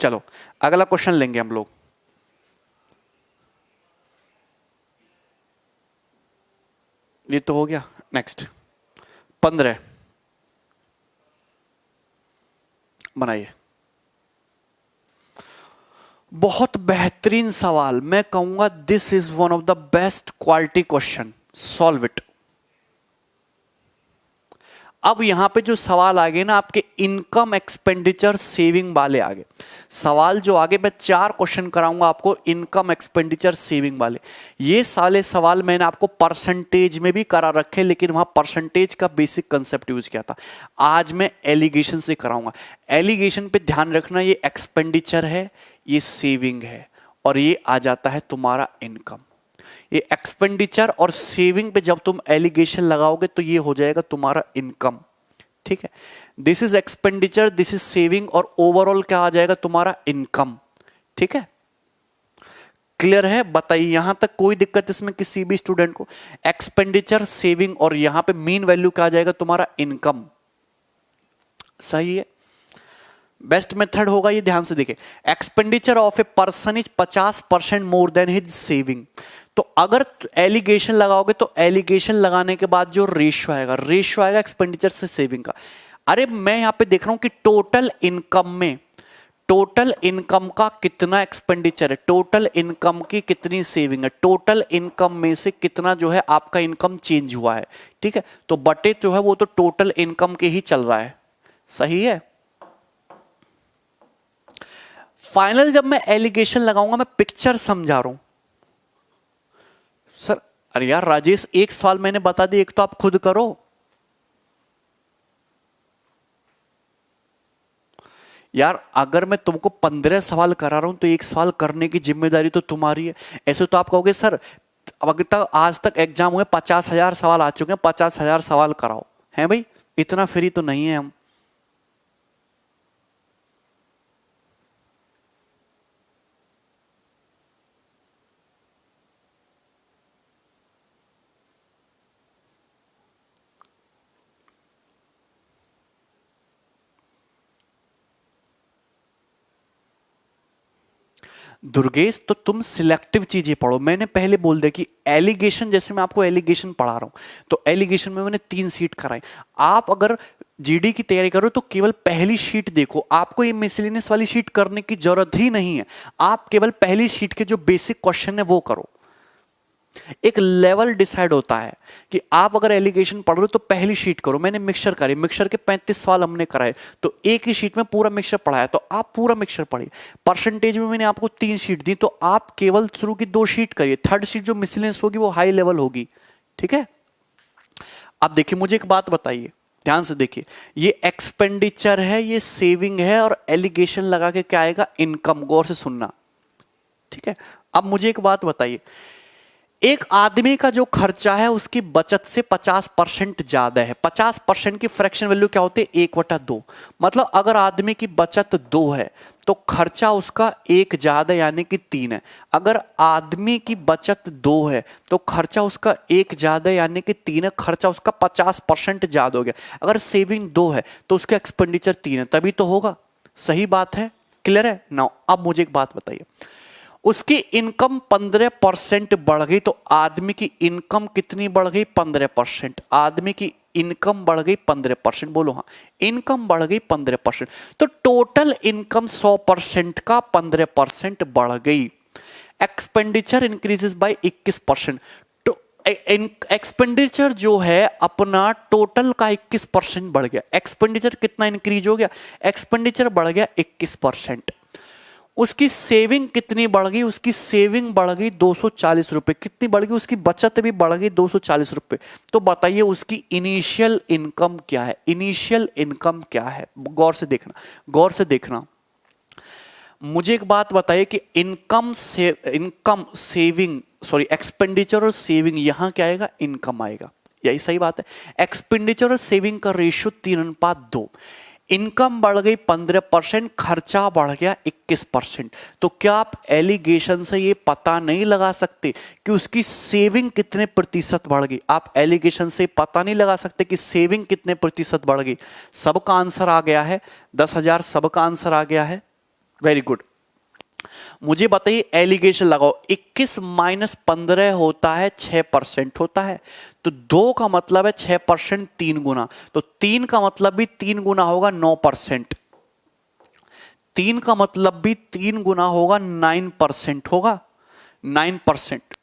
चलो अगला क्वेश्चन लेंगे हम लोग। ये तो हो गया, नेक्स्ट 15 बनाइए। बहुत बेहतरीन सवाल, मैं कहूंगा this is one of the best quality question, solve it. अब यहां पे जो सवाल आगे ना आपके इनकम एक्सपेंडिचर सेविंग वाले आगे सवाल, जो आगे मैं 4 क्वेश्चन कराऊंगा आपको इनकम एक्सपेंडिचर सेविंग वाले। ये साले सवाल मैंने आपको परसेंटेज में भी करा रखे, लेकिन वहां परसेंटेज का बेसिक कंसेप्ट यूज किया था। आज मैं एलिगेशन से कराऊंगा। एलिगेशन पे ध्यान रखना, ये एक्सपेंडिचर है, ये सेविंग है, और ये आ जाता है तुम्हारा इनकम। ये एक्सपेंडिचर और सेविंग पे जब तुम एलिगेशन लगाओगे तो ये हो जाएगा तुम्हारा इनकम, ठीक है। This is expenditure, this is saving, और ओवरऑल क्या आ जाएगा तुम्हारा इनकम, ठीक है। क्लियर है, बताइए यहां तक कोई दिक्कत इसमें किसी भी स्टूडेंट को। एक्सपेंडिचर, सेविंग, और यहां पे मीन वैल्यू क्या आ जाएगा तुम्हारा इनकम, सही है। बेस्ट मेथड होगा ये, ध्यान से देखिए। Expenditure of a person is 50% more than his saving. तो अगर एलिगेशन लगाओगे तो एलिगेशन लगाने के बाद जो रेशियो आएगा, रेशियो आएगा एक्सपेंडिचर से सेविंग का। अरे मैं यहां पे देख रहा हूं कि टोटल इनकम में, टोटल इनकम का कितना एक्सपेंडिचर है, टोटल इनकम की कितनी सेविंग है, टोटल इनकम में से कितना जो है आपका इनकम चेंज हुआ है, ठीक है। तो बटे जो है वो तो टोटल इनकम के ही चल रहा है, सही है। फाइनल जब मैं एलिगेशन लगाऊंगा, मैं पिक्चर समझा रहा हूं सर। अरे यार राजेश, एक सवाल मैंने बता दी, एक तो आप खुद करो यार। अगर मैं तुमको 15 सवाल करा रहा हूं तो एक सवाल करने की जिम्मेदारी तो तुम्हारी है। ऐसे तो आप कहोगे सर अब तक आज तक एग्जाम हुए 50,000 सवाल आ चुके हैं, 50,000 सवाल कराओ, है भाई, इतना फ्री तो नहीं है हम। दुर्गेश तो तुम सिलेक्टिव चीजें पढ़ो। मैंने पहले बोल दिया कि एलिगेशन, जैसे मैं आपको एलिगेशन पढ़ा रहा हूं तो एलिगेशन में मैंने 3 सीट कराई। आप अगर जीडी की तैयारी करो तो केवल पहली शीट देखो, आपको ये मिसलेनियस वाली शीट करने की जरूरत ही नहीं है। आप केवल पहली शीट के जो बेसिक क्वेश्चन है वो करो। एक लेवल डिसाइड होता है कि आप अगर एलिगेशन पढ़ रहे हो तो पहली शीट करो। मैंने मिक्सचर करी, मिक्सचर के 35 सवाल हमने कराए, तो एक ही शीट में पूरा मिक्सचर पढ़ाया, तो आप पूरा मिक्सचर पढ़िए। परसेंटेज में मैंने आपको 3 शीट दी, तो आप केवल शुरू की 2 शीट करिए, थर्ड शीट जो मिसलेनियस होगी वो हाई लेवल होगी, ठीक है। अब देखिए मुझे एक बात बताइए, ध्यान से देखिए, ये एक्सपेंडिचर है, ये सेविंग है, और एलिगेशन लगा के क्या आएगा, इनकम। गौर से सुनना, ठीक है। अब मुझे एक बात बताइए, एक आदमी का जो खर्चा है उसकी बचत से 50% ज्यादा है। 50% की फ्रैक्शन वैल्यू क्या होती है, 1/2। मतलब अगर आदमी की बचत 2 है तो खर्चा उसका 1 ज्यादा यानी कि 3 है। अगर आदमी की बचत 2 है तो खर्चा उसका 1 ज्यादा यानी कि 3 है, खर्चा उसका 50% ज्यादा हो गया। अगर सेविंग 2 है तो उसका एक्सपेंडिचर 3 है, तभी तो होगा। सही बात है, क्लियर है ना। अब मुझे एक बात बताइए, उसकी इनकम 15% बढ़ गई तो आदमी की इनकम कितनी बढ़ गई, 15%। आदमी की इनकम बढ़ गई 15%, बोलो हाँ, इनकम बढ़ गई 15%। तो टोटल इनकम 100% का 15% बढ़ गई। Expenditure increases by 21%। तो एक्सपेंडिचर जो है अपना टोटल का 21% बढ़ गया। एक्सपेंडिचर कितना इंक्रीज हो गया? एक्सपेंडिचर बढ़ गया 21%। उसकी सेविंग कितनी बढ़ गई? उसकी सेविंग बढ़ गई 240 रुपए। कितनी बढ़ गई? उसकी बचत भी बढ़ गई 240 रुपए। तो बताइए उसकी इनिशियल इनकम क्या है? इनिशियल इनकम क्या है? गौर से देखना, गौर से देखना। मुझे एक बात बताइए कि इनकम सेविंग, सॉरी, एक्सपेंडिचर और सेविंग, यहां क्या आएगा? इनकम आएगा। यही सही बात है। एक्सपेंडिचर और सेविंग का रेशियो 3:2। इनकम बढ़ गई 15%, खर्चा बढ़ गया 21%। तो क्या आप एलिगेशन से ये पता नहीं लगा सकते कि उसकी सेविंग कितने प्रतिशत बढ़ गई? आप एलिगेशन से पता नहीं लगा सकते कि सेविंग कितने प्रतिशत बढ़ गई? सबका आंसर आ गया है 10,000, सबका आंसर आ गया है। Very good. मुझे बताइए एलिगेशन लगाओ। 21 माइनस 15 होता है 6% होता है। तो 2 का मतलब है 6%, 3 गुना। तो 3 का मतलब भी 3 गुना होगा 9%। 3 का मतलब भी 3 गुना होगा 9% होगा 9%।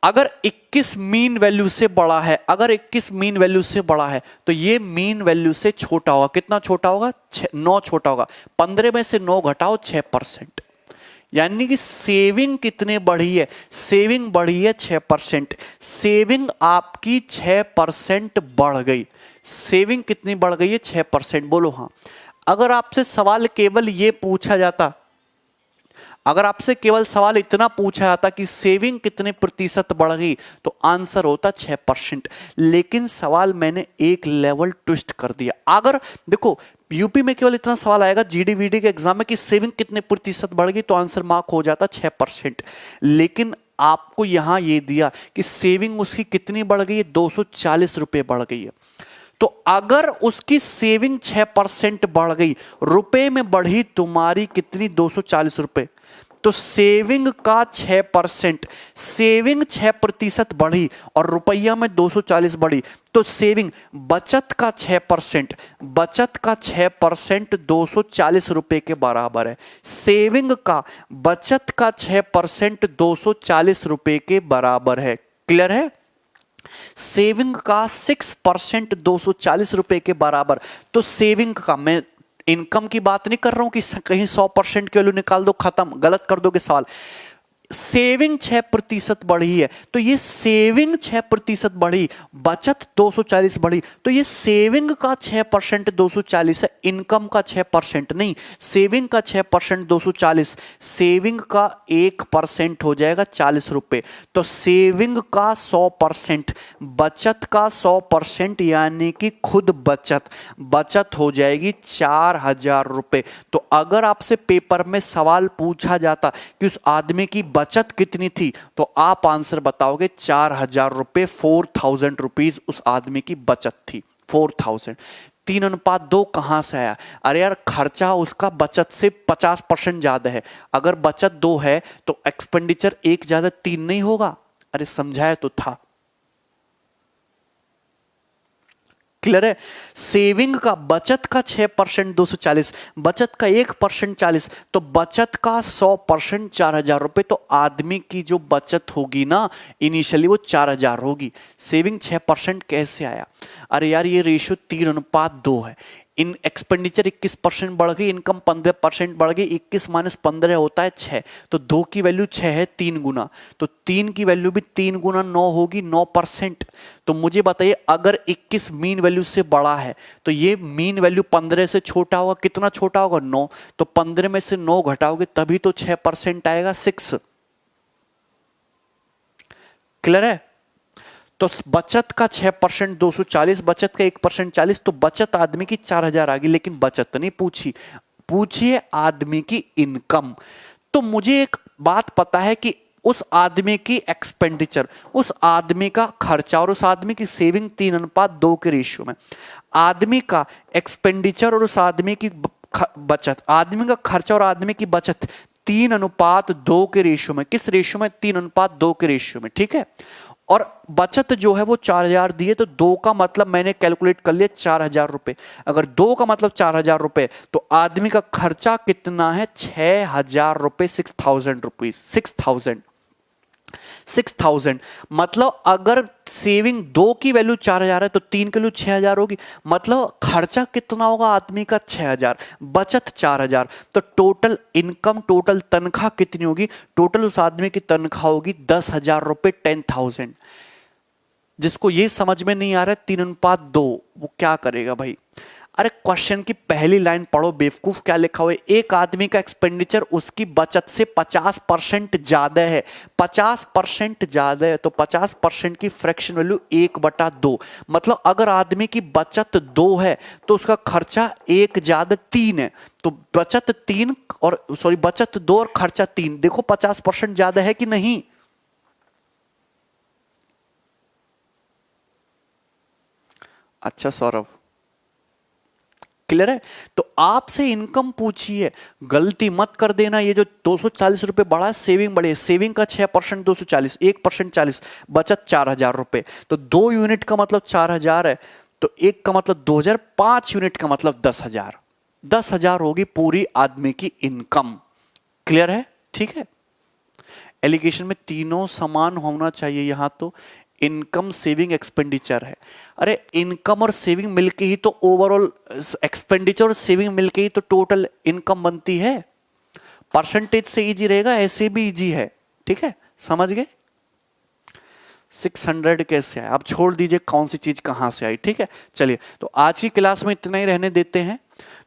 अगर 21 मीन वैल्यू से बड़ा है, अगर 21 मीन वैल्यू से बड़ा है तो ये मीन वैल्यू से छोटा होगा। कितना छोटा होगा? 9 छोटा होगा। 15 में से 9 घटाओ 6%। यानी कि सेविंग कितने बढ़ी है? सेविंग बढ़ी है 6%। सेविंग आपकी 6% बढ़ गई। सेविंग कितनी बढ़ गई है? 6%। बोलो हाँ। अगर आपसे सवाल केवल ये पूछा जाता, अगर आपसे केवल सवाल इतना पूछा जाता कि सेविंग कितने प्रतिशत बढ़ गई, तो आंसर होता 6%। लेकिन सवाल मैंने एक लेवल ट्विस्ट कर दिया। अगर देखो यूपी में केवल इतना सवाल आएगा जीडीवीडी के एग्जाम में कि सेविंग कितने प्रतिशत बढ़ गई, तो आंसर मार्क हो जाता 6%। लेकिन आपको यहां ये दिया कि सेविंग उसकी कितनी बढ़ गई है? 240 रुपए बढ़ गई है। तो अगर उसकी सेविंग 6% बढ़ गई, रुपए में बढ़ी तुम्हारी कितनी? 240 रुपए। तो सेविंग का 6%, सेविंग 6% बढ़ी और रुपया में 240 बढ़ी, तो सेविंग, बचत का 6%, बचत का 6% 240 रुपए के बराबर है। सेविंग का, बचत का 6% 240 रुपए के बराबर है। क्लियर है? सेविंग का 6% 240 रुपए के बराबर। तो सेविंग का, मैं इनकम की बात नहीं कर रहा हूं कि कहीं 100% की वैल्यू निकाल दो, खत्म, गलत कर दोगे सवाल। सेविंग 6% बढ़ी है, तो ये सेविंग 6% बढ़ी, बचत 240 बढ़ी, तो ये सेविंग का 6% 240 है, इनकम का 6% नहीं। सेविंग का 6% 240, सेविंग का 1% हो जाएगा 40 रुपए। तो सेविंग का 100%, बचत का 100%, यानी कि खुद बचत, बचत हो जाएगी 4000 रुपए। तो अगर आपसे पेपर में सवाल पूछा जाता कि उस आदमी की बचत कितनी थी, तो आप आंसर बताओगे 4000 रुपए, 4000 रुपीज उस आदमी की बचत थी, 4000। 3:2 कहां से आया? अरे यार, खर्चा उसका बचत से 50% ज्यादा है। अगर बचत 2 है तो एक्सपेंडिचर 1 ज्यादा 3 नहीं होगा? अरे समझाया तो था। क्लियर है? सेविंग का, बचत का 6% 240, बचत का 1% 40, तो बचत का 100% 4000 रुपए। तो आदमी की जो बचत होगी ना इनिशियली, वो 4000 होगी। सेविंग 6% कैसे आया? अरे यार, ये रेशियो 3:2 है। इन एक्सपेंडिचर 21% बढ़ गई, इनकम 15% बढ़ गई। 21 माइनस 15 होता है 6। तो 2 की वैल्यू 6 है, 3 गुना। तो 3 की वैल्यू भी 3 गुना 9 होगी, 9%। तो मुझे बताइए, अगर 21 मीन वैल्यू से बड़ा है तो ये मीन वैल्यू 15 से छोटा होगा। कितना छोटा होगा? 9। तो 15 में से 9 घटाओगे तभी तो 6% आएगा, 6। क्लियर है? तो बचत का 6% 240, बचत का 1% 40, तो बचत आदमी की 4000 आ गई। लेकिन बचत नहीं पूछी, पूछिए आदमी की इनकम। तो मुझे एक बात पता है कि उस आदमी की एक्सपेंडिचर, उस आदमी का खर्चा और उस आदमी की सेविंग 3:2 के रेशियो में। आदमी का एक्सपेंडिचर और उस आदमी की बचत, आदमी का खर्चा और आदमी की बचत 3:2 के रेशियो में। किस रेशियो में? 3:2 के रेशियो में। ठीक है? और बचत जो है वो 4000 दी है, तो 2 का मतलब मैंने कैलकुलेट कर लिया 4000 रुपए। अगर 2 का मतलब 4000 रुपए, तो आदमी का खर्चा कितना है? 6000 रुपए, 6000 रुपीज, 6000। 6,000, मतलब अगर सेविंग 2 की वैल्यू 4,000 है तो 3 की वैल्यू 6,000 होगी, मतलब खर्चा कितना होगा आदमी का 6,000, बचत 4,000। तो टोटल इनकम, टोटल तनख्वाह कितनी होगी? टोटल उस आदमी की तनख्वाह होगी 10,000 रुपए, 10,000। जिसको ये समझ में नहीं आ रहा है 3:2 वो क्या करेगा भाई? अरे क्वेश्चन की पहली लाइन पढ़ो बेवकूफ, क्या लिखा हुआ है? एक आदमी का एक्सपेंडिचर उसकी बचत से 50% ज्यादा है, 50% ज्यादा है, तो 50% की फ्रैक्शन वैल्यू 1/2। मतलब अगर आदमी की बचत 2 है तो उसका खर्चा 1 ज्यादा 3 है, तो बचत 3 और सॉरी बचत 2 और खर्चा 3। देखो 50% ज्यादा है कि नहीं? अच्छा सौरभ, क्लियर है? तो आपसे इनकम पूछिए, गलती मत कर देना। ये जो 240 रुपए बढ़ा, सेविंग बढ़े, सेविंग का 6% 240, 1% 40, बचत 4,000 रुपए। तो 2 यूनिट का मतलब 4,000 है, तो 1 का मतलब 2,000, 5 यूनिट का मतलब 10,000। 10,000 होगी पूरी आदमी की इनकम। क्लियर है? ठीक है। एलिगेशन में तीनों समान होना चाहिए। यहां तो इनकम, सेविंग, एक्सपेंडिचर है। अरे इनकम और सेविंग मिलके ही तो ओवरऑल, एक्सपेंडिचर और सेविंग मिलके ही तो टोटल इनकम बनती है। परसेंटेज से इजी रहेगा, ऐसे भी इजी है। ठीक है, समझ गए? 600 कैसे आए? आप छोड़ दीजिए कौन सी चीज कहां से आई। ठीक है, चलिए तो आज की क्लास में इतना ही रहने देते हैं।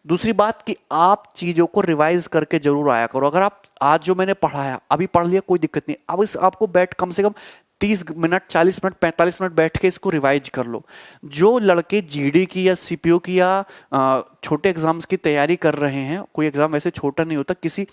दूसरी बात कि आप चीजों को रिवाइज करके जरूर आया करो। अगर आप आज जो मैंने पढ़ाया अभी पढ़ लिया, कोई दिक्कत नहीं। अब इस आपको बैठ कम से कम 30 मिनट, 40 मिनट, 45 मिनट बैठ के इसको रिवाइज कर लो। जो लड़के जीडी की या सीपीओ की या छोटे एग्जाम्स की तैयारी कर रहे हैं, कोई एग्जाम वैसे छोटा नहीं होता, किसी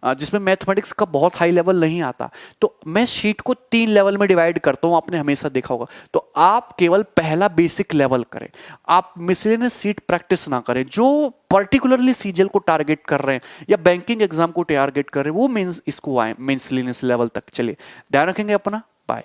जिसमें मैथमेटिक्स का बहुत हाई लेवल नहीं आता, तो मैं शीट को 3 लेवल में डिवाइड करता हूं। आपने हमेशा देखा होगा। तो आप केवल पहला बेसिक लेवल करें, आप मिसलेनियस सीट प्रैक्टिस ना करें। जो पर्टिकुलरली सीजीएल को टारगेट कर रहे हैं या बैंकिंग एग्जाम को टारगेट कर रहे हैं, वो मींस इसको आए मिसलेनियस लेवल तक। चलिए, ध्यान रखेंगे अपना। बाय।